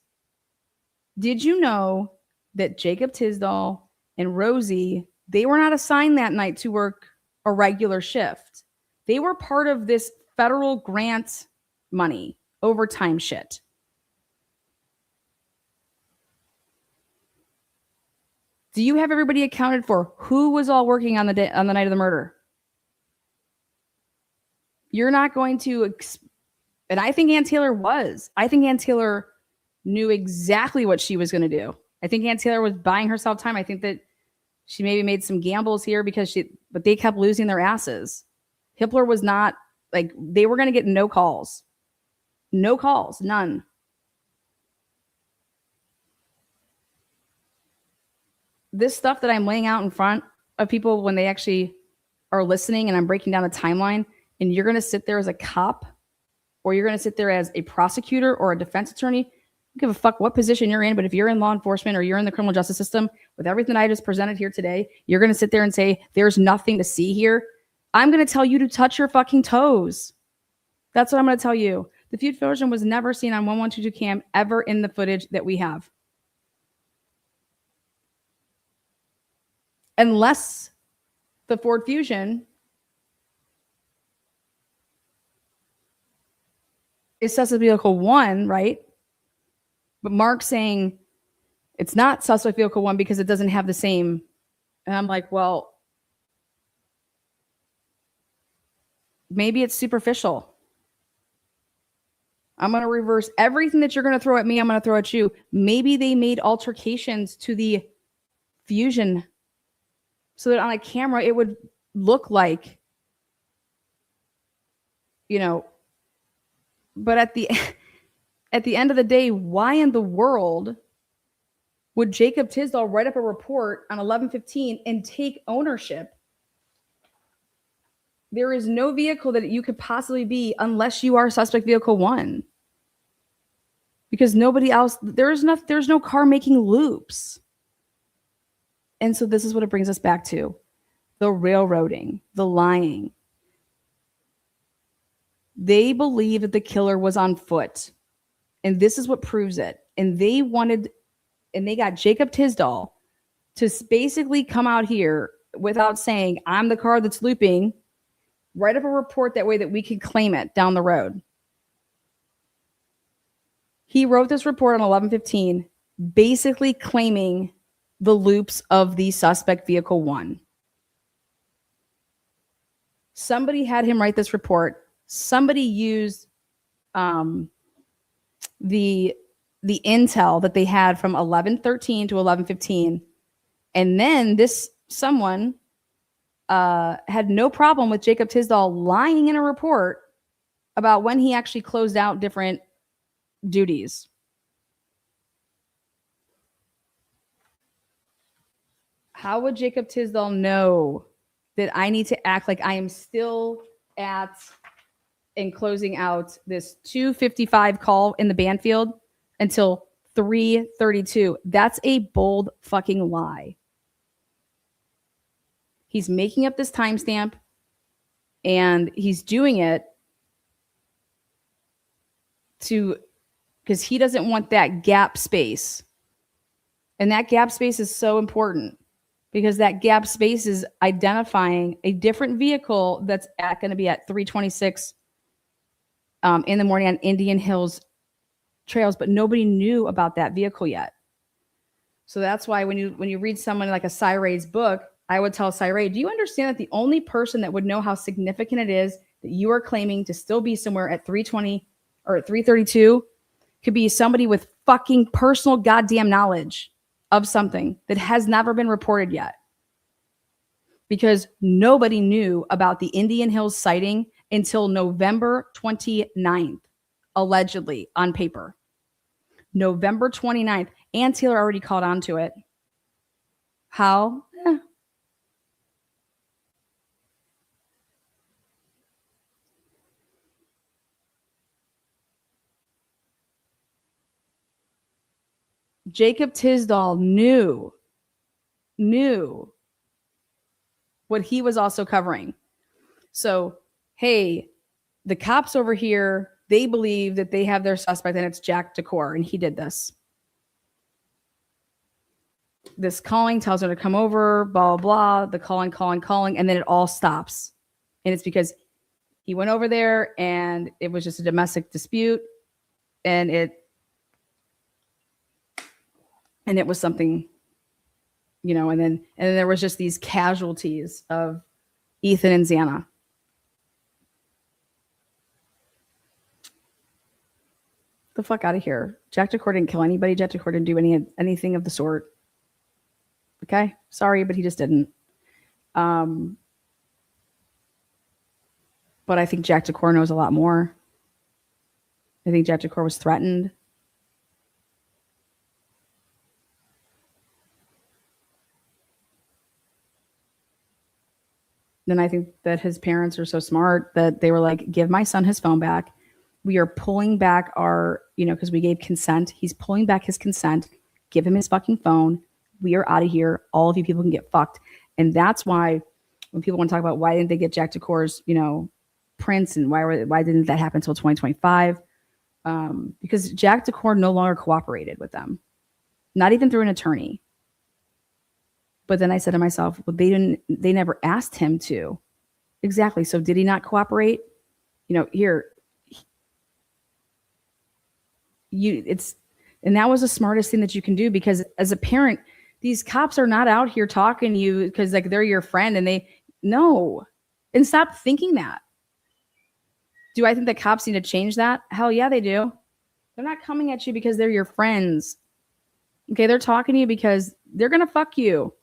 Did you know that Jacob Tesdhal and Rosie, they were not assigned that night to work a regular shift? They were part of this federal grant money, overtime shit. Do you have everybody accounted for? Who was all working on the night of the murder? You're not going to, and I think Ann Taylor was. I think Ann Taylor knew exactly what she was going to do. I think Ann Taylor was buying herself time. I think that she maybe made some gambles here but they kept losing their asses. Hippler was not, like, they were going to get no calls. No calls, none. This stuff that I'm laying out in front of people when they actually are listening and I'm breaking down the timeline, and you're going to sit there as a cop or you're going to sit there as a prosecutor or a defense attorney, I don't give a fuck what position you're in, but if you're in law enforcement or you're in the criminal justice system, with everything I just presented here today, you're going to sit there and say, there's nothing to see here. I'm going to tell you to touch your fucking toes. That's what I'm going to tell you. The feud version was never seen on 1122 cam ever in the footage that we have. Unless the Ford Fusion is suspect vehicle 1, right? But Mark's saying it's not suspect vehicle 1 because it doesn't have the same. And I'm like, well, maybe it's superficial. I'm going to reverse everything that you're going to throw at me. I'm going to throw at you. Maybe they made altercations to the Fusion so that on a camera it would look like, but at the end of the day, why in the world would Jacob Tesdhal write up a report on 11/15 and take ownership? There is no vehicle that you could possibly be unless you are suspect vehicle 1. Because nobody else, there's no car making loops. And so this is what it brings us back to. The railroading, the lying. They believe that the killer was on foot. And this is what proves it. And they got Jacob Tesdhal to basically come out here without saying, I'm the car that's looping, write up a report that way that we can claim it down the road. He wrote this report on 11/15, basically claiming the loops of the suspect vehicle 1. Somebody had him write this report. Somebody used the intel that they had from 11/13 to 11/15. And then this someone had no problem with Jacob Tesdhal lying in a report about when he actually closed out different duties. How would Jacob Tesdhal know that I need to act like I am still at and closing out this 2:55 call in the Banfield until 3:32? That's a bold fucking lie. He's making up this timestamp and he's doing it because he doesn't want that gap space. And that gap space is so important because that gap space is identifying a different vehicle that's going to be at 3:26 in the morning on Indian Hills trails, but nobody knew about that vehicle yet. So that's why when you read someone like a Cyray's book, I would tell Cyray, do you understand that the only person that would know how significant it is that you are claiming to still be somewhere at 3:20 or at 3:32 could be somebody with fucking personal goddamn knowledge of something that has never been reported yet? Because nobody knew about the Indian Hills sighting until November 29th, allegedly on paper. November 29th. Ann Taylor already caught on to it. How? Jacob Tesdhal knew what he was also covering. So, hey, the cops over here, they believe that they have their suspect and it's Jack Decor, and he did this. This calling tells her to come over, blah, blah, blah, the calling, and then it all stops. And it's because he went over there and it was just a domestic dispute and it was something and then there was just these casualties of Ethan and Xana. The fuck out of here. Jack DeCoeur didn't kill anybody. Jack DeCoeur didn't do anything of the sort. Okay? Sorry, but he just didn't. But I think Jack DeCoeur knows a lot more. I think Jack DeCoeur was threatened. Then I think that his parents are so smart that they were like, give my son his phone back. We are pulling back our, because we gave consent. He's pulling back his consent. Give him his fucking phone. We are out of here. All of you people can get fucked. And that's why when people want to talk about why didn't they get Jack DeCour's, prints and why didn't that happen until 2025? Because Jack DeCoeur no longer cooperated with them, not even through an attorney. But then I said to myself, well, they never asked him to. Exactly. So did he not cooperate? And that was the smartest thing that you can do, because as a parent, these cops are not out here talking to you because like they're your friend and and stop thinking that. Do I think that cops need to change that? Hell yeah, they do. They're not coming at you because they're your friends. Okay, they're talking to you because they're going to fuck you.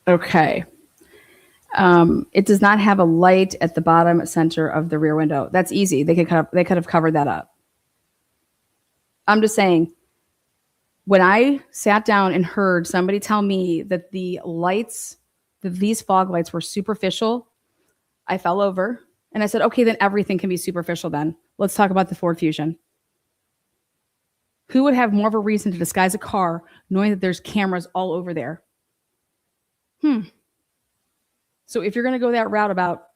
Okay. It does not have a light at the bottom center of the rear window. That's easy. They could have covered that up. I'm just saying, when I sat down and heard somebody tell me that these fog lights were superficial, I fell over and I said, okay, then everything can be superficial then. Let's talk about the Ford Fusion. Who would have more of a reason to disguise a car knowing that there's cameras all over there? So if you're going to go that route about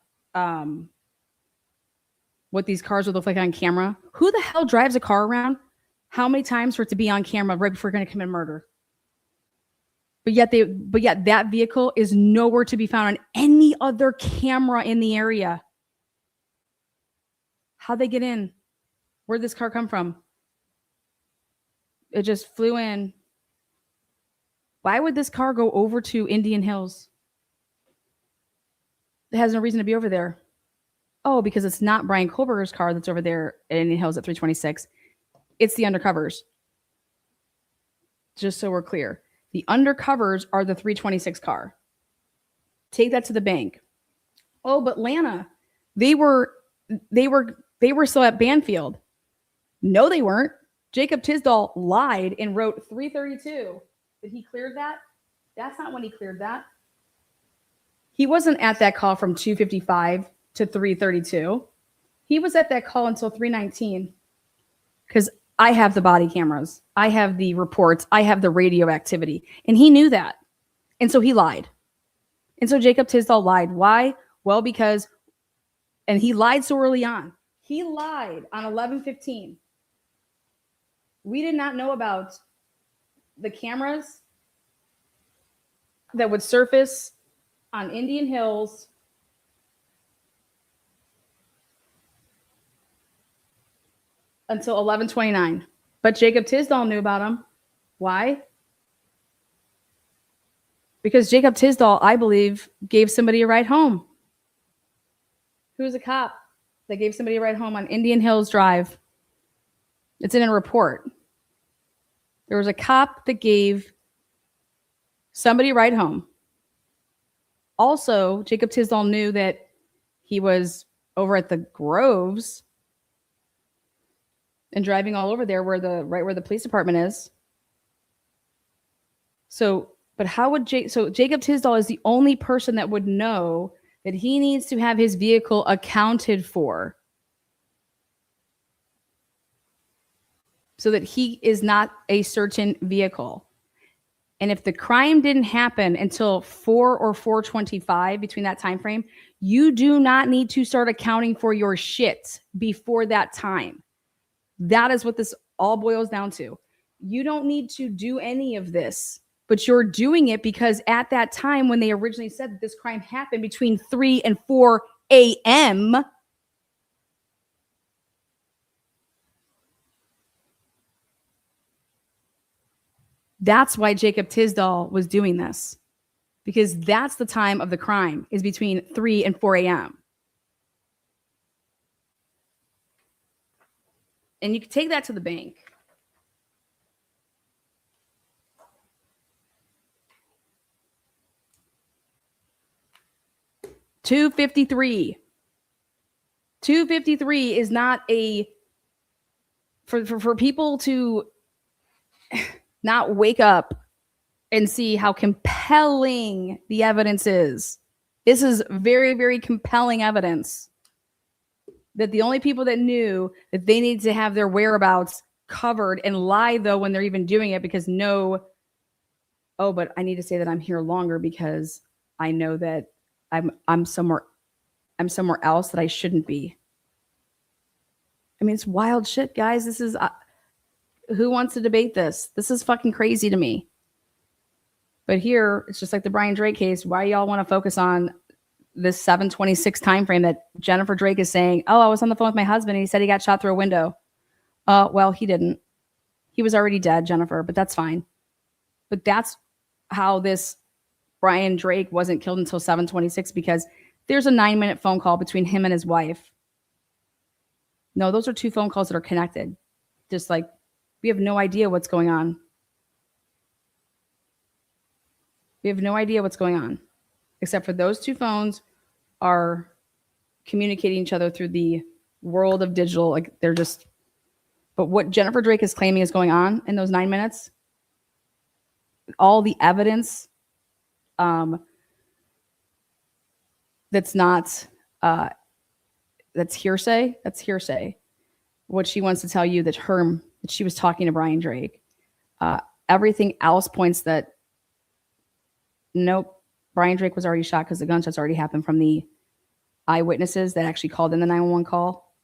what these cars would look like on camera, who the hell drives a car around how many times for it to be on camera right before you're going to commit murder? But yet that vehicle is nowhere to be found on any other camera in the area. How'd they get in? Where'd this car come from? It just flew in. Why would this car go over to Indian Hills? It has no reason to be over there. Oh, because it's not Brian Kohlberger's car that's over there at Indian Hills at 326. It's the undercovers. Just so we're clear. The undercovers are the 326 car. Take that to the bank. Oh, but Lana, they were still at Banfield. No, they weren't. Jacob Tesdhal lied and wrote 332. Did he clear that? That's not when he cleared that. He wasn't at that call from 255 to 332. He was at that call until 319. Because I have the body cameras. I have the reports. I have the radio activity. And he knew that. And so he lied. And so Jacob Tesdhal lied. Why? Well, because, and he lied so early on. He lied on 11/15. We did not know about the cameras that would surface on Indian Hills until 11/29. But Jacob Tesdhal knew about them. Why? Because Jacob Tesdhal, I believe, gave somebody a ride home. Who's a cop that gave somebody a ride home on Indian Hills Drive? It's in a report. There was a cop that gave somebody a ride home. Also, Jacob Tesdhal knew that he was over at the Groves and driving all over there right where the police department is. So, but how would Jacob Tesdhal is the only person that would know that he needs to have his vehicle accounted for so that he is not a certain vehicle. And if the crime didn't happen until 4 or 4:25 between that time frame, you do not need to start accounting for your shit before that time. That is what this all boils down to. You don't need to do any of this, but you're doing it because at that time when they originally said that this crime happened between 3 and 4 a.m., that's why Jacob Tesdhal was doing this, because that's the time of the crime is between 3 and 4 a.m. And you can take that to the bank. $253 is not a for people to not wake up and see how compelling the evidence is. This is very, very compelling evidence that the only people that knew that they needed to have their whereabouts covered and lie though when they're even doing it because but I need to say that I'm here longer because I know that I'm somewhere else that I shouldn't be. I mean, it's wild shit, guys. This is who wants to debate this? This is fucking crazy to me. But here, it's just like the Brian Drake case. Why y'all want to focus on this 7/26 time frame that Jennifer Drake is saying, oh, I was on the phone with my husband and he said he got shot through a window. Well, he didn't. He was already dead, Jennifer, but that's fine. But that's how this Brian Drake wasn't killed until 7/26 because there's a 9-minute phone call between him and his wife. No, those are 2 phone calls that are connected. Just like we have no idea what's going on. We have no idea what's going on, except for those 2 phones are communicating each other through the world of digital. Like they're just, but what Jennifer Drake is claiming is going on in those 9 minutes, all the evidence that's not, that's hearsay. That's hearsay. What she wants to tell you that she was talking to Brian Drake. Everything else points that nope, Brian Drake was already shot because the gunshots already happened from the eyewitnesses that actually called in the 911 call,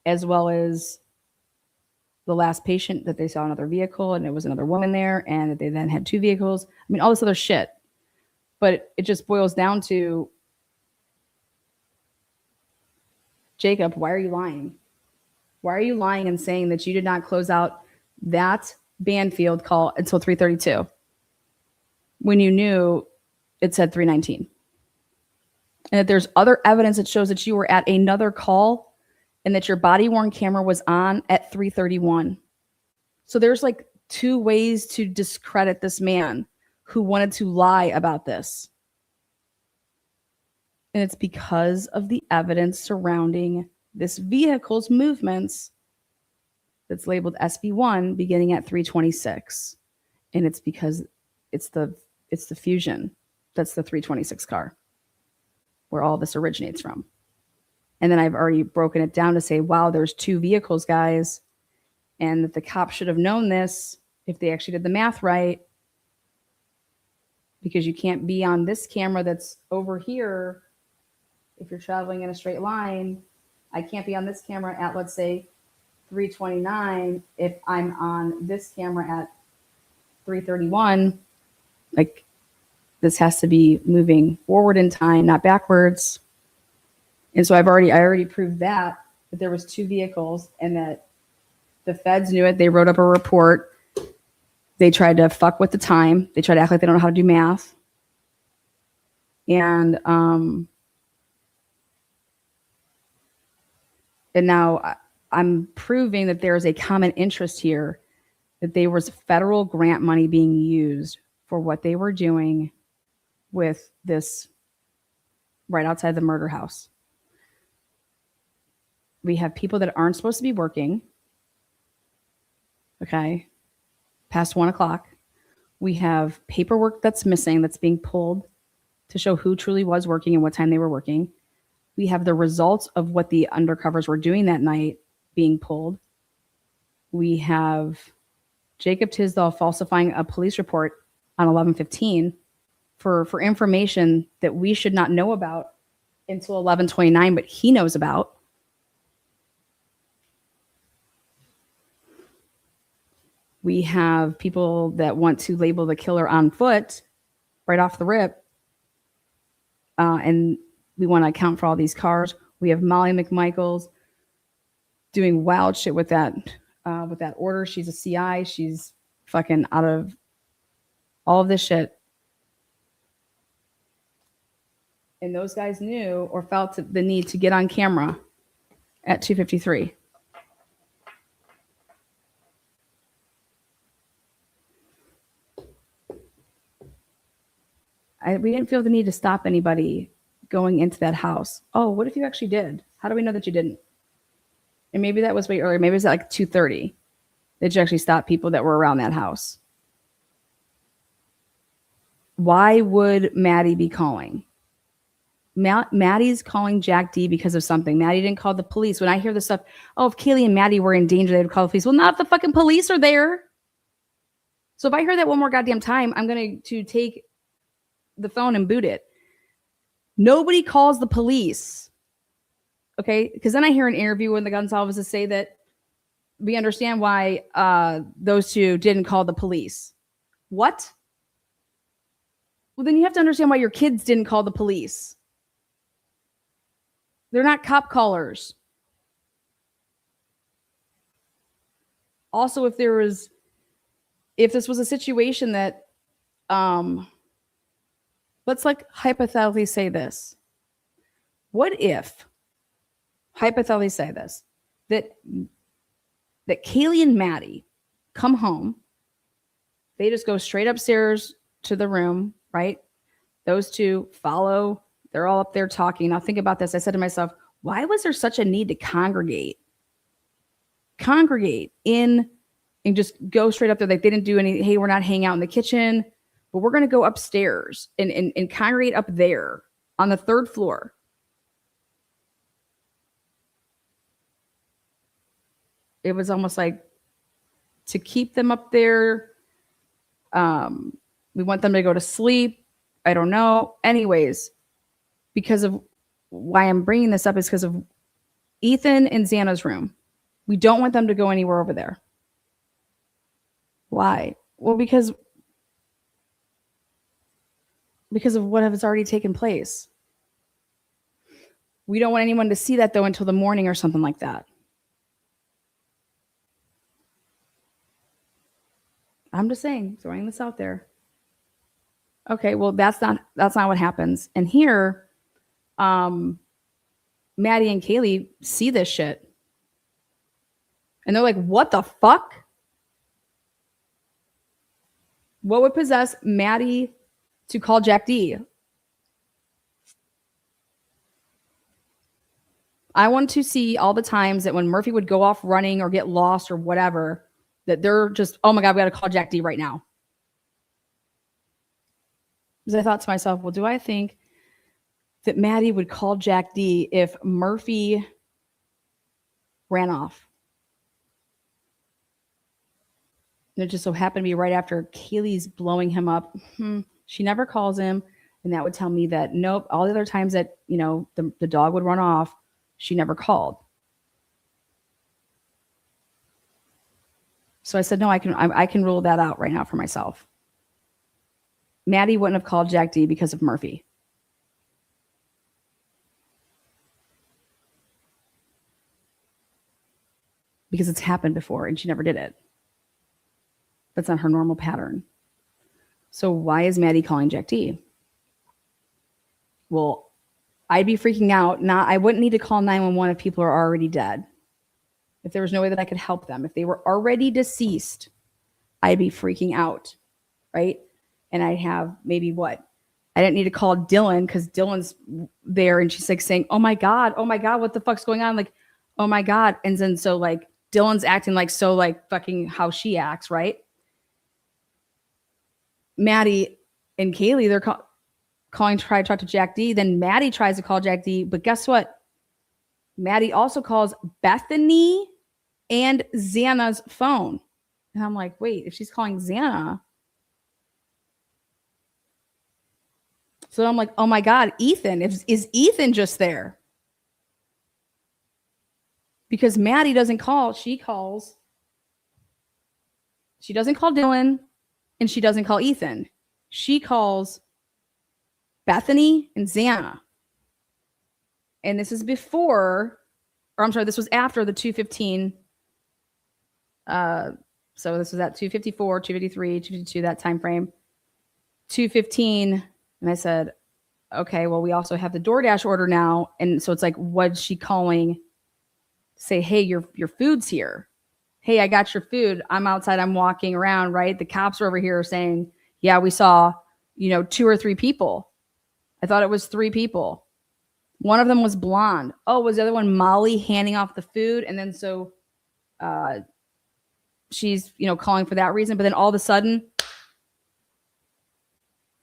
as well as the last patient that they saw another vehicle and it was another woman there and that they then had 2 vehicles. I mean, all this other shit. But it just boils down to, Jacob, why are you lying? Why are you lying and saying that you did not close out that Banfield call until 3:32 when you knew it said 3:19? And that there's other evidence that shows that you were at another call and that your body-worn camera was on at 3:31. So there's like 2 ways to discredit this man who wanted to lie about this. And it's because of the evidence surrounding this vehicle's movements that's labeled SV1 beginning at 3:26. And it's because it's the Fusion. That's the 3:26 car where all this originates from. And then I've already broken it down to say, wow, there's 2 vehicles, guys. And that the cops should have known this if they actually did the math right. Because you can't be on this camera that's over here if you're traveling in a straight line. I can't be on this camera at, let's say, 3:29 if I'm on this camera at 3:31. Like, this has to be moving forward in time, not backwards. And so I already proved that there was 2 vehicles and that the feds knew it. They wrote up a report. They tried to fuck with the time. They tried to act like they don't know how to do math. And now I'm proving that there is a common interest here, that there was federal grant money being used for what they were doing with this right outside the murder house. We have people that aren't supposed to be working. Okay. Past 1 o'clock. We have paperwork that's missing, that's being pulled to show who truly was working and what time they were working. We have the results of what the undercovers were doing that night being pulled. We have Jacob Tesdhal falsifying a police report on 11/15 for information that we should not know about until 11/29, but he knows about. We have people that want to label the killer on foot right off the rip. And we want to account for all these cars. We have Molly McMichaels doing wild shit with that order. She's a CI. She's fucking out of all of this shit. And those guys knew or felt the need to get on camera at 2:53. We didn't feel the need to stop anybody going into that house. Oh, what if you actually did? How do we know that you didn't? And maybe that was way earlier. Maybe it was at like 2:30 that you actually stopped people that were around that house. Why would Maddie be calling? Maddie's calling Jack D because of something. Maddie didn't call the police. When I hear this stuff, oh, if Kaylee and Maddie were in danger, they would call the police. Well, not if the fucking police are there. So if I hear that one more goddamn time, I'm going to take the phone and boot it. Nobody calls the police. Okay? Because then I hear an interview when the Gonsalveses say that we understand why those two didn't call the police. What? Well, then you have to understand why your kids didn't call the police. They're not cop callers. Also, if this was a situation that, let's like hypothetically say this. What if, hypothetically say this, that Kaylee and Maddie come home, they just go straight upstairs to the room, right? Those two follow. They're all up there talking. Now think about this. I said to myself, why was there such a need to congregate in and just go straight up there? Like they didn't do any, hey, we're not hanging out in the kitchen, but we're going to go upstairs and congregate up there on the 3rd floor. It was almost like to keep them up there. We want them to go to sleep. I don't know. Anyways, because of why I'm bringing this up is because of Ethan and Xana's room. We don't want them to go anywhere over there. Why? Well, because of what has already taken place. We don't want anyone to see that though until the morning or something like that. I'm just saying, throwing this out there. Okay, well, that's not what happens. And here, Maddie and Kaylee see this shit. And they're like, what the fuck? What would possess Maddie to call Jack D? I want to see all the times that when Murphy would go off running or get lost or whatever, that they're just, oh my God, we got to call Jack D right now. Because I thought to myself, well, do I think that Maddie would call Jack D if Murphy ran off? And it just so happened to be right after Kaylee's blowing him up. She never calls him. And that would tell me that, nope, all the other times that, the dog would run off, she never called. So I said, no, I can rule that out right now for myself. Maddie wouldn't have called Jack D because of Murphy. Because it's happened before and she never did it. That's not her normal pattern. So why is Maddie calling Jack D? Well, I'd be freaking out. I wouldn't need to call 911 if people are already dead. If there was no way that I could help them. If they were already deceased, I'd be freaking out, right? And I'd have maybe what? I didn't need to call Dylan because Dylan's there and she's like saying, oh my God, what the fuck's going on? Like, Oh my God. And then so like Dylan's acting like so like fucking how she acts, right? Maddie and Kaylee, they're calling to try to talk to Jack D. Then Maddie tries to call Jack D. But guess what? Maddie also calls Bethany and Xana's phone. And I'm like, wait, if she's calling Xana. So I'm like, oh my God, Ethan. Is Ethan just there? Because Maddie doesn't call. She calls. She doesn't call Dylan and she doesn't call Ethan. She calls Bethany and Xana. And this is before, or I'm sorry, this was after the 215. So this was at 254, 253, 252, that time frame. 215. And I said, okay, well, we also have the DoorDash order now. And so it's like, what's she calling? Say, hey, your food's here. Hey, I got your food. I'm outside. I'm walking around, right? The cops are over here saying, yeah, we saw, 2 or 3 people. I thought it was 3 people. One of them was blonde. Oh, was the other one Molly handing off the food? And then so she's, calling for that reason. But then all of a sudden,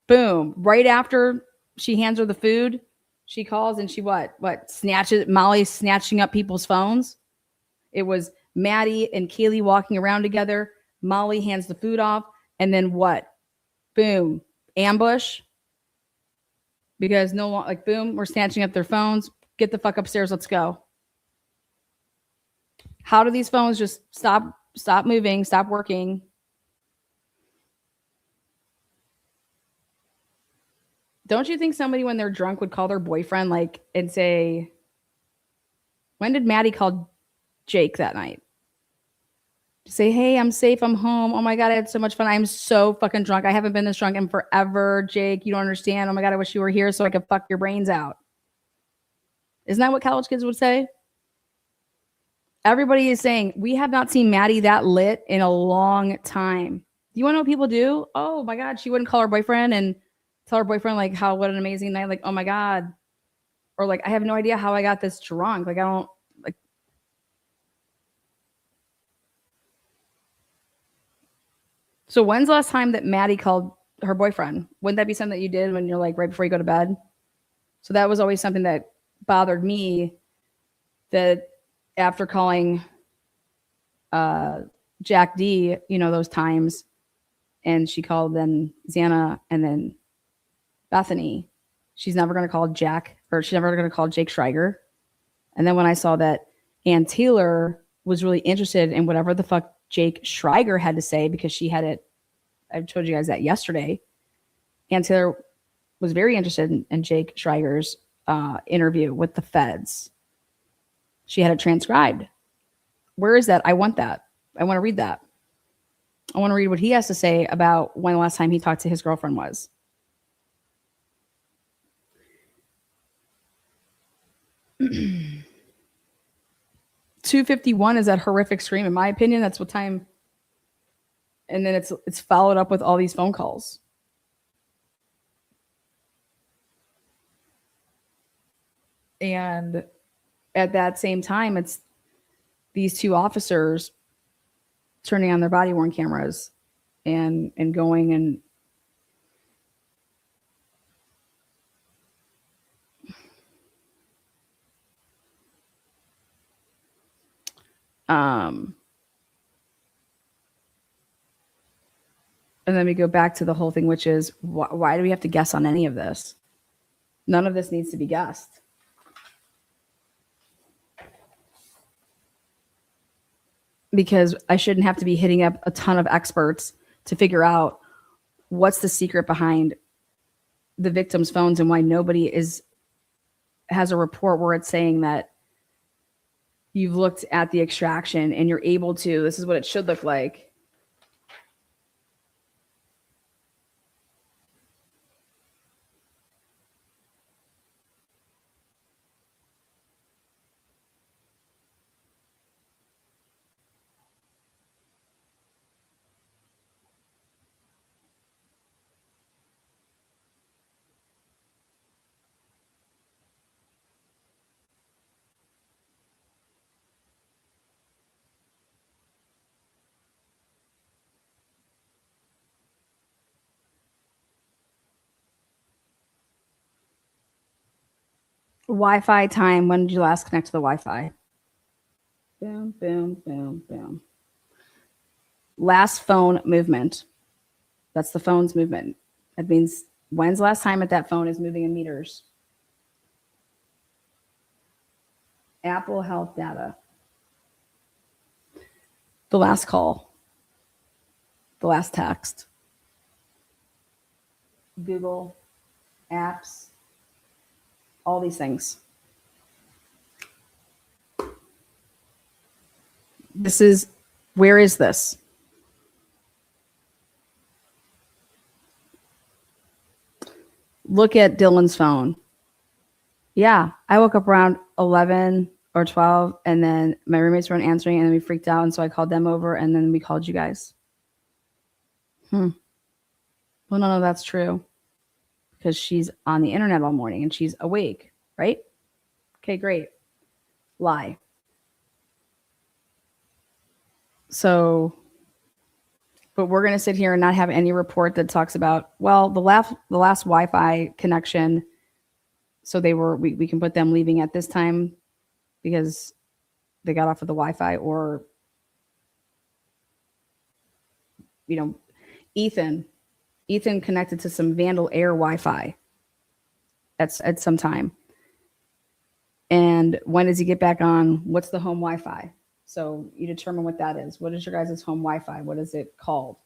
boom, right after she hands her the food, she calls and she snatches, Molly's snatching up people's phones. It was Maddie and Kaylee walking around together. Molly hands the food off. And then what? Boom, ambush. Because boom, we're snatching up their phones. Get the fuck upstairs. Let's go. How do these phones just stop moving, stop working? Don't you think somebody when they're drunk would call their boyfriend and say, when did Maddie call Jake that night? Say, hey, I'm safe. I'm home. Oh my God, I had so much fun. I'm so fucking drunk. I haven't been this drunk in forever. Jake, you don't understand. Oh my God, I wish you were here so I could fuck your brains out. Isn't that what college kids would say? Everybody is saying, we have not seen Maddie that lit in a long time. Do you want to know what people do? Oh my God, she wouldn't call her boyfriend and tell her boyfriend what an amazing night. Like, oh my God. Or I have no idea how I got this drunk. I don't So when's the last time that Maddie called her boyfriend? Wouldn't that be something that you did when you're right before you go to bed? So that was always something that bothered me, that after calling Jack D, those times, and she called then Xana and then Bethany, she's never going to call Jack, or she's never going to call Jake Schreiger. And then when I saw that Ann Taylor was really interested in whatever the fuck Jake Schreiger had to say, because she had it, I told you guys that yesterday. Ann Taylor was very interested in Jake Schreiger's interview with the feds. She had it transcribed. Where is that? I want that. I want to read that. I want to read what he has to say about when the last time he talked to his girlfriend was. .251 is that horrific scream. In my opinion, that's what time. And then it's followed up with all these phone calls. And at that same time, it's these 2 officers turning on their body-worn cameras and going and and then we go back to the whole thing, which is why do we have to guess on any of this? None of this needs to be guessed. Because I shouldn't have to be hitting up a ton of experts to figure out what's the secret behind the victim's phones and why nobody has a report where it's saying that you've looked at the extraction and you're able to, this is what it should look like. Wi-Fi time. When did you last connect to the Wi-Fi? Boom, boom, boom, boom. Last phone movement. That's the phone's movement. That means when's the last time that phone is moving in meters? Apple Health data. The last call. The last text. Google, apps, all these things. Where is this? Look at Dylan's phone. Yeah, I woke up around 11 or 12, and then my roommates weren't answering, and then we freaked out, and so I called them over, and then we called you guys. Well, no, that's true. Because she's on the internet all morning, and she's awake, right? Okay, great. Lie. So, but we're going to sit here and not have any report that talks about, well, the last Wi-Fi connection, so we can put them leaving at this time because they got off of the Wi-Fi, or, Ethan connected to some Vandal Air Wi-Fi at some time. And when does he get back on? What's the home Wi-Fi? So you determine what that is. What is your guys' home Wi-Fi? What is it called?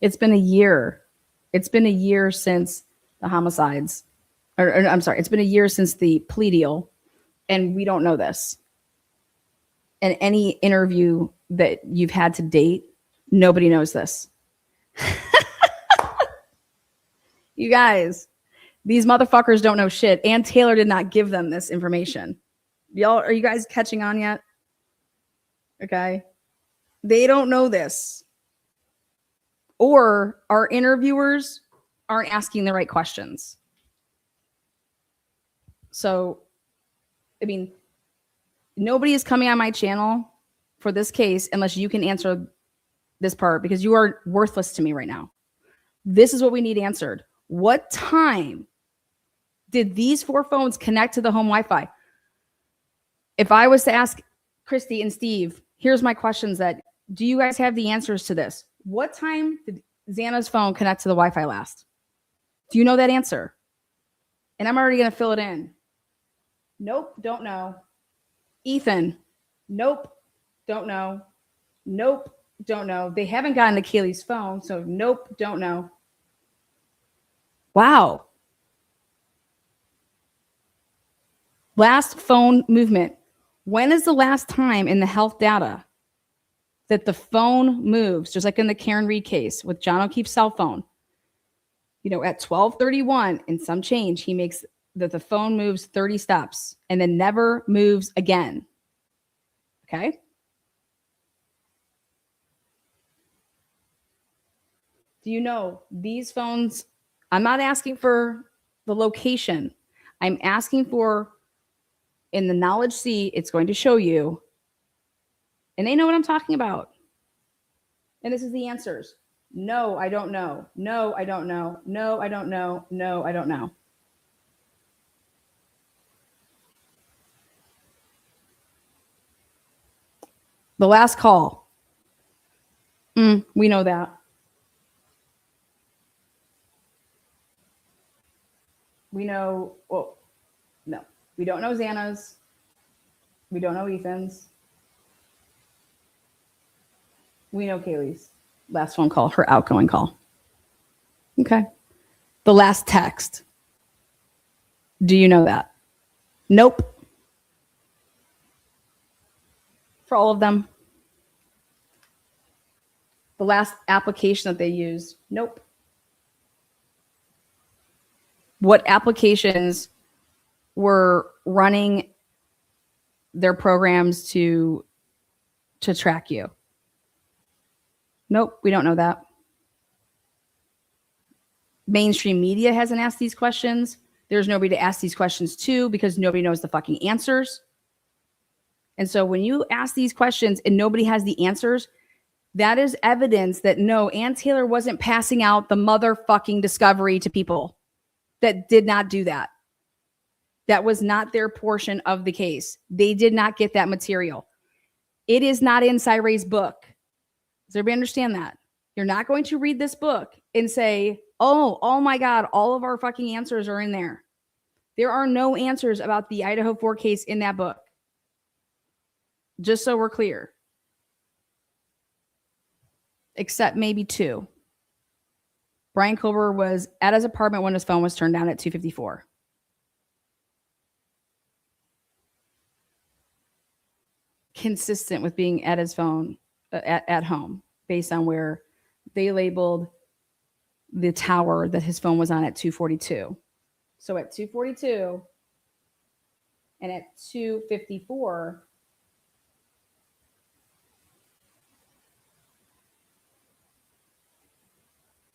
It's been a year. It's been a year since the homicides. Or I'm sorry, it's been a year since the plea deal, and we don't know this. And any interview that you've had to date, nobody knows this. You guys, these motherfuckers don't know shit. And Taylor did not give them this information. Are you guys catching on yet? Okay. They don't know this. Or our interviewers aren't asking the right questions. So, nobody is coming on my channel for this case unless you can answer this part, because you are worthless to me right now. This is what we need answered. What time did these 4 phones connect to the home Wi-Fi? If I was to ask Christy and Steve, here's my questions do you guys have the answers to this? What time did Xana's phone connect to the Wi-Fi last? Do you know that answer? And I'm already going to fill it in. Nope, don't know. Ethan, nope, don't know. Nope, don't know. They haven't gotten to Kaylee's phone, so nope, don't know. Wow. Last phone movement. When is the last time in the health data that the phone moves, just like in the Karen Reed case with John O'Keefe's cell phone? At 12:31 and some change, he makes that the phone moves 30 steps and then never moves again. Okay? Do you know these phones? I'm not asking for the location. I'm asking for, in the knowledge C, it's going to show you. And they know what I'm talking about. And this is the answers. No, I don't know. No, I don't know. No, I don't know. No, I don't know. The last call. We know that. We know, well, no. We don't know Xana's. We don't know Ethan's. We know Kaylee's last phone call, her outgoing call. Okay. The last text. Do you know that? Nope. For all of them. The last application that they use. Nope. What applications were running their programs to track you? Nope, we don't know that. Mainstream media hasn't asked these questions. There's nobody to ask these questions to because nobody knows the fucking answers. And so when you ask these questions and nobody has the answers, that is evidence that no, Ann Taylor wasn't passing out the motherfucking discovery to people that did not do that. That was not their portion of the case. They did not get that material. It is not in Cyray's book. Does everybody understand that? You're not going to read this book and say, oh my God, all of our fucking answers are in there. There are no answers about the Idaho4 case in that book. Just so we're clear. Except maybe two. Brian Kober was at his apartment when his phone was turned down at 2:54. Consistent with being at his phone at home based on where they labeled the tower that his phone was on at 2:42. So at 2:42 and at 2:54,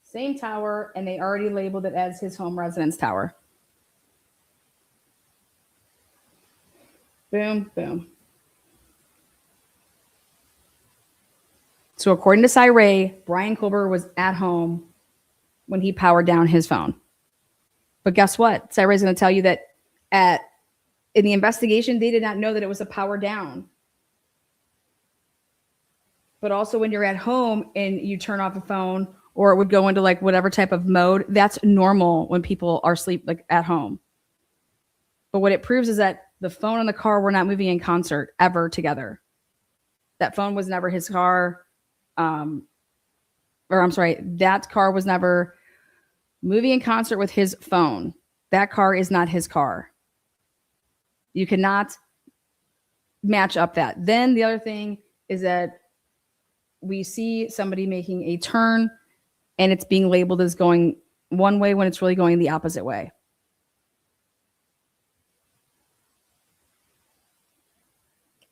same tower, and they already labeled it as his home residence tower. Boom, boom. So according to Cyray, Brian Kober was at home when he powered down his phone. But guess what? Cyray's going to tell you that in the investigation, they did not know that it was a power down. But also when you're at home and you turn off a phone or it would go into like whatever type of mode, that's normal when people are asleep like at home. But what it proves is that the phone and the car were not moving in concert ever together. That phone was never his car. That car was never moving in concert with his phone. That car is not his car. You cannot match up that. Then the other thing is that we see somebody making a turn and it's being labeled as going one way when it's really going the opposite way.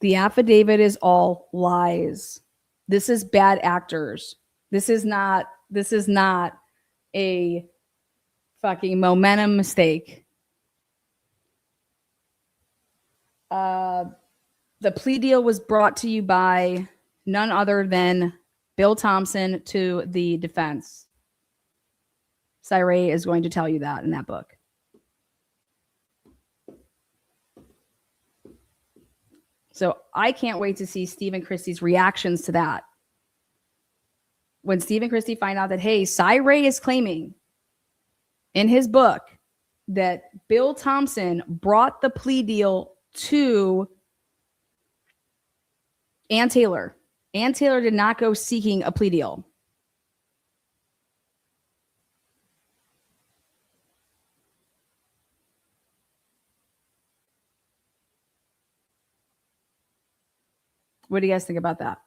The affidavit is all lies. This is bad actors. This is not a fucking momentum mistake. The plea deal was brought to you by none other than Bill Thompson to the defense. Cyray is going to tell you that in that book. So I can't wait to see Stephen Christie's reactions to that. When Stephen Christie find out that, hey, Cyray is claiming in his book that Bill Thompson brought the plea deal to Ann Taylor. Ann Taylor did not go seeking a plea deal. What do you guys think about that?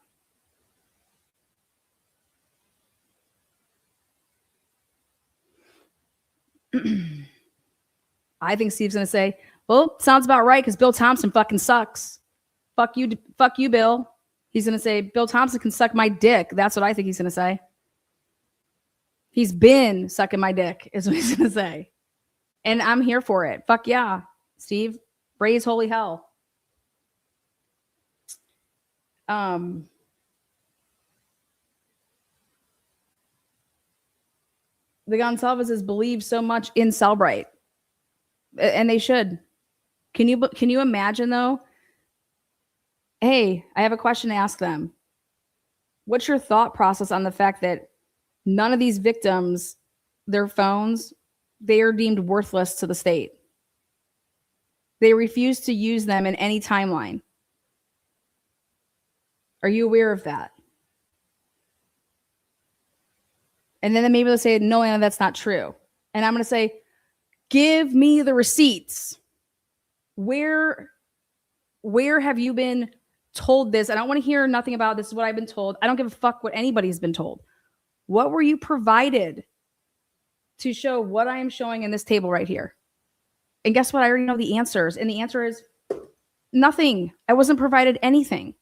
I think Steve's going to say, well, sounds about right because Bill Thompson fucking sucks. Fuck you, Bill. He's going to say, Bill Thompson can suck my dick. That's what I think he's going to say. He's been sucking my dick is what he's going to say. And I'm here for it. Fuck yeah, Steve. Raise holy hell. The Gonsalveses believe so much in Cellbrite, and they should. Can you imagine though? Hey, I have a question to ask them. What's your thought process on the fact that none of these victims, their phones, they are deemed worthless to the state? They refuse to use them in any timeline. Are you aware of that? And then maybe they'll say, no, Anna, that's not true. And I'm going to say, give me the receipts. Where have you been told this? I don't want to hear nothing about this is what I've been told. I don't give a fuck what anybody's been told. What were you provided to show what I am showing in this table right here? And guess what? I already know the answers. And the answer is nothing. I wasn't provided anything.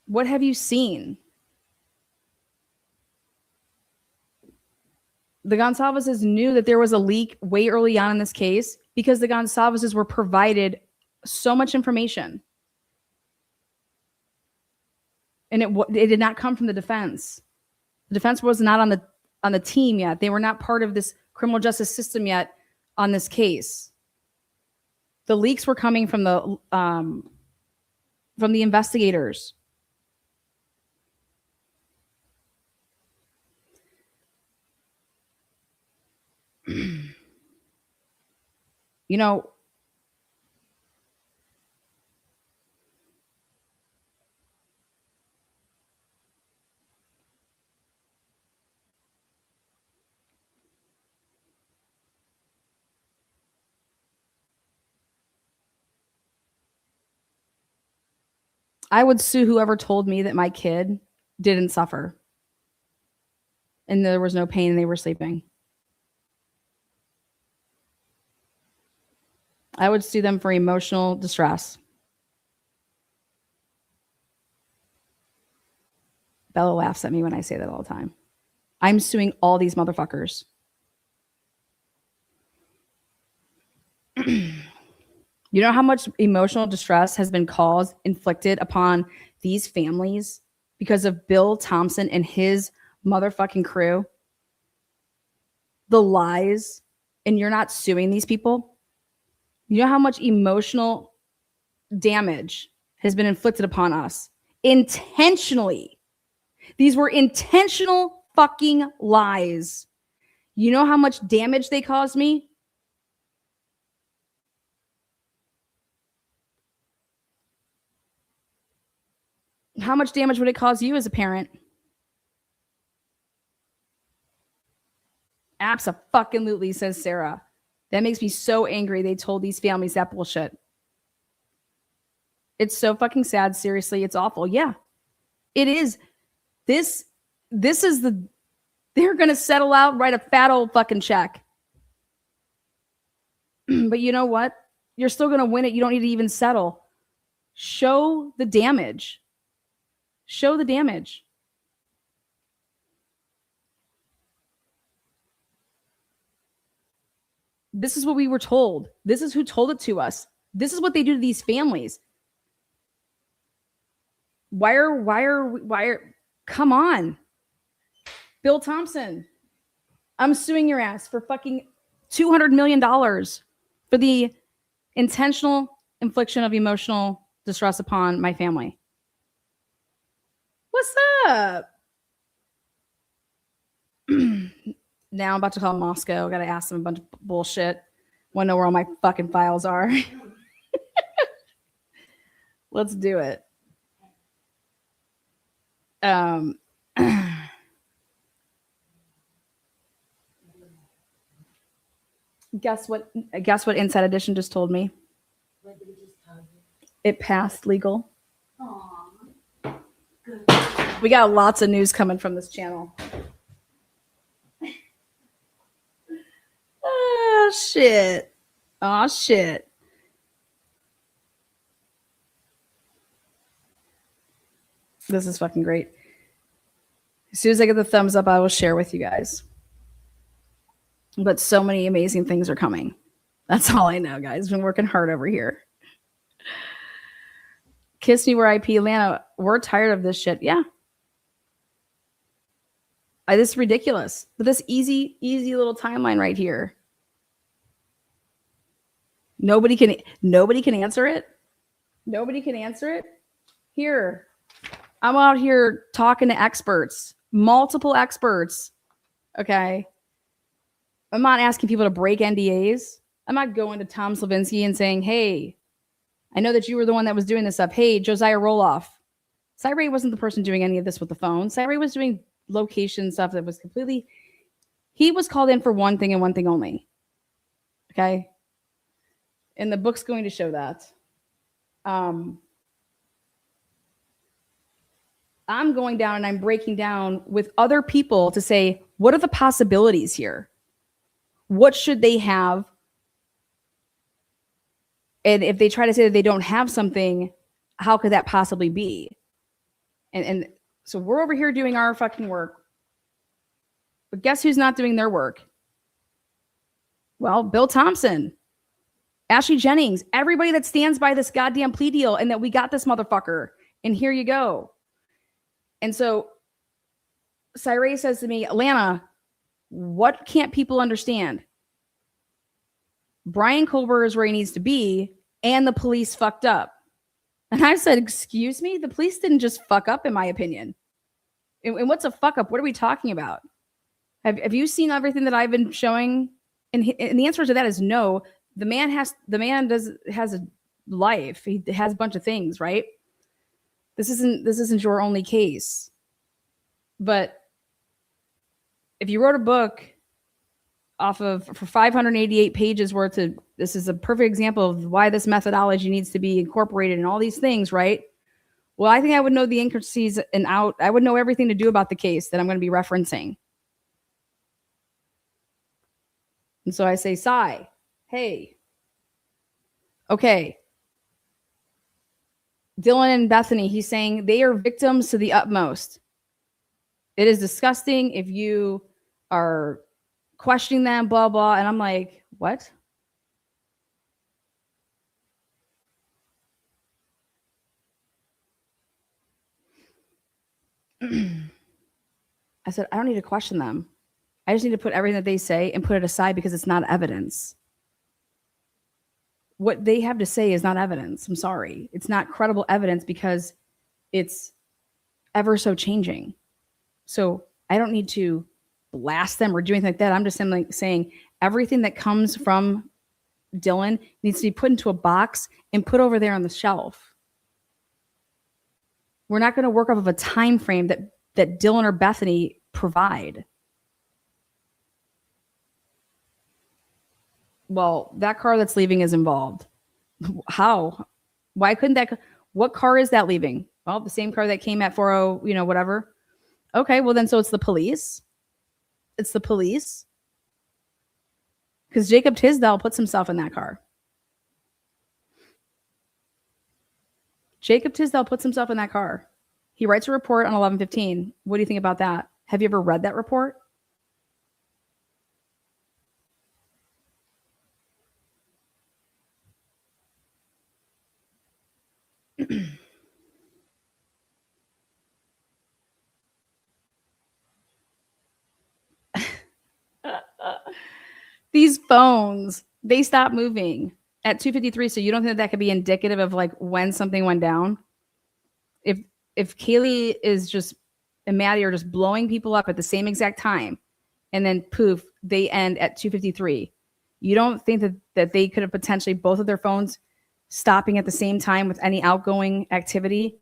What have you seen? The Gonsalveses knew that there was a leak way early on in this case because the Gonsalveses were provided so much information. And it did not come from the defense. The defense was not on the team yet. They were not part of this criminal justice system yet on this case. The leaks were coming from the investigators. You know, I would sue whoever told me that my kid didn't suffer and there was no pain and they were sleeping. I would sue them for emotional distress. Bella laughs at me when I say that all the time. I'm suing all these motherfuckers. You know how much emotional distress has been inflicted upon these families because of Bill Thompson and his motherfucking crew? The lies, and you're not suing these people? You know how much emotional damage has been inflicted upon us intentionally? These were intentional fucking lies. You know how much damage they caused me? How much damage would it cause you as a parent? Abso-fucking-lutely, says Sarah. That makes me so angry they told these families that bullshit. It's so fucking sad. Seriously, it's awful. Yeah, it is. This is they're going to settle out, write a fat old fucking check. But you know what? You're still going to win it. You don't need to even settle. Show the damage. Show the damage. This is what we were told. This is who told it to us. This is what they do to these families. Why are, come on. Bill Thompson, I'm suing your ass for fucking $200 million for the intentional infliction of emotional distress upon my family. What's up? Now I'm about to call Moscow. Got to ask them a bunch of bullshit. Want to know where all my fucking files are. Let's do it. Guess what Inside Edition just told me? What did it just tell you? It passed legal. Aww. Good. We got lots of news coming from this channel. Oh shit. Oh shit. This is fucking great. As soon as I get the thumbs up, I will share with you guys. But so many amazing things are coming. That's all I know, guys. Been working hard over here. Kiss Me Where IP Atlanta. We're tired of this shit. Yeah. This is ridiculous. But this easy little timeline right here. Nobody can answer it. Nobody can answer it. Here. I'm out here talking to experts, multiple experts. Okay. I'm not asking people to break NDAs. I'm not going to Tom Slavinsky and saying, hey, I know that you were the one that was doing this up. Hey, Josiah Roloff. Cyree wasn't the person doing any of this with the phone. Cyree was doing location stuff that was completely, he was called in for one thing and one thing only. Okay. And the book's going to show that. I'm going down and I'm breaking down with other people to say, what are the possibilities here? What should they have? And if they try to say that they don't have something, how could that possibly be? And so we're over here doing our fucking work. But guess who's not doing their work? Well, Bill Thompson, Ashley Jennings, everybody that stands by this goddamn plea deal and that we got this motherfucker. And here you go. And so Cyree says to me, Alana, what can't people understand? Brian Colbert is where he needs to be, and the police fucked up. And I said, excuse me? The police didn't just fuck up, in my opinion. And what's a fuck up? What are we talking about? Have you seen everything that I've been showing? And the answer to that is no. The man has a life. He has a bunch of things, right? This isn't your only case. But if you wrote a book for 588 pages worth of, this is a perfect example of why this methodology needs to be incorporated in all these things, right? Well, I think I would know the inconsistencies and out. I would know everything to do about the case that I'm going to be referencing. And so I say, Cy, hey, okay. Dylan and Bethany, he's saying they are victims to the utmost. It is disgusting if you are questioning them, blah, blah. And I'm like, what? I said, I don't need to question them. I just need to put everything that they say and put it aside because it's not evidence. What they have to say is not evidence. I'm sorry. It's not credible evidence because it's ever so changing. So I don't need to blast them or do anything like that. I'm just saying everything that comes from Dylan needs to be put into a box and put over there on the shelf. We're not going to work off of a time frame that Dylan or Bethany provide. Well, that car that's leaving is involved. How? Why couldn't that? What car is that leaving? Well, the same car that came at 40, whatever. Okay, well then, so it's the police. It's the police. Because Jacob Tisdhal puts himself in that car. Jacob Tisdhal puts himself in that car. He writes a report on 11/15. What do you think about that? Have you ever read that report? These phones, they stop moving at 2:53. So you don't think that could be indicative of like when something went down? If Kaylee is just and Maddie are just blowing people up at the same exact time, and then poof, they end at 2:53. You don't think that they could have potentially both of their phones stopping at the same time with any outgoing activity?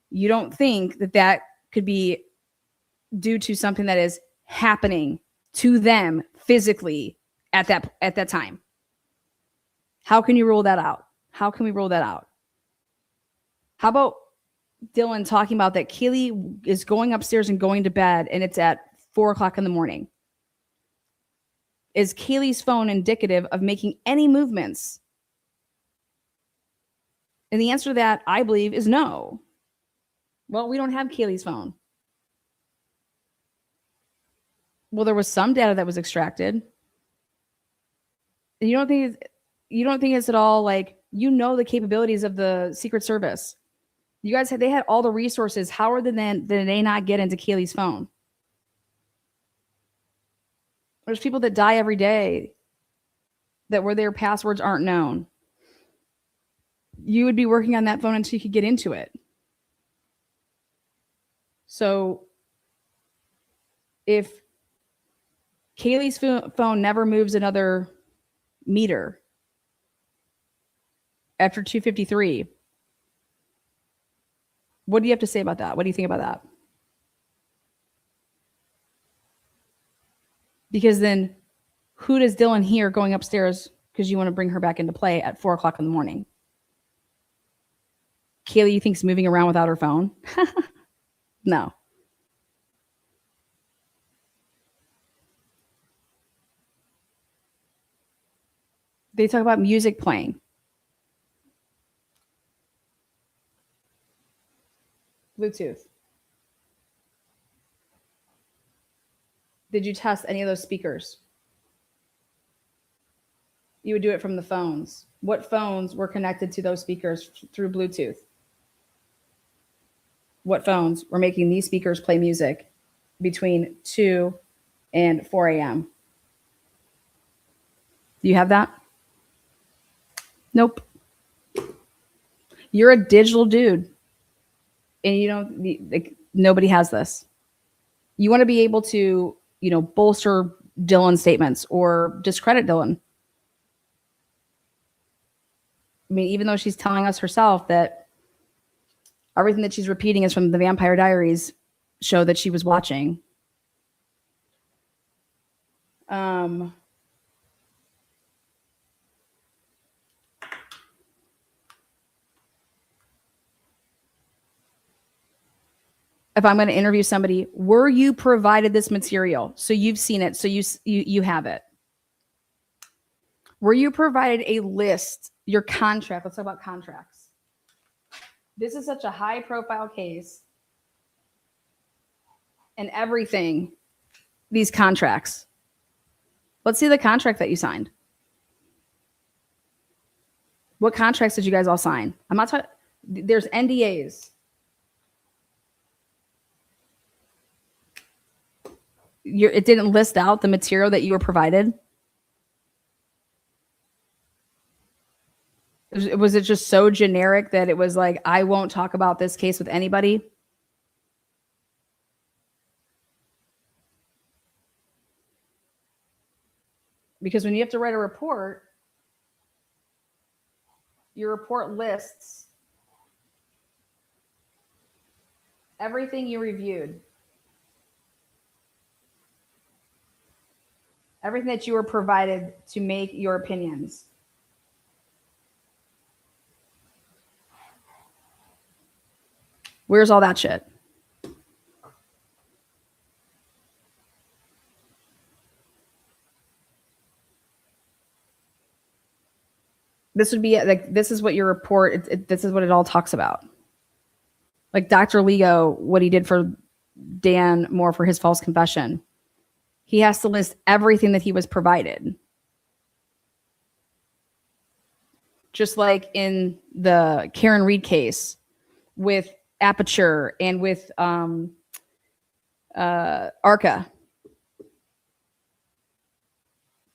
You don't think that could be due to something that is happening to them physically at that time? How can you rule that out? How can we rule that out? How about Dylan talking about that Kaylee is going upstairs and going to bed and it's at 4:00 in the morning? Is Kaylee's phone indicative of making any movements? And the answer to that, I believe, is no. Well, we don't have Kaylee's phone. Well, there was some data that was extracted. You don't think it's at all like, the capabilities of the Secret Service. You guys they had all the resources. How are did they not get into Kaylee's phone? There's people that die every day that where their passwords aren't known. You would be working on that phone until you could get into it. So if Kaylee's phone never moves another meter after 2:53, what do you have to say about that? What do you think about that? Because then who does Dylan hear going upstairs because you want to bring her back into play at 4:00 in the morning? Kaylee, you think's moving around without her phone? No. They talk about music playing. Bluetooth. Did you test any of those speakers? You would do it from the phones. What phones were connected to those speakers through Bluetooth? What phones were making these speakers play music between 2 and 4 a.m.? Do you have that? Nope. You're a digital dude. And you don't, like, nobody has this. You want to be able to, bolster Dylan's statements or discredit Dylan. I mean, even though she's telling us herself that everything that she's repeating is from the Vampire Diaries show that she was watching. If I'm going to interview somebody, were you provided this material? So you've seen it. So you have it. Were you provided a list, your contract? Let's talk about contracts. This is such a high profile case. And everything, these contracts. Let's see the contract that you signed. What contracts did you guys all sign? I'm not talking, there's NDAs. It didn't list out the material that you were provided. Was it just so generic that it was like, I won't talk about this case with anybody? Because when you have to write a report, your report lists everything you reviewed, everything that you were provided to make your opinions. Where's all that shit? This would be like, this is what your report, this is what it all talks about. Like Dr. Leo, what he did for Dan Moore for his false confession. He has to list everything that he was provided. Just like in the Karen Reed case with Aperture and with ARCA,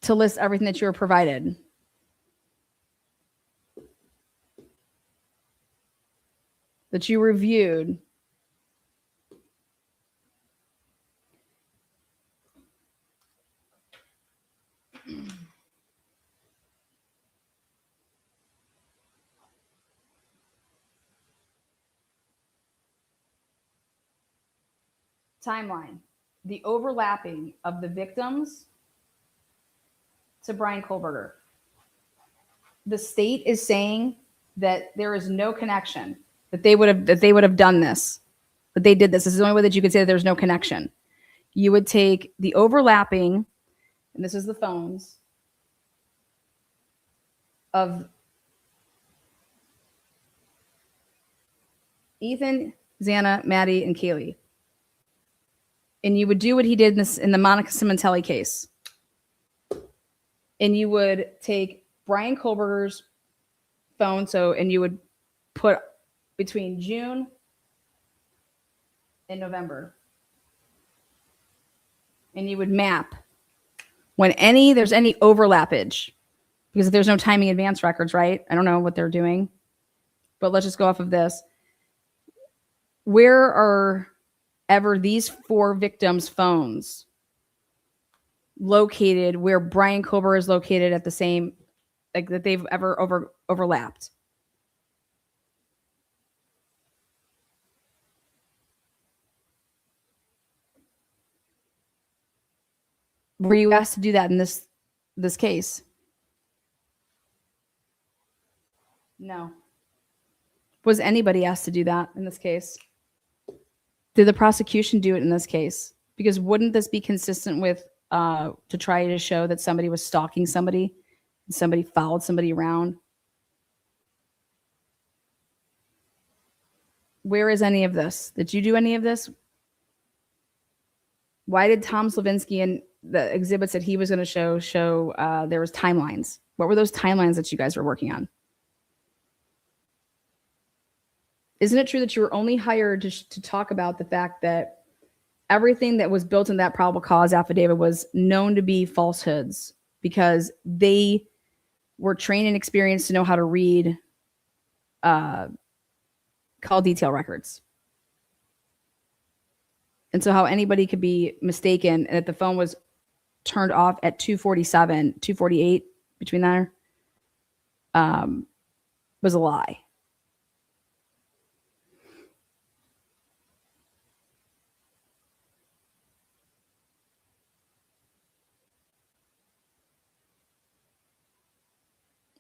to list everything that you were provided. That you reviewed. Timeline. The overlapping of the victims to Brian Kohlberger. The state is saying that there is no connection, that they would have done this, that they did this. This is the only way that you could say that there's no connection. You would take the overlapping, and this is the phones, of Ethan, Xana, Maddie, and Kaylee. And you would do what he did in the Monica Simontelli case. And you would take Brian Kohlberger's phone, and you would put between June and November. And you would map when there's any overlappage, because there's no timing advance records, right? I don't know what they're doing, but let's just go off of this. Where are ever these 4 victims' phones located where Brian Kohlberger is located at the same, like that they've ever overlapped? Were you asked to do that in this case? No. Was anybody asked to do that in this case? Did the prosecution do it in this case? Because wouldn't this be consistent with to try to show that somebody was stalking somebody and somebody followed somebody around? Where is any of this? Did you do any of this? Why did Tom Slavinsky and the exhibits that he was going to show there was timelines? What were those timelines that you guys were working on? Isn't it true that you were only hired to talk about the fact that everything that was built in that probable cause affidavit was known to be falsehoods because they were trained and experienced to know how to read call detail records? And so how anybody could be mistaken and that the phone was turned off at 2:47, 2:48, between there, was a lie.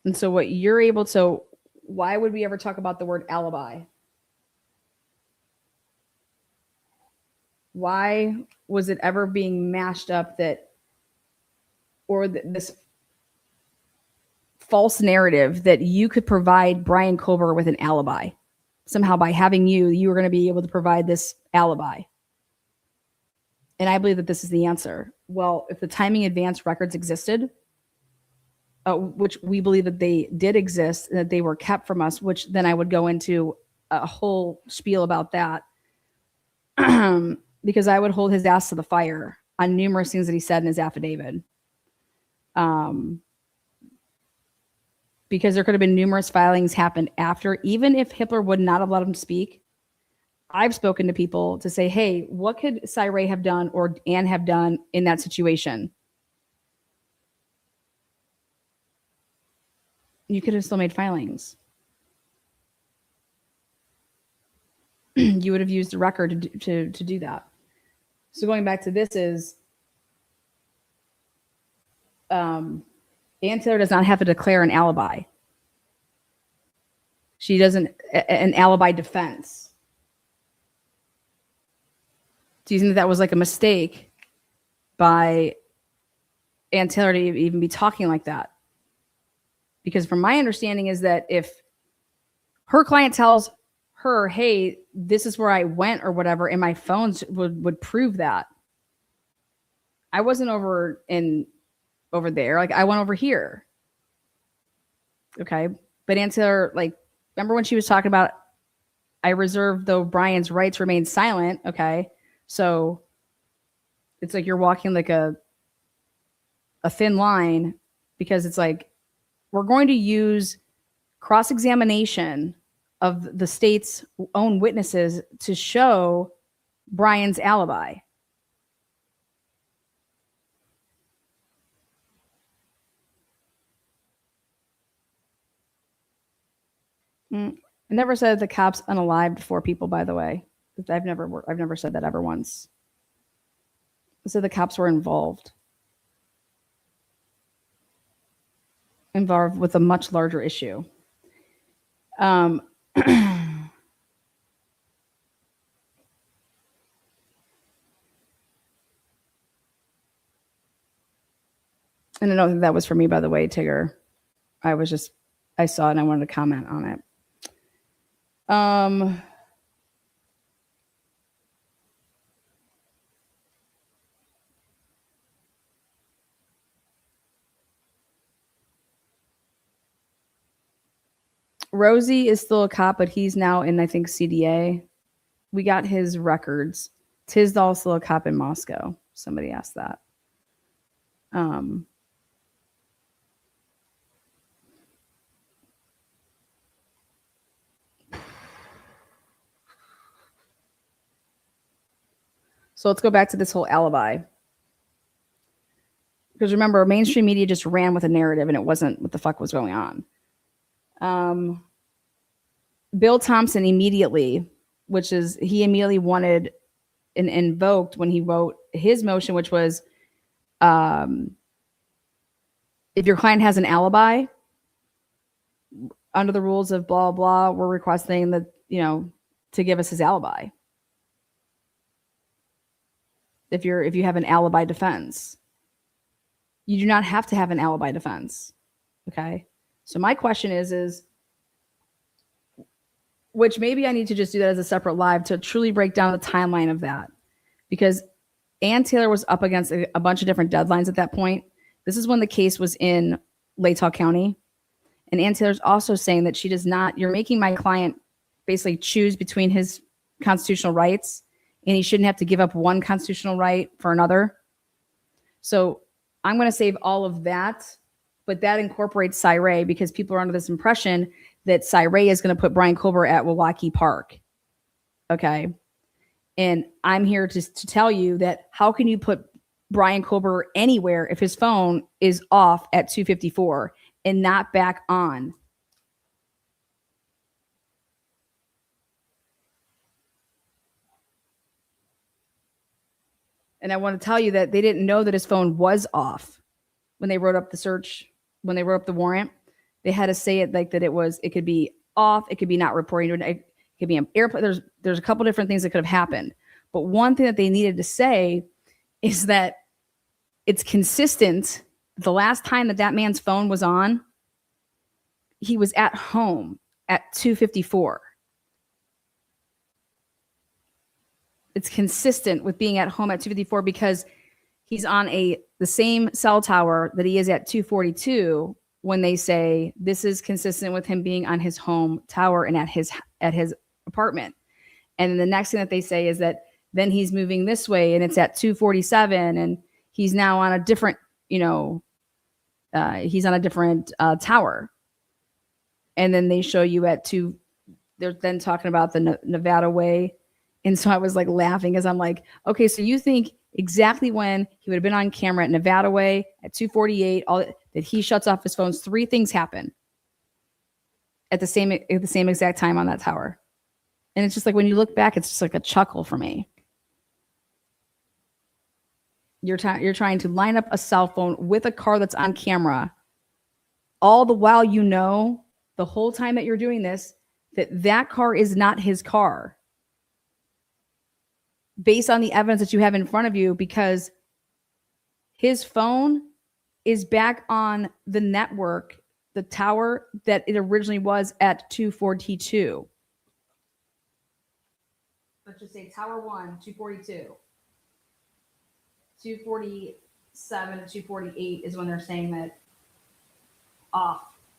And so what you're able to, why would we ever talk about the word alibi? Why was it ever being mashed up that, or this false narrative that you could provide Brian Kober with an alibi? Somehow by having you were going to be able to provide this alibi. And I believe that this is the answer. Well, if the timing advance records existed, which we believe that they did exist and that they were kept from us, which then I would go into a whole spiel about that. Because I would hold his ass to the fire on numerous things that he said in his affidavit. Because there could have been numerous filings happened after, even if Hitler would not have let him speak. I've spoken to people to say, hey, what could Cy have done or Anne have done in that situation? You could have still made filings. You would have used the record to do that. So going back to this is, Ann Taylor does not have to declare an alibi. She doesn't, an alibi defense. Do you think that was like a mistake by Ann Taylor to even be talking like that? Because from my understanding is that if her client tells her, hey, this is where I went or whatever, and my phones would prove that. I wasn't over there. Like I went over here. Okay. But Ann Taylor, like, remember when she was talking about, I reserve though Brian's rights remain silent. Okay. So it's like you're walking like a thin line, because it's like, we're going to use cross-examination of the state's own witnesses to show Brian's alibi. I never said the cops unalived 4 people, by the way. I've never said that ever once. I said the cops were involved with a much larger issue. And I don't think that was for me, by the way, Tigger. I saw it and I wanted to comment on it. Rosie is still a cop, but he's now in, I think, CDA. We got his records. Tesdhal still a cop in Moscow. Somebody asked that. So let's go back to this whole alibi. Because remember, mainstream media just ran with a narrative and it wasn't what the fuck was going on. Bill Thompson immediately wanted and invoked when he wrote his motion, which was, if your client has an alibi, under the rules of blah, blah, we're requesting that, to give us his alibi. If you have an alibi defense, you do not have to have an alibi defense. Okay. So my question is, which maybe I need to just do that as a separate live to truly break down the timeline of that. Because Ann Taylor was up against a bunch of different deadlines at that point. This is when the case was in Latah County. And Ann Taylor's also saying that she does not, you're making my client basically choose between his constitutional rights, and he shouldn't have to give up one constitutional right for another. So I'm going to save all of that, but that incorporates Cy because people are under this impression that Cy is going to put Brian Colbert at Milwaukee Park. Okay. And I'm here to tell you that how can you put Brian Colbert anywhere if his phone is off at 2:54 and not back on? And I want to tell you that they didn't know that his phone was off when they wrote up the search, when they wrote up the warrant. They had to say it like that it could be off, it could be not reporting, it could be an airplane. There's a couple different things that could have happened. But one thing that they needed to say is that it's consistent. The last time that man's phone was on, he was at home at 2:54. It's consistent with being at home at 2:54 because he's on the same cell tower that he is at 2:42 when they say this is consistent with him being on his home tower and at his apartment. And then the next thing that they say is that then he's moving this way and it's at 2:47 and he's now on a different, he's on a different tower. And then they show you they're then talking about the Nevada way. And so I was like laughing as I'm like, okay, so you think exactly when he would have been on camera at Nevada way at 2:48, that he shuts off his phones, 3 things happen at the same exact time on that tower. And it's just like, when you look back, it's just like a chuckle for me. You're trying to line up a cell phone with a car that's on camera, all the while the whole time that you're doing this, that car is not his car, based on the evidence that you have in front of you, because his phone is back on the network, the tower that it originally was at 242. Let's just say Tower 1, 242. 247 to 248 is when they're saying that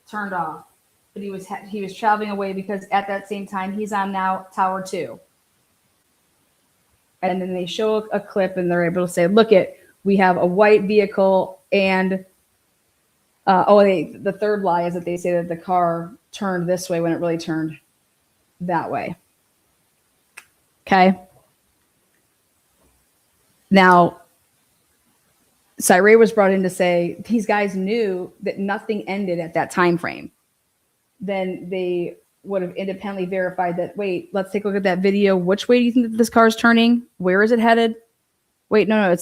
turned off. But he was traveling away because at that same time he's on now Tower 2. And then they show a clip and they're able to say, look we have a white vehicle and the third lie is that they say that the car turned this way when it really turned that way. Okay. Now, Cy was brought in to say these guys knew that nothing ended at that time frame. Then they would have independently verified that, wait, let's take a look at that video. Which way do you think that this car is turning? Where is it headed? Wait, no,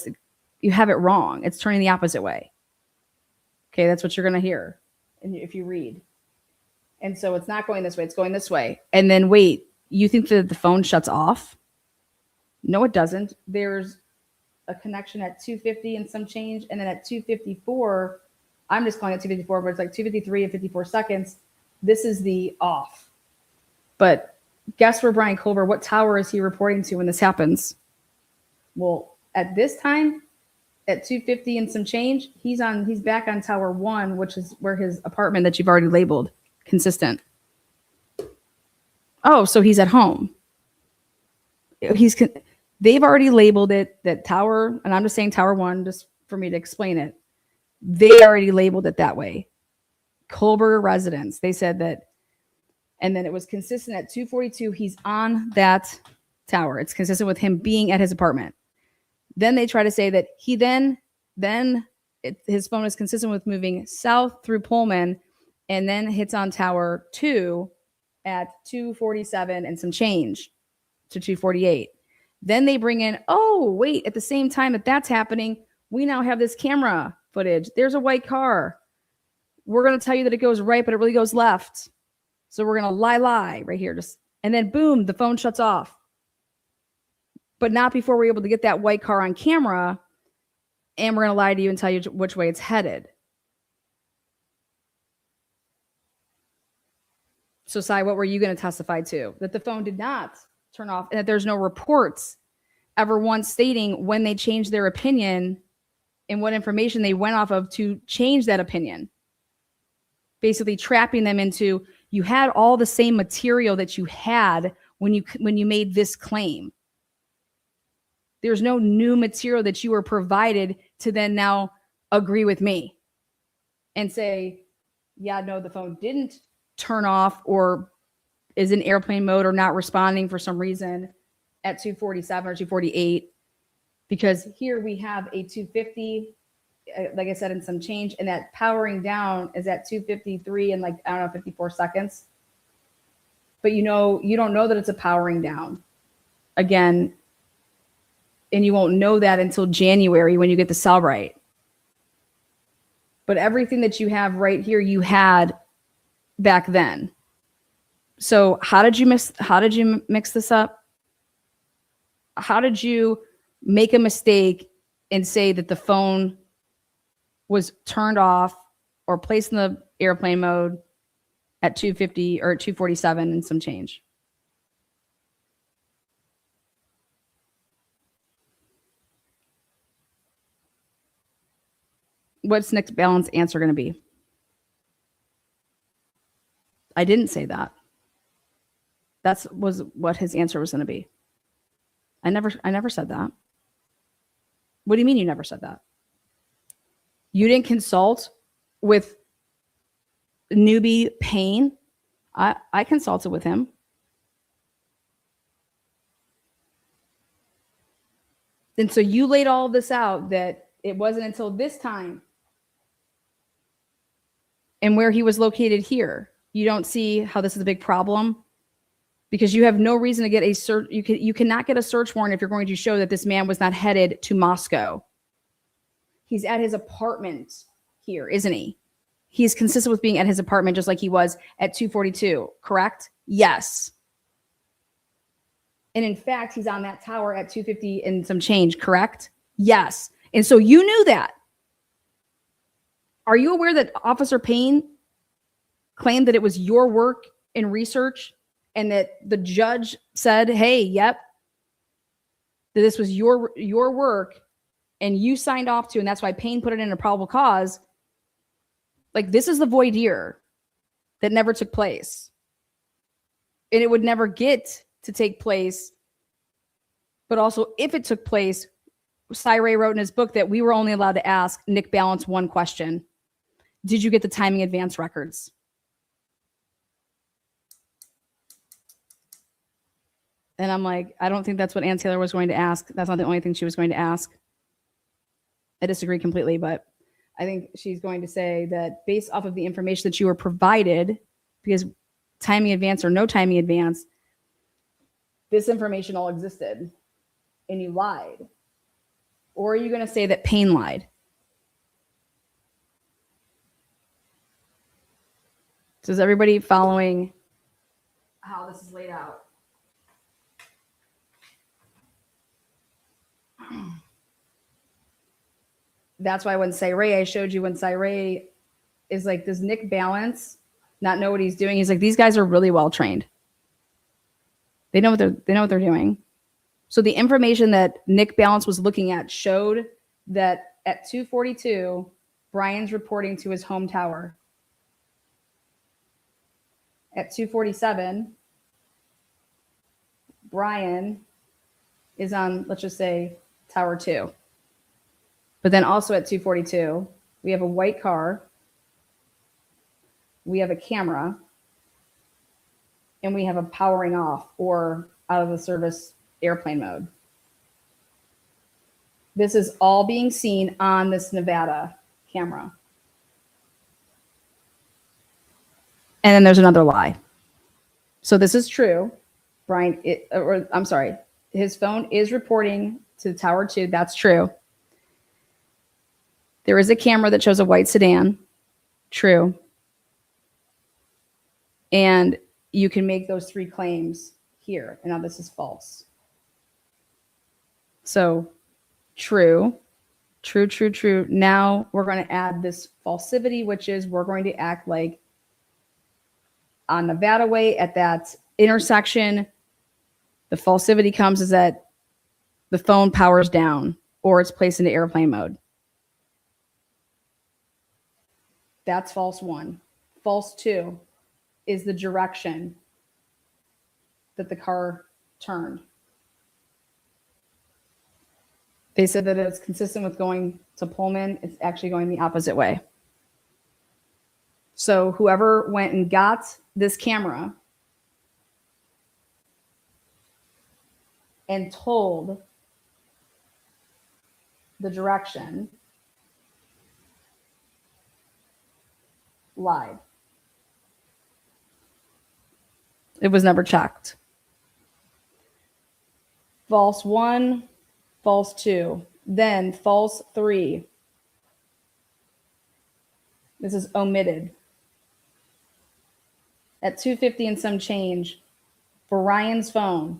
you have it wrong. It's turning the opposite way. Okay, that's what you're going to hear if you read. And so it's not going this way, it's going this way. And then wait, you think that the phone shuts off? No, it doesn't. There's a connection at 250 and some change. And then at 254, I'm just calling it 254, but it's like 253 and 54 seconds. This is the off. But guess where Brian Colbert, what tower is he reporting to when this happens? Well, at this time, at 250 and some change, he's back on Tower 1, which is where his apartment that you've already labeled consistent. Oh, so he's at home. They've already labeled it that tower, and I'm just saying Tower 1 just for me to explain it. They already labeled it that way. Colbert residence. They said that, and then it was consistent at 242. He's on that tower. It's consistent with him being at his apartment. Then they try to say that he his phone is consistent with moving south through Pullman and then hits on Tower 2 at 247 and some change to 248. Then they bring in, oh, wait, at the same time that's happening, we now have this camera footage. There's a white car. We're going to tell you that it goes right, but it really goes left. So we're going to lie right here. And then boom, the phone shuts off. But not before we're able to get that white car on camera. And we're going to lie to you and tell you which way it's headed. So, Cy, what were you going to testify to? That the phone did not turn off and that there's no reports ever once stating when they changed their opinion and what information they went off of to change that opinion. Basically trapping them into, you had all the same material that you had when you made this claim. There's no new material that you were provided to then now agree with me and say, yeah, no, the phone didn't turn off or is in airplane mode or not responding for some reason at 247 or 248, because here we have a 250, like I said, in some change, and that powering down is at 253 and 54 seconds. But you don't know that it's a powering down again, and you won't know that until January when you get the cell right. But everything that you have right here, you had back then. So how did you mix this up? How did you make a mistake and say that the phone was turned off or placed in the airplane mode at 250 or 247 and some change? What's Nick's balance answer going to be? I didn't say that. That was what his answer was going to be. I never said that. What do you mean you never said that? You didn't consult with newbie Payne? I consulted with him. And so you laid all of this out, that it wasn't until this time and where he was located here. You don't see how this is a big problem, because you have no reason to get a search. You cannot get a search warrant if you're going to show that this man was not headed to Moscow. He's at his apartment here, isn't he? He's consistent with being at his apartment just like he was at 242, correct? Yes. And in fact, he's on that tower at 250 and some change, correct? Yes. And so you knew that. Are you aware that Officer Payne claimed that it was your work and research, and that the judge said, hey, yep, that this was your work and you signed off to, and that's why Payne put it in a probable cause? Like, this is the voir dire that never took place. And it would never get to take place. But also, if it took place, Cyree wrote in his book that we were only allowed to ask Nick Balance one question. Did you get the timing advance records? And I'm like, I don't think that's what Ann Taylor was going to ask. That's not the only thing she was going to ask. I disagree completely, but I think she's going to say that based off of the information that you were provided, because timing advance or no timing advance, this information all existed and you lied. Or are you going to say that Payne lied? So is everybody following how this is laid out? That's why when Cyree, I showed you when Cyree is like, does Nick Balance not know what he's doing? He's like, these guys are really well trained. They know what they're doing. So the information that Nick Balance was looking at showed that at 242, Brian's reporting to his home tower. At 247, Brian is on, let's just say, Tower 2. But then also at 242, we have a white car, we have a camera, and we have a powering off or out of the service airplane mode. This is all being seen on this Nevada camera. And then there's another lie. So this is true. Brian, I'm sorry, his phone is reporting to Tower 2. That's true. There is a camera that shows a white sedan. True. And you can make those three claims here. And now this is false. So true, true, true, true. Now we're going to add this falsivity, which is we're going to act like on Nevada Way at that intersection. The falsivity comes is that the phone powers down or it's placed into airplane mode. That's false 1. False 2 is the direction that the car turned. They said that it's consistent with going to Pullman. It's actually going the opposite way. So whoever went and got this camera and told the direction lied. It was never checked. False 1, false 2, then false 3. This is omitted. At 2:50 and some change, Brian's phone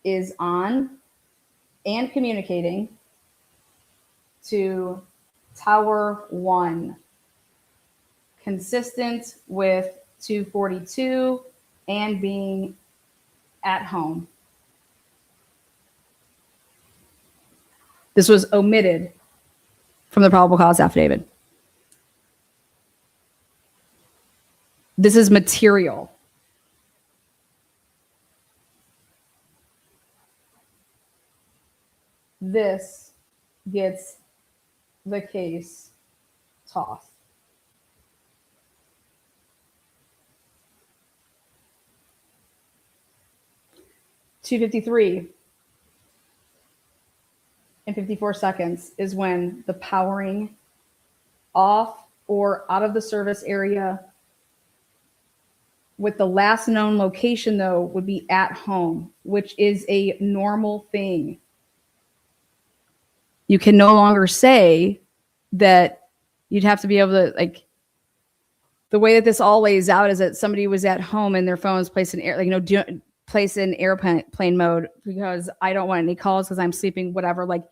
is on and communicating to Tower 1, consistent with 2:42 and being at home. This was omitted from the probable cause affidavit. This is material. This gets the case tossed. $2:53 and 54 seconds is when the powering off or out of the service area with the last known location, though, would be at home, which is a normal thing. You can no longer say that you'd have to be able to, like, the way that this all lays out is that somebody was at home and their phone was placed in air, like, you know, place in airplane mode because I don't want any calls because I'm sleeping, whatever. Like,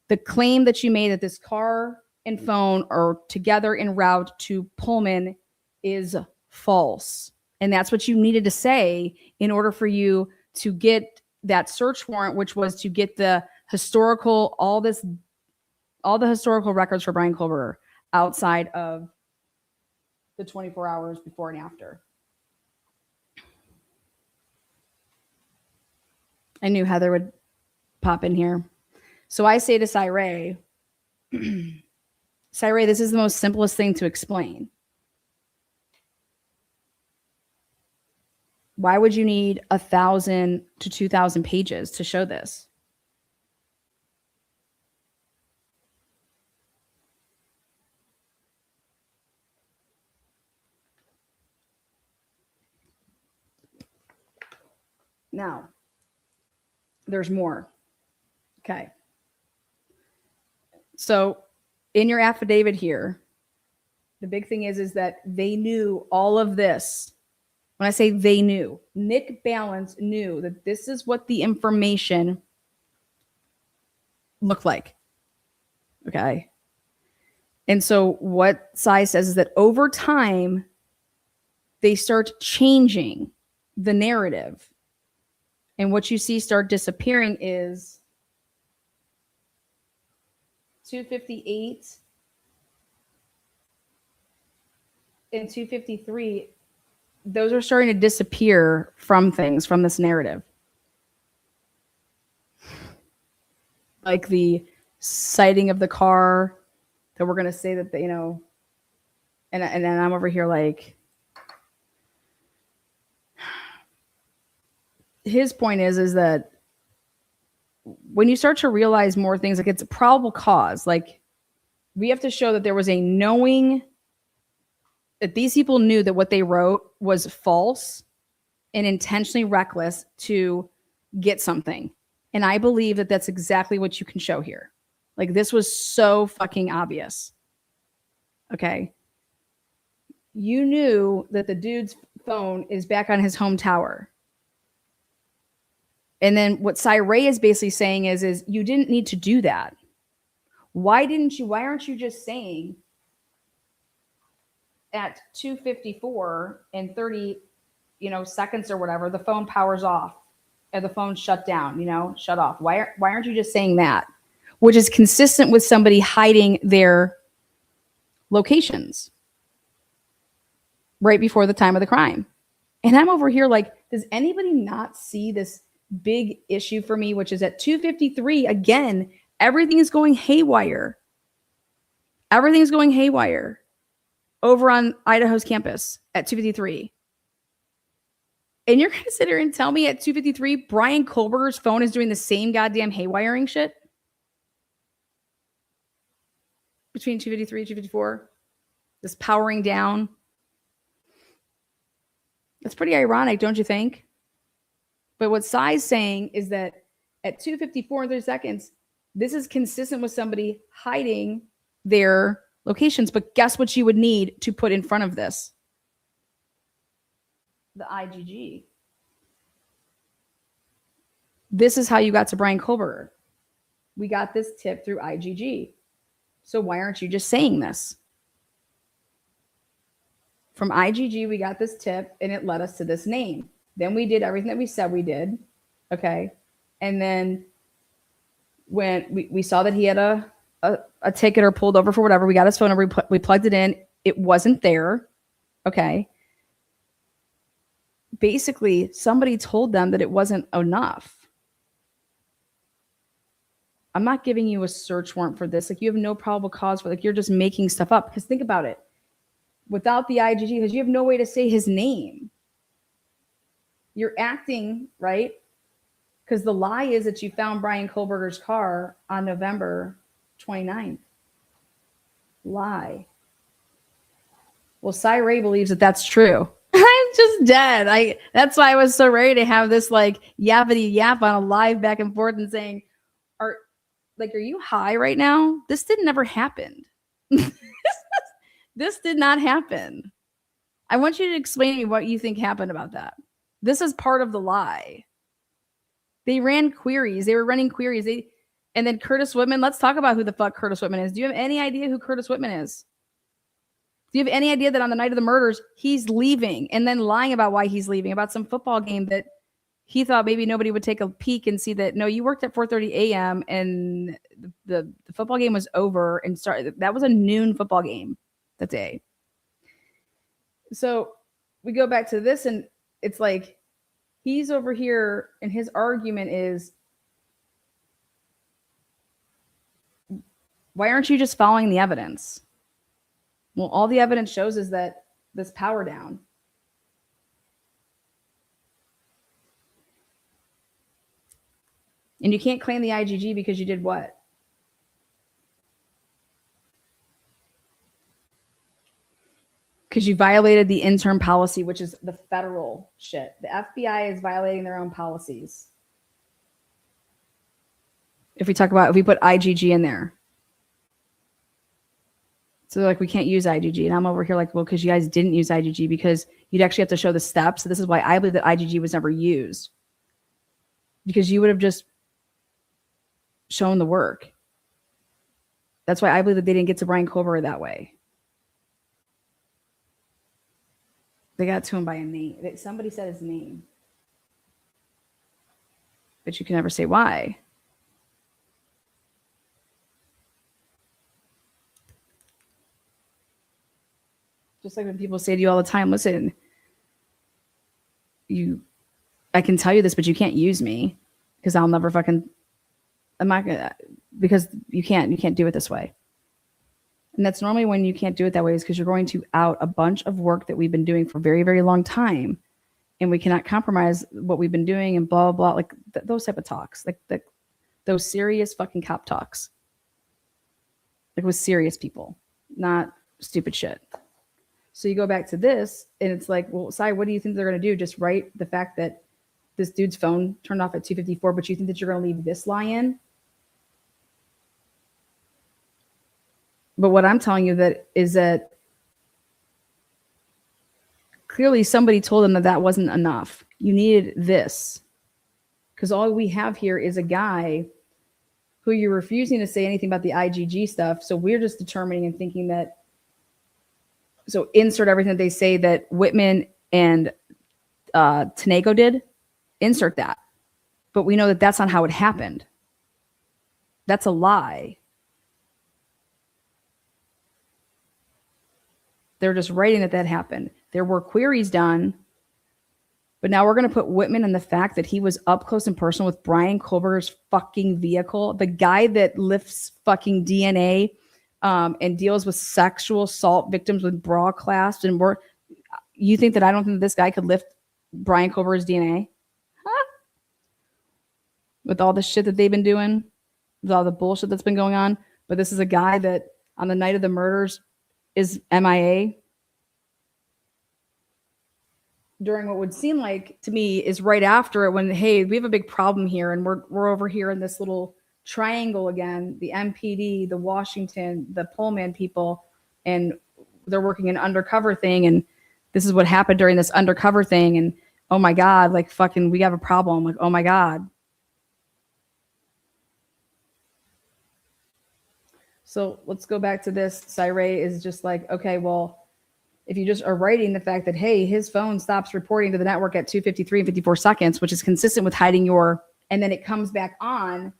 the claim that you made that this car and phone are together en route to Pullman is false. And that's what you needed to say in order for you to get that search warrant, which was to get the historical, all the historical records for Brian Kohlberger outside of the 24 hours before and after. I knew Heather would pop in here. So I say to Cyree, Cyree, this is the most simplest thing to explain. Why would you need 1,000 to 2,000 pages to show this? Now, there's more. Okay. So in your affidavit here, the big thing is that they knew all of this. When I say they knew, Nick Balance knew that this is what the information looked like. Okay. And so what Cy says is that over time, they start changing the narrative. And what you see start disappearing is 258 and 253. Those are starting to disappear from things, from this narrative. Like the sighting of the car that we're going to say that, they, you know, and then I'm over here like, his point is that when you start to realize more things, like it's a probable cause, like we have to show that there was a knowing that these people knew that what they wrote was false and intentionally reckless to get something. And I believe that that's exactly what you can show here. Like this was so fucking obvious. Okay. You knew that the dude's phone is back on his home tower. And then what Cyree is basically saying is you didn't need to do that. Why aren't you just saying at 2:54 and 30, seconds or whatever, the phone powers off the phone shut down, shut off. Why aren't you just saying that? Which is consistent with somebody hiding their locations right before the time of the crime. And I'm over here like, does anybody not see this big issue for me, which is at 2:53, again, everything is going haywire. Everything's going haywire over on Idaho's campus at 2:53. And you're going to sit here and tell me at 2:53, Brian Kohlberger's phone is doing the same goddamn haywiring shit? Between 2:53 and 2:54? This powering down? That's pretty ironic, don't you think? But what Sai's saying is that at 2:54 and 30 seconds, this is consistent with somebody hiding their locations. But guess what you would need to put in front of this? The IGG. This is how you got to Brian Kohlberger. We got this tip through IGG. So why aren't you just saying this? From IGG, we got this tip and it led us to this name. Then we did everything that we said we did. Okay. And then when we saw that he had a ticket or pulled over for whatever, we got his phone number, we plugged it in. It wasn't there. Okay. Basically, somebody told them that it wasn't enough. I'm not giving you a search warrant for this. Like, you have no probable cause for, like, you're just making stuff up. Because think about it. Without the IGG, because you have no way to say his name. You're acting, right? Because the lie is that you found Brian Kohlberger's car on November 29th. Lie. Well, Cy Ray believes that that's true. I'm just dead. That's why I was so ready to have this like yappity yap on a live back and forth and saying, are you high right now? This didn't ever happen. This did not happen. I want you to explain to me what you think happened about that. This is part of the lie. They ran queries. They were running queries. And then Curtis Whitman, let's talk about who the fuck Curtis Whitman is. Do you have any idea who Curtis Whitman is? Do you have any idea that on the night of the murders, he's leaving and then lying about why he's leaving, about some football game that he thought maybe nobody would take a peek and see that, no, you worked at 4:30 a.m. and the football game was over and started. That was a noon football game that day. So we go back to this and it's like, he's over here and his argument is, why aren't you just following the evidence? Well, all the evidence shows is that this power down. And you can't claim the IGG because you did what? Because you violated the intern policy, which is the federal shit. The FBI is violating their own policies. If we put IGG in there. So they're like, we can't use IGG. And I'm over here like, well, because you guys didn't use IGG because you'd actually have to show the steps. So this is why I believe that IGG was never used. Because you would have just shown the work. That's why I believe that they didn't get to Brian Kohlberger that way. They got to him by a name. Somebody said his name. But you can never say why. Just like when people say to you all the time, listen, I can tell you this, but you can't use me because I'm not gonna, because you can't do it this way. And that's normally when you can't do it that way is because you're going to out a bunch of work that we've been doing for a very, very long time. And we cannot compromise what we've been doing and blah, blah, blah. Like those type of talks, like those serious fucking cop talks. Like with serious people, not stupid shit. So you go back to this and it's like, well, Sai, what do you think they're going to do? Just write the fact that this dude's phone turned off at 2:54, but you think that you're going to leave this lie in? But what I'm telling you is that clearly somebody told them that wasn't enough. You needed this. Because all we have here is a guy who you're refusing to say anything about the IGG stuff. So we're just determining and thinking that, so insert everything that they say that Whitman and Tenego did, insert that. But we know that that's not how it happened. That's a lie. They're just writing that happened. There were queries done, but now we're going to put Whitman in the fact that he was up close and personal with Brian Kohlberger's fucking vehicle, the guy that lifts fucking DNA and deals with sexual assault victims with bra clasps. And you think that I don't think this guy could lift Brian Kohlberger's DNA? Huh? With all the shit that they've been doing, with all the bullshit that's been going on. But this is a guy that on the night of the murders is MIA during what would seem like to me is right after it when, hey, we have a big problem here and we're over here in this little triangle again, the MPD, the Washington, the Pullman people, and they're working an undercover thing. And this is what happened during this undercover thing. And oh my God, like fucking, we have a problem. Like, oh my God. So let's go back to this. Cyree is just like, okay, well, if you just are writing the fact that, hey, his phone stops reporting to the network at 2:53 and 54 seconds, which is consistent with hiding your, and then it comes back on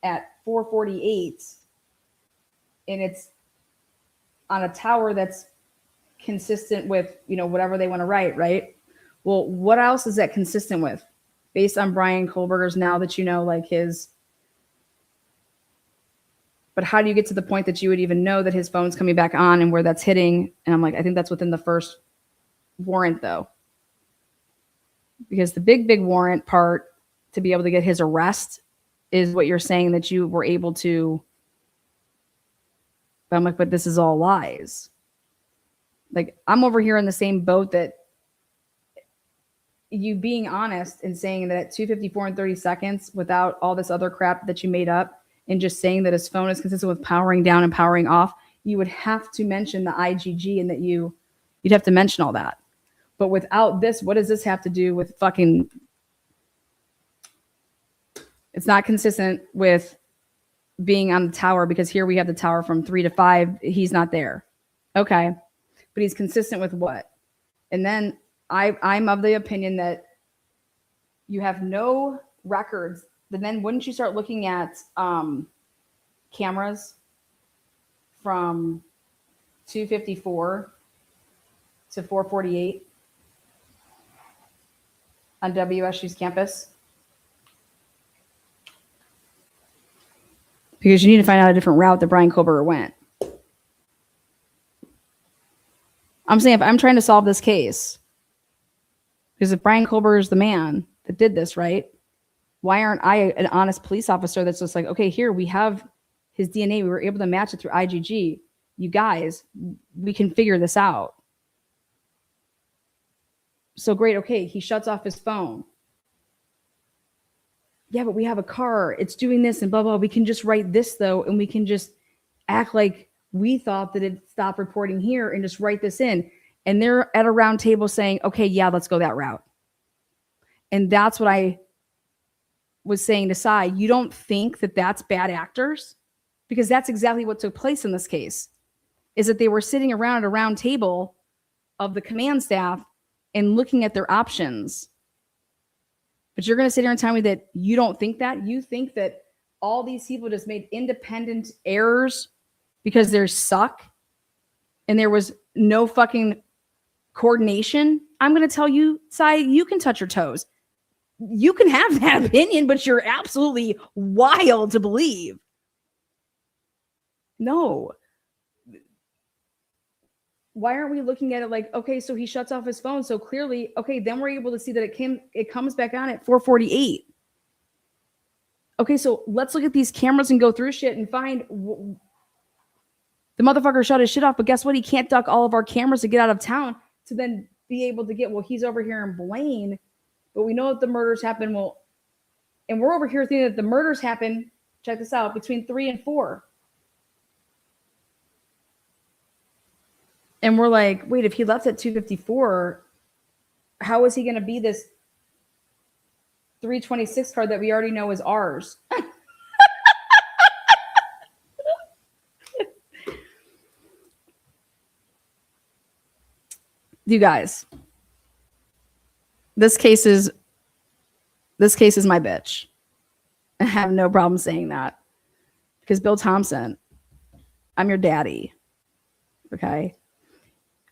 at 4:48, and it's on a tower that's consistent with, you know, whatever they want to write, right? Well, what else is that consistent with? Based on Brian Kohlberger's, now that you know, like his, but how do you get to the point that you would even know that his phone's coming back on and where that's hitting? And I'm like, I think that's within the first warrant though. Because the big warrant part to be able to get his arrest is what you're saying that you were able to. But I'm like, but this is all lies. Like, I'm over here in the same boat that you being honest and saying that at 2:54 and 30 seconds without all this other crap that you made up, and just saying that his phone is consistent with powering down and powering off, you would have to mention the IgG and that you'd have to mention all that. But without this, what does this have to do with fucking? It's not consistent with being on the tower, because here we have the tower from 3 to 5. He's not there. Okay. But he's consistent with what? And then I'm of the opinion that you have no records. But then wouldn't you start looking at cameras from 2:54 to 4:48 on WSU's campus? Because you need to find out a different route that Brian Kohlberger went. I'm saying, if I'm trying to solve this case, because if Brian Kohlberger is the man that did this, right? Why aren't I an honest police officer that's just like, okay, here we have his DNA. We were able to match it through IgG. You guys, we can figure this out. So great. Okay, he shuts off his phone. Yeah, but we have a car. It's doing this and blah, blah. We can just write this, though, and we can just act like we thought that it stopped reporting here and just write this in. And they're at a round table saying, okay, yeah, let's go that route. And that's what I was saying to Sai. You don't think that that's bad actors? Because that's exactly what took place in this case, is that they were sitting around at a round table of the command staff and looking at their options. But you're going to sit here and tell me that you don't think that? You think that all these people just made independent errors because they suck and there was no fucking coordination? I'm going to tell you, Sai, you can touch your toes. You can have that opinion, but you're absolutely wild to believe. No. Why aren't we looking at it like, okay, so he shuts off his phone, so clearly, okay, then we're able to see that it comes back on at 4:48. Okay, so let's look at these cameras and go through shit and find the motherfucker shut his shit off, but guess what? He can't duck all of our cameras to get out of town to then be able to get, well, he's over here in Blaine, but we know that the murders happen, well, and we're over here thinking that the murders happen, check this out, between 3 and 4. And we're like, wait, if he left at 2:54, how is he going to be this 326 card that we already know is ours? You guys, this case is This case is my bitch. I have no problem saying that. Because Bill Thompson, I'm your daddy. Okay?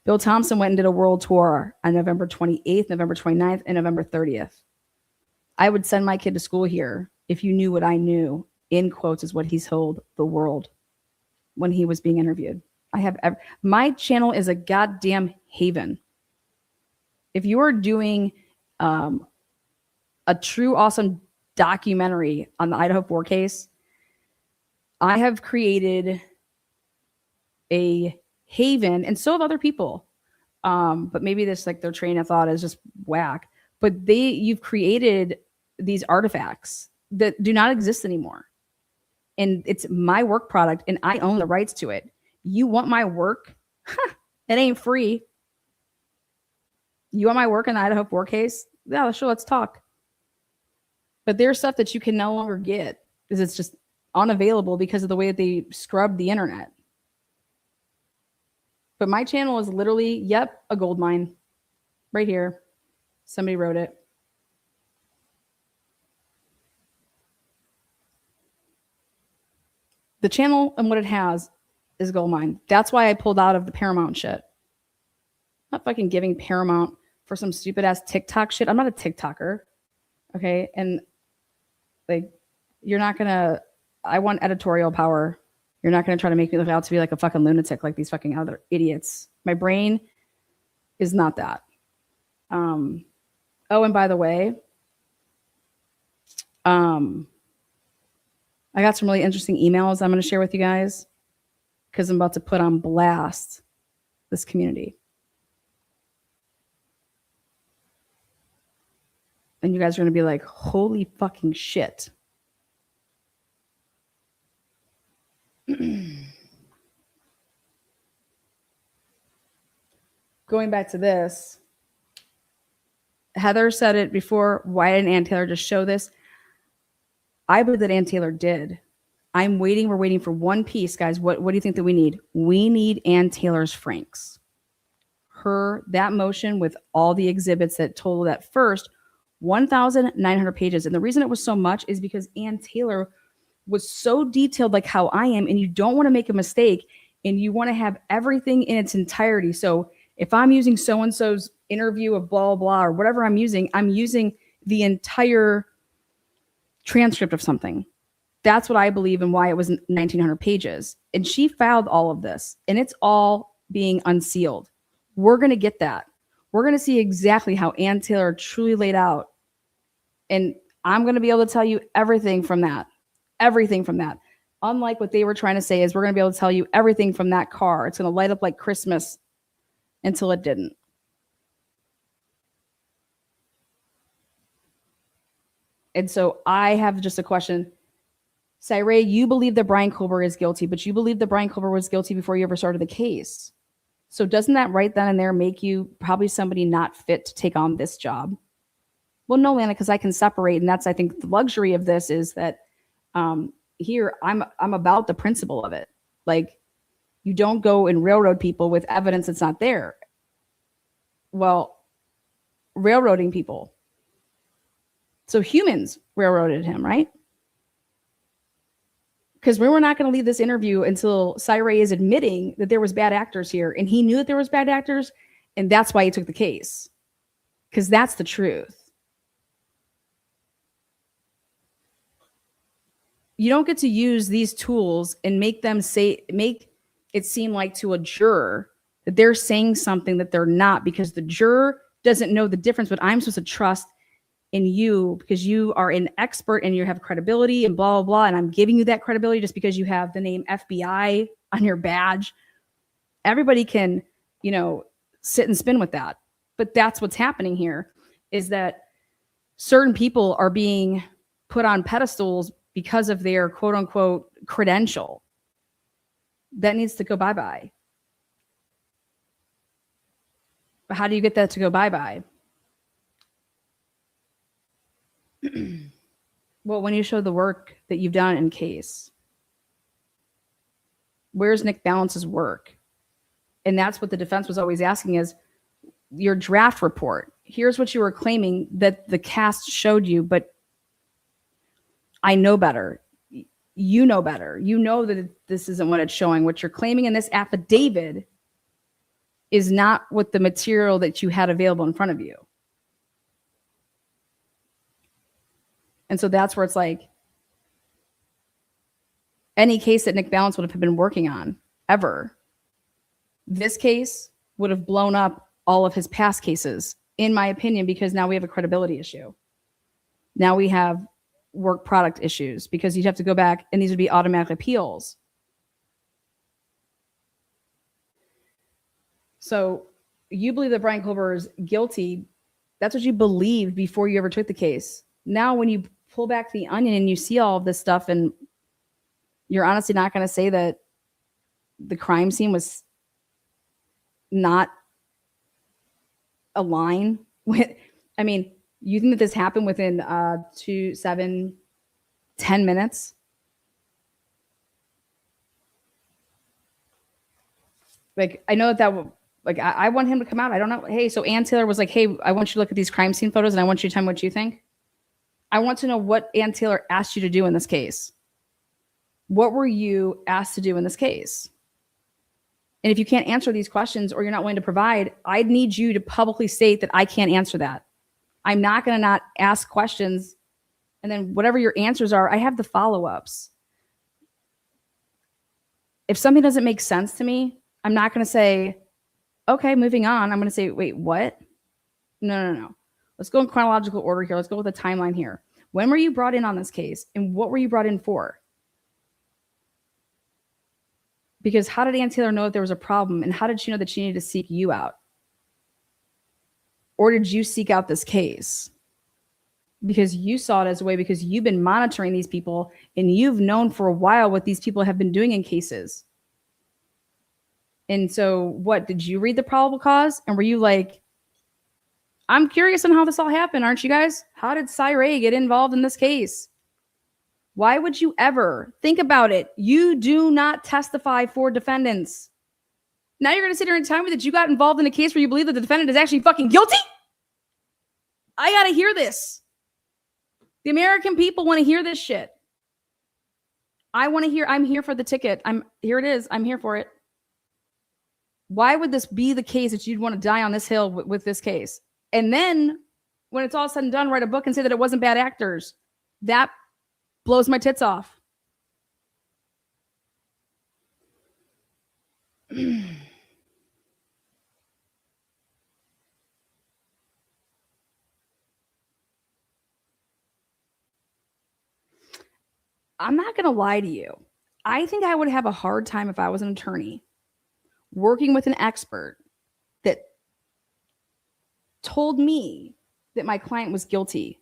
Bill Thompson went and did a world tour on November 28th, November 29th, and November 30th. I would send my kid to school here if you knew what I knew, in quotes, is what he's told the world when he was being interviewed. My channel is a goddamn haven. If you are doing a true awesome documentary on the Idaho4 case, I have created a haven, and so have other people. But maybe this, like, their train of thought is just whack. But you've created these artifacts that do not exist anymore. And it's my work product, and I own the rights to it. You want my work? It ain't free. You want my work in the Idaho4 case? Yeah, sure, let's talk. But there's stuff that you can no longer get because it's just unavailable because of the way that they scrubbed the internet. But my channel is literally, yep, a gold mine. Right here. Somebody wrote it. The channel and what it has is a gold mine. That's why I pulled out of the Paramount shit. I'm not fucking giving Paramount for some stupid ass TikTok shit. I'm not a TikToker. Okay. And like, you're not gonna, I want editorial power. You're not gonna try to make me look out to be like a fucking lunatic like these fucking other idiots. My brain is not that. Oh, and by the way, I got some really interesting emails I'm going to share with you guys because I'm about to put on blast this community. And you guys are going to be like, holy fucking shit. Going back to this, Heather said it before. Why didn't Ann Taylor just show this? I believe that Ann Taylor did. I'm waiting. We're waiting for one piece, guys. What do you think that we need? We need Ann Taylor's Franks. That motion with all the exhibits that totaled at first 1,900 pages. And the reason it was so much is because Ann Taylor was so detailed like how I am, and you don't want to make a mistake, and you want to have everything in its entirety. So if I'm using so-and-so's interview of blah, blah, or whatever I'm using the entire transcript of something. That's what I believe and why it was 1,900 pages. And she filed all of this, and it's all being unsealed. We're going to get that. We're going to see exactly how Ann Taylor truly laid out. And I'm going to be able to tell you everything from that. Everything from that. Unlike what they were trying to say is we're going to be able to tell you everything from that car. It's going to light up like Christmas until it didn't. And so I have just a question. Cyree, you believe that Brian Kober is guilty, but you believe that Brian Kober was guilty before you ever started the case. So doesn't that right then and there make you probably somebody not fit to take on this job? Well, no, Lana, because I can separate. And that's, I think, the luxury of this is that here I'm about the principle of it. Like, you don't go and railroad people with evidence that's not there. Well, railroading people. So humans railroaded him, right? Because we were not going to leave this interview until Cyree is admitting that there was bad actors here, and he knew that there was bad actors, and that's why he took the case. Because that's the truth. You don't get to use these tools and make it seem like to a juror that they're saying something that they're not, because the juror doesn't know the difference, but I'm supposed to trust in you because you are an expert and you have credibility and blah, blah, blah. And I'm giving you that credibility just because you have the name FBI on your badge. Everybody can, sit and spin with that. But that's what's happening here, is that certain people are being put on pedestals because of their quote unquote credential. That needs to go bye-bye. But how do you get that to go bye-bye? Well, when you show the work that you've done in case, where's Nick Balance's work? And that's what the defense was always asking, is your draft report. Here's what you were claiming that the cast showed you, but I know better. You know better. You know that this isn't what it's showing. What you're claiming in this affidavit is not what the material that you had available in front of you. And so that's where it's like, any case that Nick Balance would have been working on ever, this case would have blown up all of his past cases, in my opinion, because now we have a credibility issue. Now we have work product issues because you'd have to go back and these would be automatic appeals. So you believe that Brian Culver is guilty. That's what you believed before you ever took the case. Now, when you pull back the onion and you see all of this stuff, and you're honestly not going to say that the crime scene was not aligned with, I mean, you think that this happened within 2, 7, 10 minutes? Like, I know that like, I want him to come out. I don't know. Hey, so Ann Taylor was like, hey, I want you to look at these crime scene photos and I want you to tell me what you think. I want to know what Ann Taylor asked you to do in this case. What were you asked to do in this case? And if you can't answer these questions or you're not willing to provide, I need you to publicly state that I can't answer that. I'm not going to not ask questions. And then whatever your answers are, I have the follow-ups. If something doesn't make sense to me, I'm not going to say, okay, moving on. I'm going to say, wait, what? No. Let's go in chronological order here. Let's go with a timeline here. When were you brought in on this case? And what were you brought in for? Because how did Ann Taylor know that there was a problem? And how did she know that she needed to seek you out? Or did you seek out this case? Because you saw it as a way, because you've been monitoring these people and you've known for a while what these people have been doing in cases. And so what, did you read the probable cause? And were you like, I'm curious on how this all happened, aren't you guys? How did Cy get involved in this case? Why would you ever think about it? You do not testify for defendants. Now you're going to sit here and tell me that you got involved in a case where you believe that the defendant is actually fucking guilty? I got to hear this. The American people want to hear this shit. I want to hear, I'm here for the ticket. Here it is. I'm here for it. Why would this be the case that you'd want to die on this hill with this case? And then when it's all said and done, write a book and say that it wasn't bad actors. That blows my tits off. I'm not going to lie to you. I think I would have a hard time if I was an attorney working with an expert that told me that my client was guilty.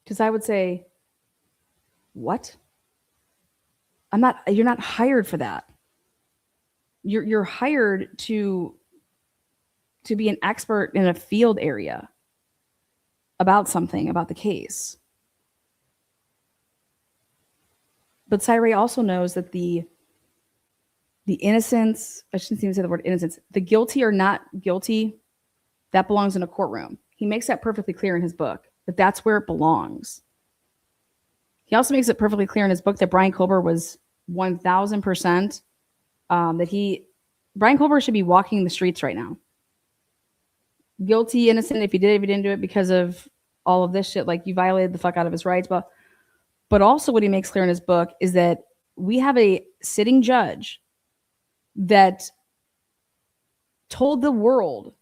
Because I would say, what? You're not hired for that. You're hired to be an expert in a field area about something, about the case. But Cy also knows that the innocence, I shouldn't even say the word innocence, the guilty or not guilty, that belongs in a courtroom. He makes that perfectly clear in his book, that that's where it belongs. He also makes it perfectly clear in his book that Brian Culver was 1,000%, Brian Culver should be walking the streets right now. Guilty, innocent, if he didn't do it because of all of this shit, like you violated the fuck out of his rights. But also what he makes clear in his book is that we have a sitting judge that told the world,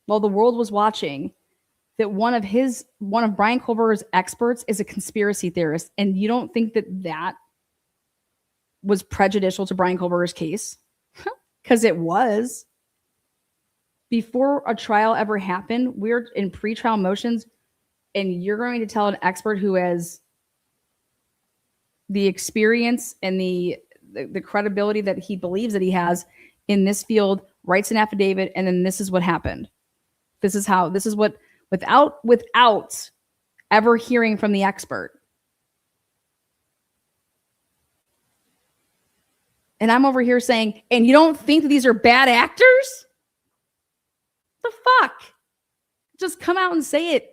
while the world was watching, that one of Brian Culver's experts is a conspiracy theorist. And you don't think that was prejudicial to Brian Culver's case? Because it was. Before a trial ever happened, we're in pretrial motions, and you're going to tell an expert who has the experience and the credibility that he believes that he has in this field, writes an affidavit, and then this is what happened. This is what, without ever hearing from the expert. And I'm over here saying, and you don't think that these are bad actors? The fuck? Just come out and say it.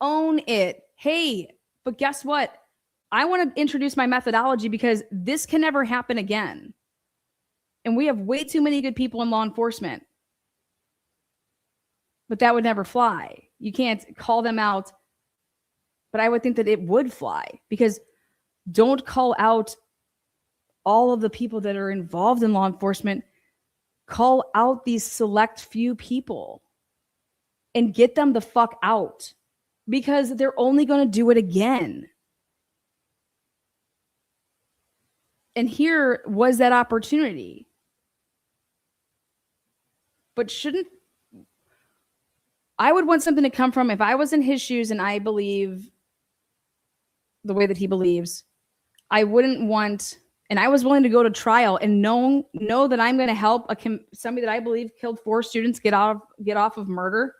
Own it. Hey, but guess what? I want to introduce my methodology because this can never happen again. And we have way too many good people in law enforcement. But that would never fly. You can't call them out. But I would think that it would fly, because don't call out all of the people that are involved in law enforcement. Call out these select few people and get them the fuck out, because they're only going to do it again. And here was that opportunity. But I would want something to come from, if I was in his shoes and I believe the way that he believes, I wouldn't want, and I was willing to go to trial and know that I'm going to help somebody that I believe killed 4 students get off of murder.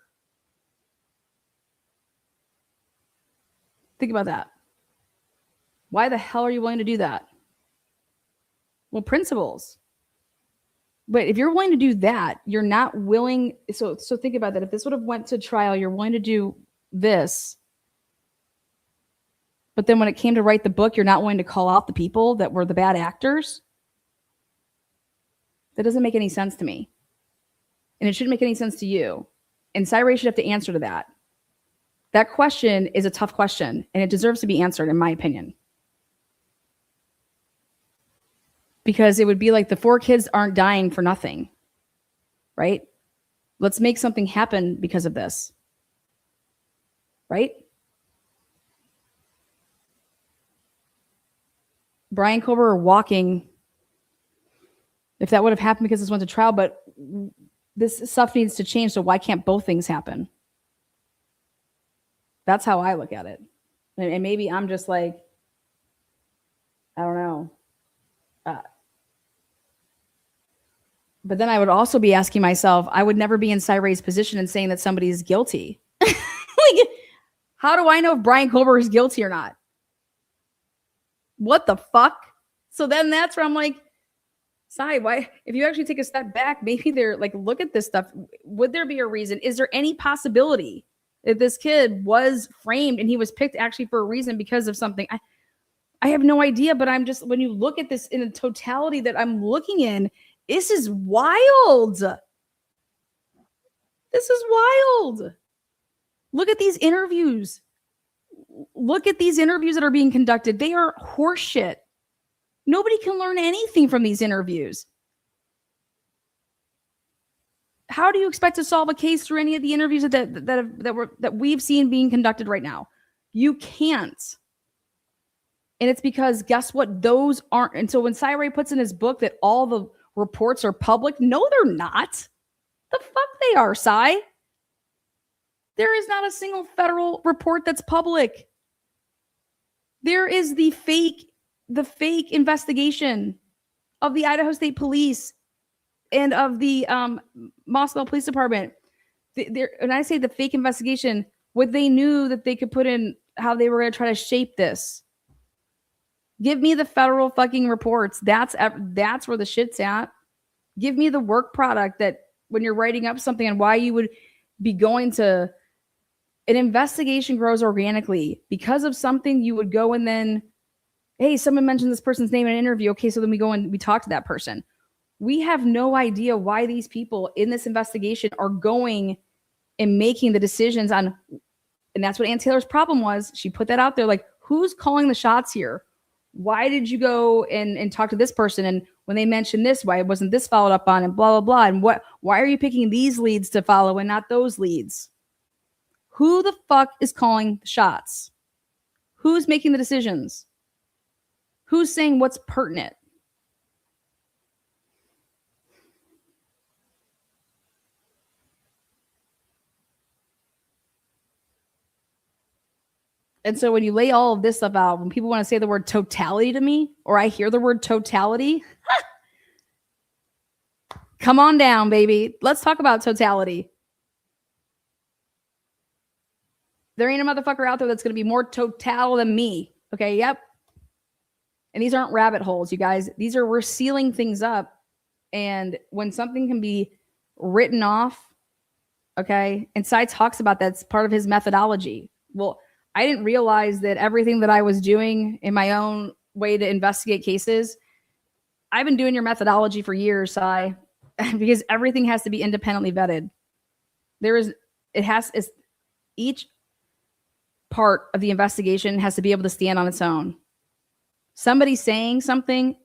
Think about that. Why the hell are you willing to do that? Well, principles. But if you're willing to do that, you're not willing. So think about that. If this would have went to trial, you're willing to do this. But then when it came to write the book, you're not willing to call out the people that were the bad actors. That doesn't make any sense to me. And it shouldn't make any sense to you. And Cyray should have to answer to that. That question is a tough question, and it deserves to be answered, in my opinion. Because it would be like the 4 kids aren't dying for nothing, right? Let's make something happen because of this, right? Brian Kober walking, if that would have happened because this went to trial, but this stuff needs to change, so why can't both things happen? That's how I look at it. And maybe I'm just like, I don't know. But then I would also be asking myself, I would never be in Cyray's position and saying that somebody is guilty. Like, how do I know if Brian Kober is guilty or not? What the fuck? So then that's where I'm like, Cy, why? If you actually take a step back, maybe they're like, look at this stuff. Would there be a reason? Is there any possibility that this kid was framed and he was picked actually for a reason because of something? I have no idea, but I'm just, when you look at this in the totality that I'm looking in, this is wild. This is wild. Look at these interviews. Look at these interviews that are being conducted. They are horseshit. Nobody can learn anything from these interviews. How do you expect to solve a case through any of the interviews that we've seen being conducted right now? You can't. And it's because, guess what? Those aren't. And so when Cyray puts in his book that all the reports are public, no, they're not. The fuck they are, Cy. There is not a single federal report that's public. There is the fake investigation of the Idaho State Police and of the Mossville Police Department. And I say the fake investigation, what they knew that they could put in, how they were going to try to shape this. Give me the federal fucking reports. That's where the shit's at. Give me the work product that when you're writing up something and why you would be going to an investigation grows organically because of something. You would go and then, hey, someone mentioned this person's name in an interview. Okay, so then we go and we talk to that person. We have no idea why these people in this investigation are going and making the decisions on, and that's what Ann Taylor's problem was. She put that out there, like, who's calling the shots here? Why did you go and talk to this person? And when they mentioned this, why wasn't this followed up on, and blah, blah, blah. And why are you picking these leads to follow and not those leads? Who the fuck is calling the shots? Who's making the decisions? Who's saying what's pertinent? And so when you lay all of this stuff out, when people want to say the word totality to me, or I hear the word totality, come on down, baby. Let's talk about totality. There ain't a motherfucker out there that's going to be more total than me. Okay, yep. And these aren't rabbit holes, you guys. We're sealing things up. And when something can be written off Okay. And Sy talks about that's part of his methodology. Well, I didn't realize that everything that I was doing in my own way to investigate cases, I've been doing your methodology for years, Sy, because everything has to be independently vetted. Each part of the investigation has to be able to stand on its own. Somebody saying something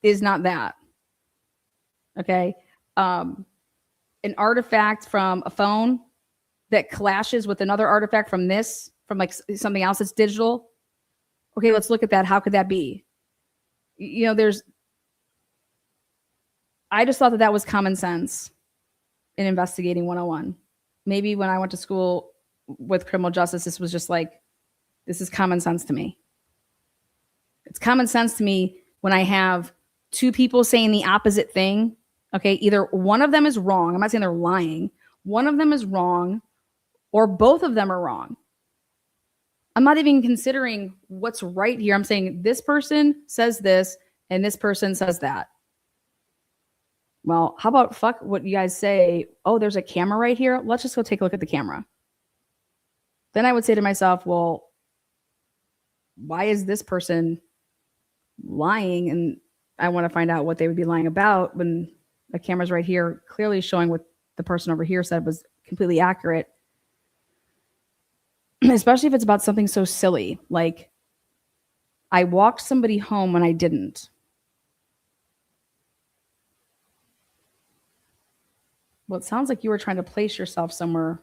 is not that. Okay. An artifact from a phone that clashes with another artifact from like something else that's digital. Okay, let's look at that. How could that be? I just thought that was common sense in investigating 101. Maybe when I went to school with criminal justice, this was just like, this is common sense to me. It's common sense to me when I have two people saying the opposite thing. Okay, either one of them is wrong. I'm not saying they're lying. One of them is wrong, or both of them are wrong. I'm not even considering what's right here. I'm saying this person says this and this person says that. Well, how about fuck what you guys say? Oh, there's a camera right here. Let's just go take a look at the camera. Then I would say to myself, well, why is this person lying? And I want to find out what they would be lying about when the camera's right here, clearly showing what the person over here said was completely accurate. Especially if it's about something so silly, like I walked somebody home when I didn't. Well, it sounds like you were trying to place yourself somewhere.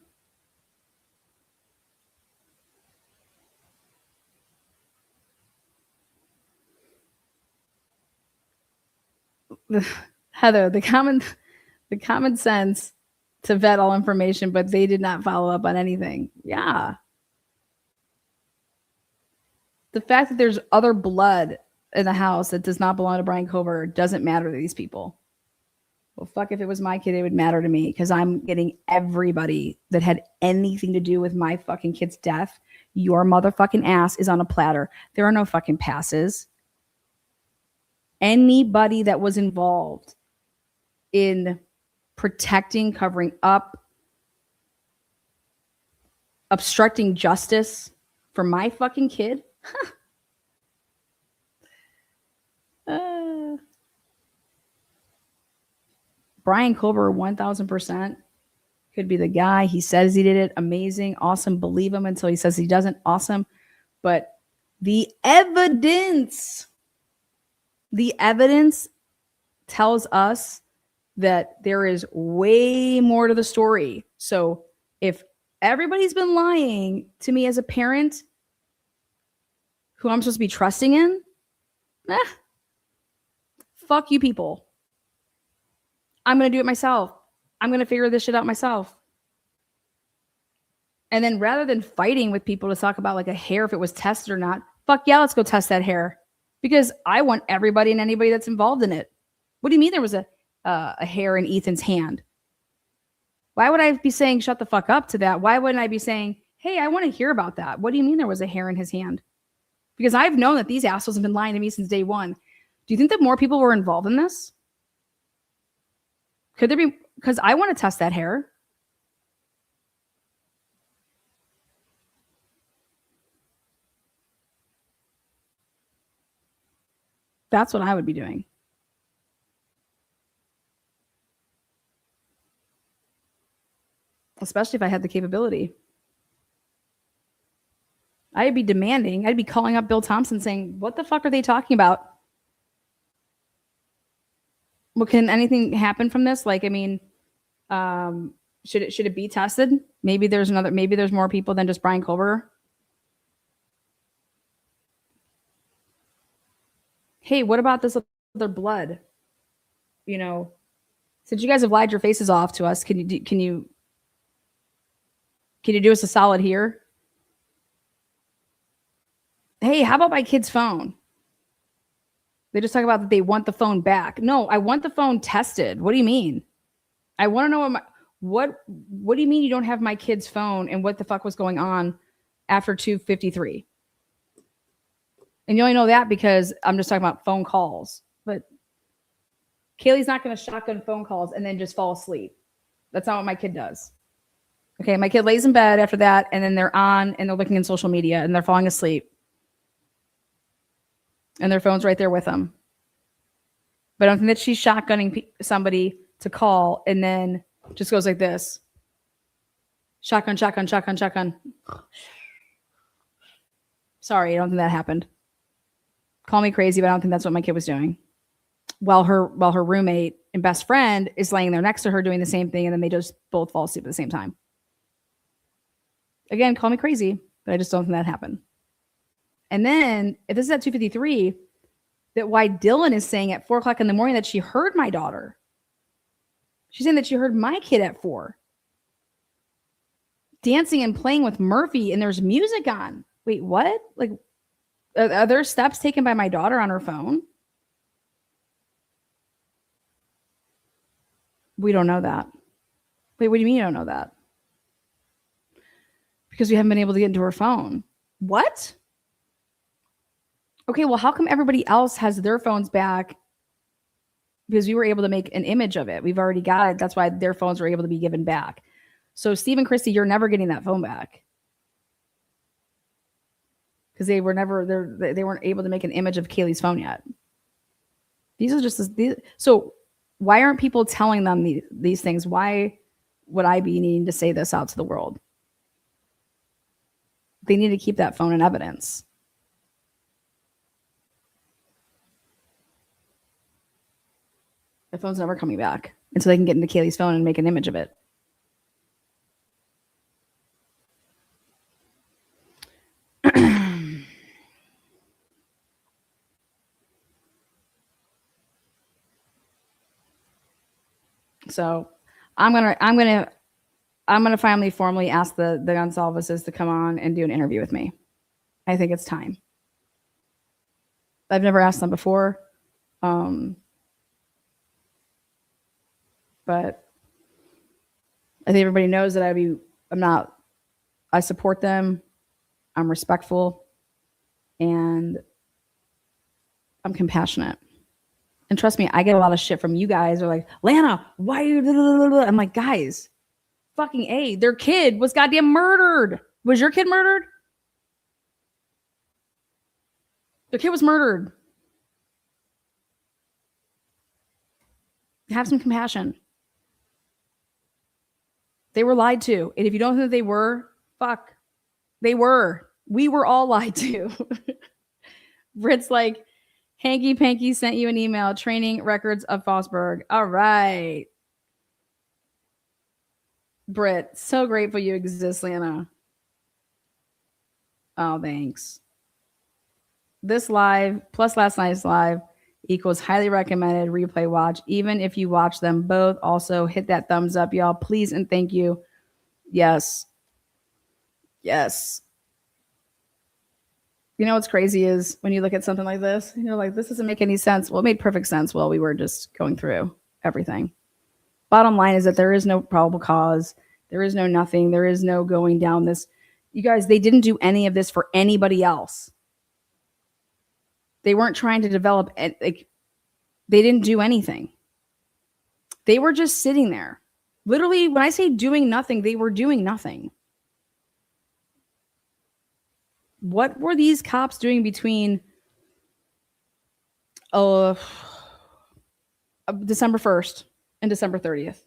Heather, the common sense to vet all information, but they did not follow up on anything. Yeah. The fact that there's other blood in the house that does not belong to Brian Kober doesn't matter to these people. Well, fuck, if it was my kid, it would matter to me because I'm getting everybody that had anything to do with my fucking kid's death. Your motherfucking ass is on a platter. There are no fucking passes. Anybody that was involved in protecting, covering up, obstructing justice for my fucking kid. Brian Kober, 1000% could be the guy. He says he did it. Amazing. Awesome. Believe him until he says he doesn't. Awesome. But the evidence tells us that there is way more to the story. So if everybody's been lying to me as a parent who I'm supposed to be trusting in, fuck you people. I'm going to do it myself. I'm going to figure this shit out myself. And then rather than fighting with people to talk about like a hair, if it was tested or not, fuck yeah, let's go test that hair. Because I want everybody and anybody that's involved in it. What do you mean there was a hair in Ethan's hand? Why would I be saying shut the fuck up to that? Why wouldn't I be saying, hey, I want to hear about that? What do you mean there was a hair in his hand? Because I've known that these assholes have been lying to me since day one. Do you think that more people were involved in this? Could there be? Because I want to test that hair. That's what I would be doing. Especially if I had the capability. I'd be demanding, I'd be calling up Bill Thompson saying, what the fuck are they talking about? Well, can anything happen from this? Like, I mean, should it be tested? Maybe there's more people than just Brian Kober. Hey, what about this other blood? You know, since you guys have lied your faces off to us, can you do us a solid here? Hey, how about my kid's phone? They just talk about that they want the phone back. No, I want the phone tested. What do you mean? I want to know what do you mean you don't have my kid's phone and what the fuck was going on after 2:53? And you only know that because I'm just talking about phone calls. But Kaylee's not going to shotgun phone calls and then just fall asleep. That's not what my kid does. Okay, my kid lays in bed after that, and then they're on and they're looking in social media and they're falling asleep. And their phone's right there with them. But I don't think that she's shotgunning somebody to call and then just goes like this. Shotgun, shotgun, shotgun, shotgun. Sorry, I don't think that happened. Call me crazy, but I don't think that's what my kid was doing. While her roommate and best friend is laying there next to her doing the same thing, and then they just both fall asleep at the same time. Again, call me crazy, but I just don't think that happened. And then, if this is at 2:53, that why Dylan is saying at 4 o'clock in the morning that she heard my daughter. She's saying that she heard my kid at 4. Dancing and playing with Murphy, and there's music on. Wait, what? Like, are there steps taken by my daughter on her phone? We don't know that. Wait, what do you mean you don't know that? Because we haven't been able to get into her phone. What? Okay, well, how come everybody else has their phones back? Because we were able to make an image of it. We've already got it. That's why their phones were able to be given back. So Steve and Christy, you're never getting that phone back. Because they weren't able to make an image of Kaylee's phone yet. These are just so why aren't people telling them these things? Why would I be needing to say this out to the world? They need to keep that phone in evidence. The phone's never coming back until they can get into Kaylee's phone and make an image of it. So I'm gonna finally formally ask the Gonsalveses to come on and do an interview with me. I think it's time. I've never asked them before, but I think everybody knows that I support them. I'm respectful, and I'm compassionate. And trust me, I get a lot of shit from you guys. They're like, Lana, why are you? I'm like, guys, fucking A, their kid was goddamn murdered. Was your kid murdered? Their kid was murdered. Have some compassion. They were lied to. And if you don't think that they were, fuck. They were. We were all lied to. Britt's like, Hanky Panky sent you an email, training records of Fosberg. All right. Britt, so grateful you exist, Lana. Oh, thanks. This live plus last night's live equals highly recommended replay watch. Even if you watch them both, also hit that thumbs up, y'all. Please and thank you. Yes. Yes. You know what's crazy is when you look at something like this, you're like, this doesn't make any sense. Well, it made perfect sense while we were just going through everything. Bottom line is that there is no probable cause. There is no nothing. There is no going down this. You guys, they didn't do any of this for anybody else. They weren't trying to develop, they didn't do anything. They were just sitting there. Literally, when I say doing nothing, they were doing nothing. What were these cops doing between December 1st and December 30th?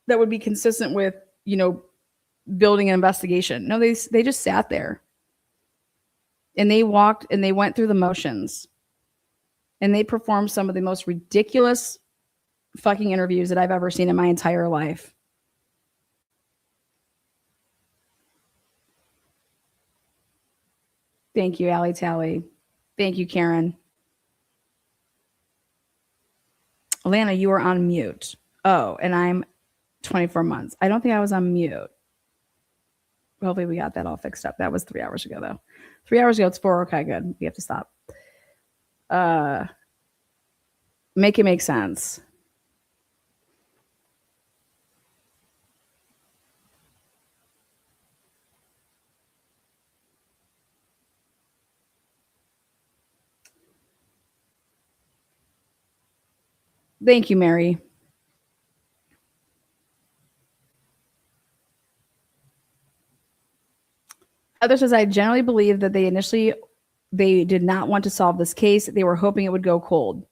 That would be consistent with, building an investigation. No, they just sat there. And they walked and they went through the motions. And they performed some of the most ridiculous fucking interviews that I've ever seen in my entire life. Thank you, Allie Tally. Thank you, Karen. Alana, you are on mute. Oh, and I'm 24 months. I don't think I was on mute. Hopefully we got that all fixed up. That was 3 hours ago, though. 3 hours ago, it's 4. Okay, good. We have to stop. Make it make sense. Thank you, Mary. Heather says, I generally believe that they did not want to solve this case. They were hoping it would go cold.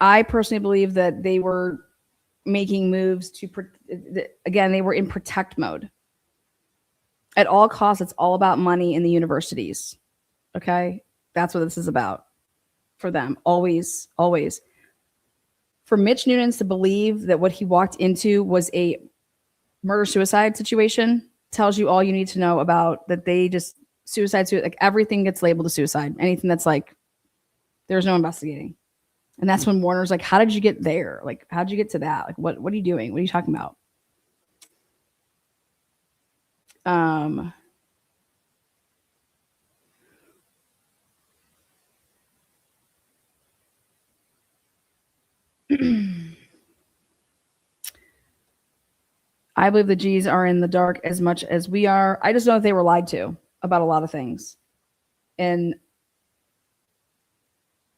I personally believe that they were making moves to, again, they were in protect mode. At all costs, it's all about money in the universities. Okay? That's what this is about for them. Always, always. For Mitch Nunes to believe that what he walked into was a murder-suicide situation tells you all you need to know about that. They just suicide, like everything gets labeled a suicide. Anything that's like, there's no investigating. And that's when Warner's like, how did you get there? Like, how'd you get to that? Like, what are you doing? What are you talking about? I believe the G's are in the dark as much as we are. I just know that they were lied to about a lot of things. And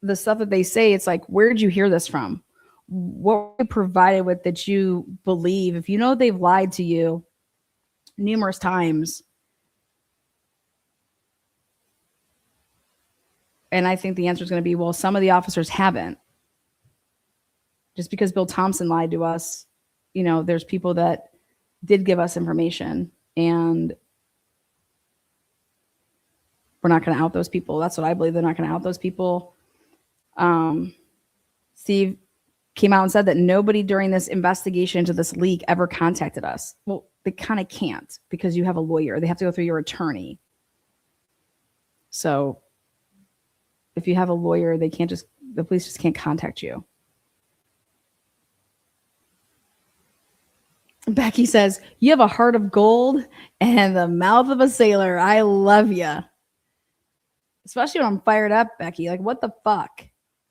the stuff that they say, it's like, where did you hear this from? What were you provided with that you believe? If you know they've lied to you numerous times, and I think the answer is going to be, well, some of the officers haven't. Just because Bill Thompson lied to us, you know, there's people that did give us information, and we're not going to out those people. That's what I believe. They're not going to out those people. Steve came out and said that nobody during this investigation into this leak ever contacted us. Well, they kind of can't because you have a lawyer. They have to go through your attorney. So if you have a lawyer, the police just can't contact you. Becky says, you have a heart of gold and the mouth of a sailor. I love you. Especially when I'm fired up, Becky. Like, what the fuck?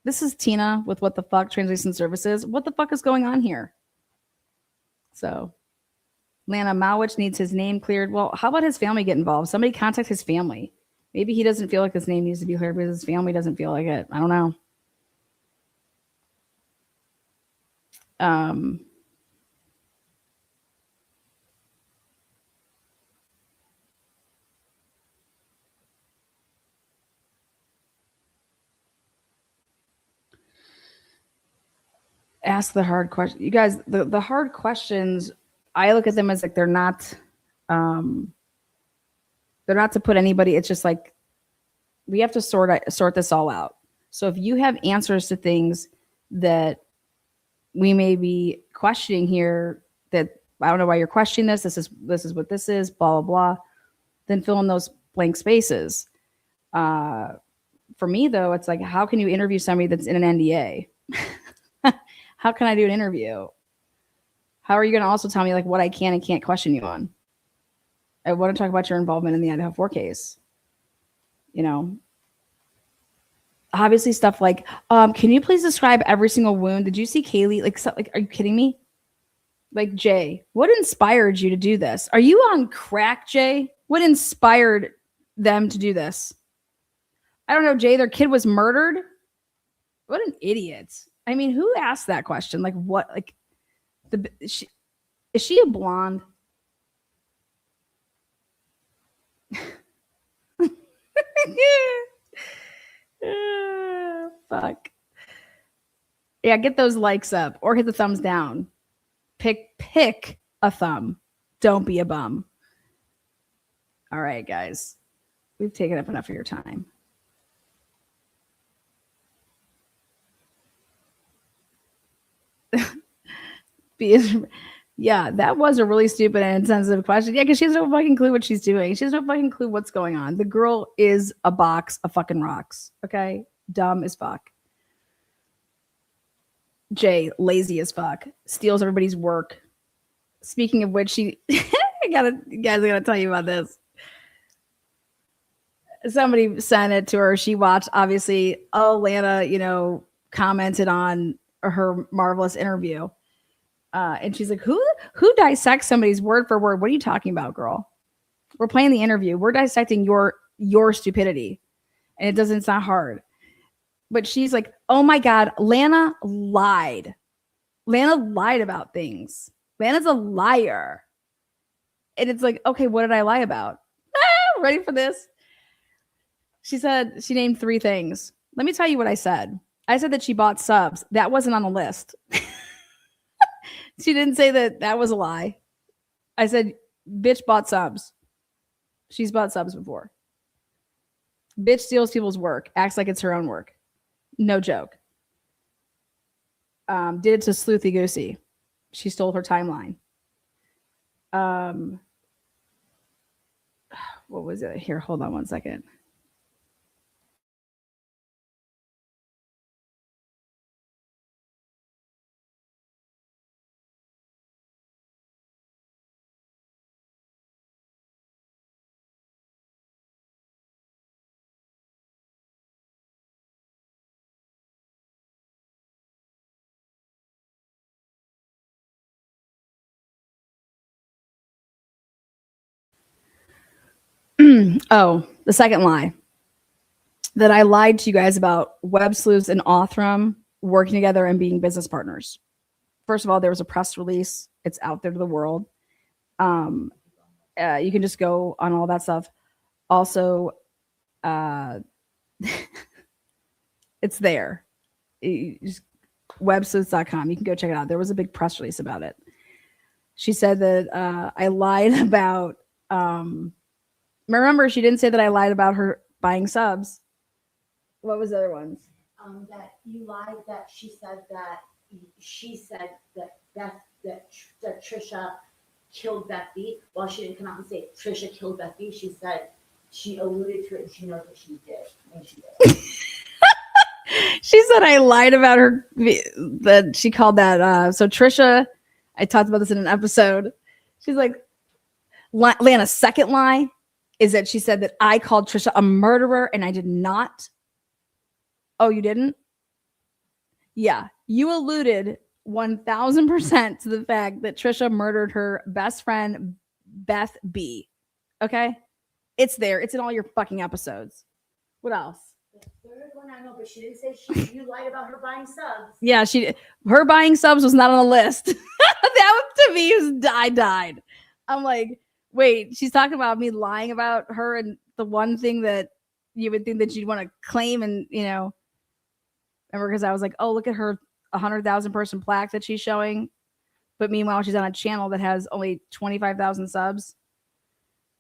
This is Tina with What the Fuck Translation Services. What the fuck is going on here? So, Lana Mowich needs his name cleared. Well, how about his family get involved? Somebody contact his family. Maybe he doesn't feel like his name needs to be cleared because his family doesn't feel like it. I don't know. Ask the hard question. You guys, the hard questions, I look at them as like they're not to put anybody. It's just like we have to sort this all out. So if you have answers to things that we may be questioning here, that I don't know why you're questioning this. This is what this is. Blah blah blah. Then fill in those blank spaces. For me though, it's like, how can you interview somebody that's in an NDA? How can I do an interview? How are you going to also tell me like what I can and can't question you on? I want to talk about your involvement in the Idaho4 case. You know, obviously stuff like, can you please describe every single wound? Did you see Kaylee? Like, are you kidding me? Like, Jay, what inspired you to do this? Are you on crack, Jay? What inspired them to do this? I don't know, Jay, their kid was murdered. What an idiot. I mean, who asked that question? Like, what? Like, is she a blonde? Fuck. Yeah, get those likes up or hit the thumbs down. Pick a thumb. Don't be a bum. All right, guys. We've taken up enough of your time. Yeah, that was a really stupid and insensitive question. Yeah, because she has no fucking clue what she's doing. She has no fucking clue what's going on. The girl is a box of fucking rocks. Okay? Dumb as fuck. Jay, lazy as fuck. Steals everybody's work. Speaking of which, you guys, I gotta tell you about this. Somebody sent it to her. She watched, obviously. Oh, Lana, commented on her marvelous interview. And she's like, who dissects somebody's word for word? What are you talking about, girl? We're playing the interview. We're dissecting your stupidity. And it's not hard. But she's like, oh my God, Lana lied. Lana lied about things. Lana's a liar. And it's like, okay, what did I lie about? Ready for this? She said she named 3 things. Let me tell you what I said. I said that she bought subs. That wasn't on the list. She didn't say that was a lie. I said, bitch bought subs. She's bought subs before. Bitch steals people's work, acts like it's her own work. No joke. Did it to Sleuthy Goosey. She stole her timeline. What was it? Here, hold on one second. Oh, the second lie. That I lied to you guys about Web Sleuths and Othram working together and being business partners. First of all, there was a press release. It's out there to the world. You can just go on all that stuff. Also, it's there. Websleuths.com. You can go check it out. There was a big press release about it. She said that I lied about. Remember, she didn't say that I lied about her buying subs. What was the other ones? That you lied. That she said that that Trisha killed Beth B. While she didn't come out and say Trisha killed Beth B, she said she alluded to it and she knows that she did. And she did. She said I lied about her. That she called that. So Trisha, I talked about this in an episode. She's like, Lana's second lie is that she said that I called Trisha a murderer and I did not. Oh, you didn't? Yeah. You alluded 1000% to the fact that Trisha murdered her best friend, Beth B. Okay? It's there. It's in all your fucking episodes. What else? The third one I know, but she didn't say you lied about her buying subs. Yeah, her buying subs was not on the list. That to me was I died. I'm like, wait, she's talking about me lying about her and the one thing that you would think that you'd want to claim and, remember, because I was like, oh, look at her 100,000 person plaque that she's showing. But meanwhile, she's on a channel that has only 25,000 subs.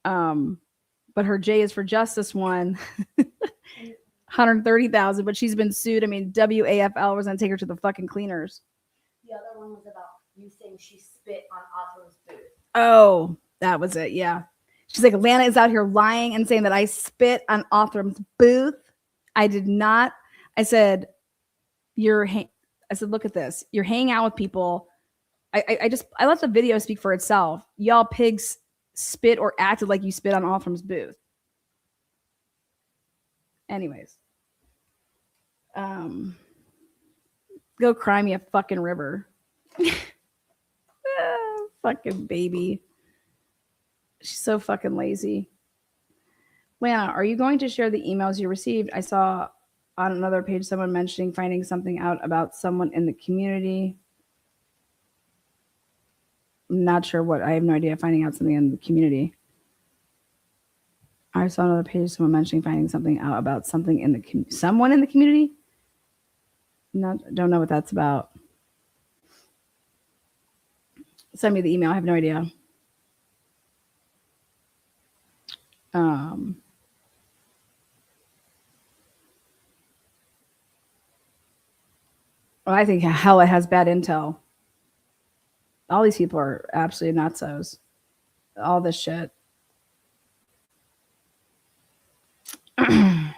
But her J is for Justice one, 130,000, but she's been sued. I mean, WAFL was going to take her to the fucking cleaners. The other one was about you saying she spit on Othram's booth. Oh, that was it. Yeah. She's like, Lana is out here lying and saying that I spit on Othram's booth. I did not. I said, look at this. You're hanging out with people. I let the video speak for itself. Y'all pigs spit or acted like you spit on Othram's booth. Anyways. Go cry me a fucking river. Fucking baby. She's so fucking lazy. Lana, are you going to share the emails you received? I saw on another page someone mentioning finding something out about someone in the community. I'm not sure what. I have no idea. Finding out something in the community. I saw another page someone mentioning finding something out about something in the someone in the community. Don't know what that's about. Send me the email. I have no idea. Well, I think hell it has bad intel. All these people are absolutely nutsos. All this shit. I've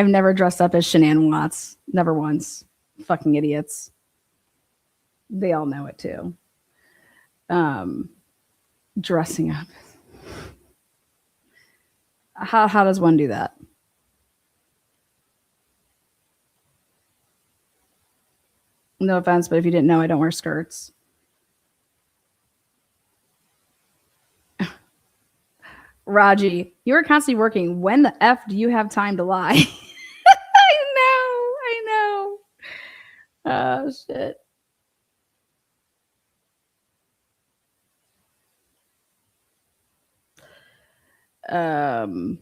never dressed up as Shanann Watts. Never once. Fucking idiots. They all know it too. Dressing up. How does one do that? No offense, but if you didn't know, I don't wear skirts. Raji, you are constantly working. When the F do you have time to lie? I know. Oh, shit. Um,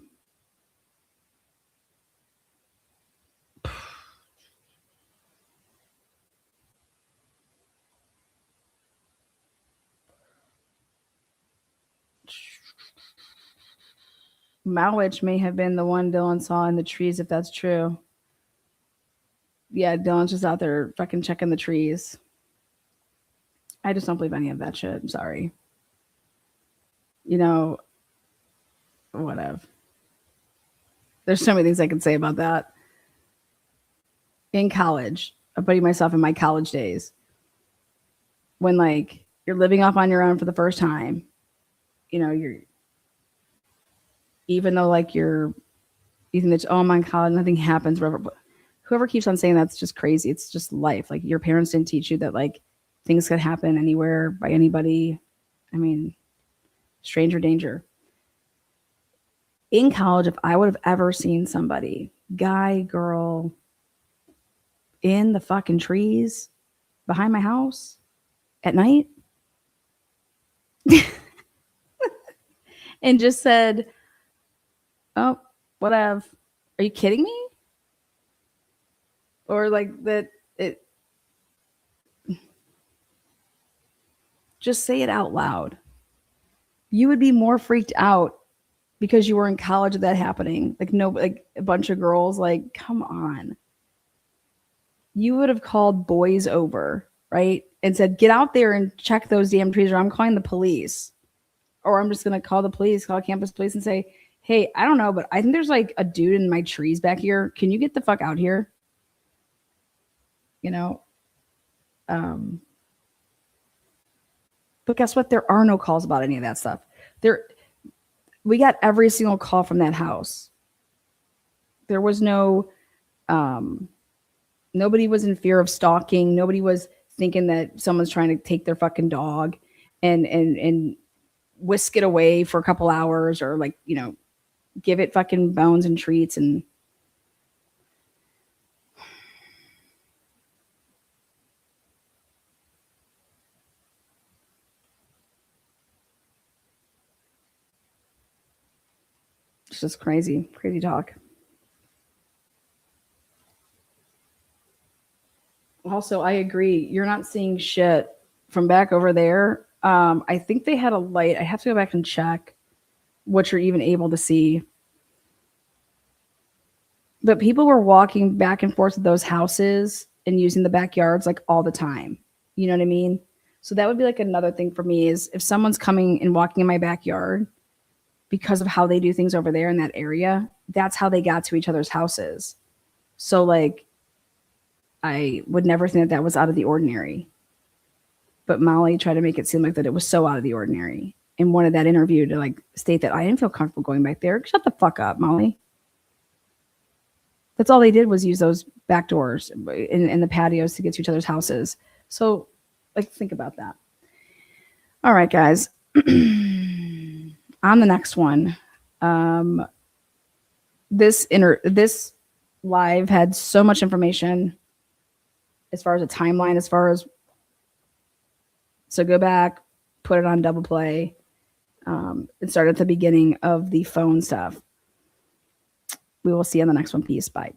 Malwich may have been the one Dylan saw in the trees, if that's true. Yeah, Dylan's just out there fucking checking the trees. I just don't believe any of that shit. I'm sorry. You know, whatever. There's so many things I can say about that. In college, a buddy myself in my college days, when like you're living off on your own for the first time, you know, you're even though like you think that, oh my god, nothing happens, whatever. But whoever keeps on saying that's just crazy. It's just life. Like your parents didn't teach you that like things could happen anywhere by anybody. I mean, stranger danger. In college, if I would have ever seen somebody, guy, girl, in the fucking trees behind my house at night and just said, oh, whatever. Are you kidding me? Or like that it just say it out loud. You would be more freaked out because you were in college with that happening. Like no, like a bunch of girls, like, come on. You would have called boys over, right? And said, get out there and check those damn trees, or I'm calling the police. Or I'm just gonna call the police, call campus police and say, hey, I don't know, but I think there's like a dude in my trees back here. Can you get the fuck out here? You know? But guess what? There are no calls about any of that stuff. We got every single call from that house. There was no, nobody was in fear of stalking. Nobody was thinking that someone's trying to take their fucking dog and whisk it away for a couple hours, or like, you know, give it fucking bones and treats. And it's just crazy talk. Also, I agree. You're not seeing shit from back over there. I think they had a light. I have to go back and check what you're even able to see. But people were walking back and forth to those houses and using the backyards like all the time. You know what I mean? So that would be like another thing for me is if someone's coming and walking in my backyard because of how they do things over there in that area, that's how they got to each other's houses. So like, I would never think that was out of the ordinary. But Molly tried to make it seem like that it was so out of the ordinary and wanted that interview to like state that I didn't feel comfortable going back there. Shut the fuck up, Molly. That's all they did was use those back doors in the patios to get to each other's houses. So like, think about that. All right, guys. On the next one. This live had so much information as far as a timeline, as far as, so go back, put it on double play, and start at the beginning of the phone stuff. We will see you on the next one. Peace. Bye.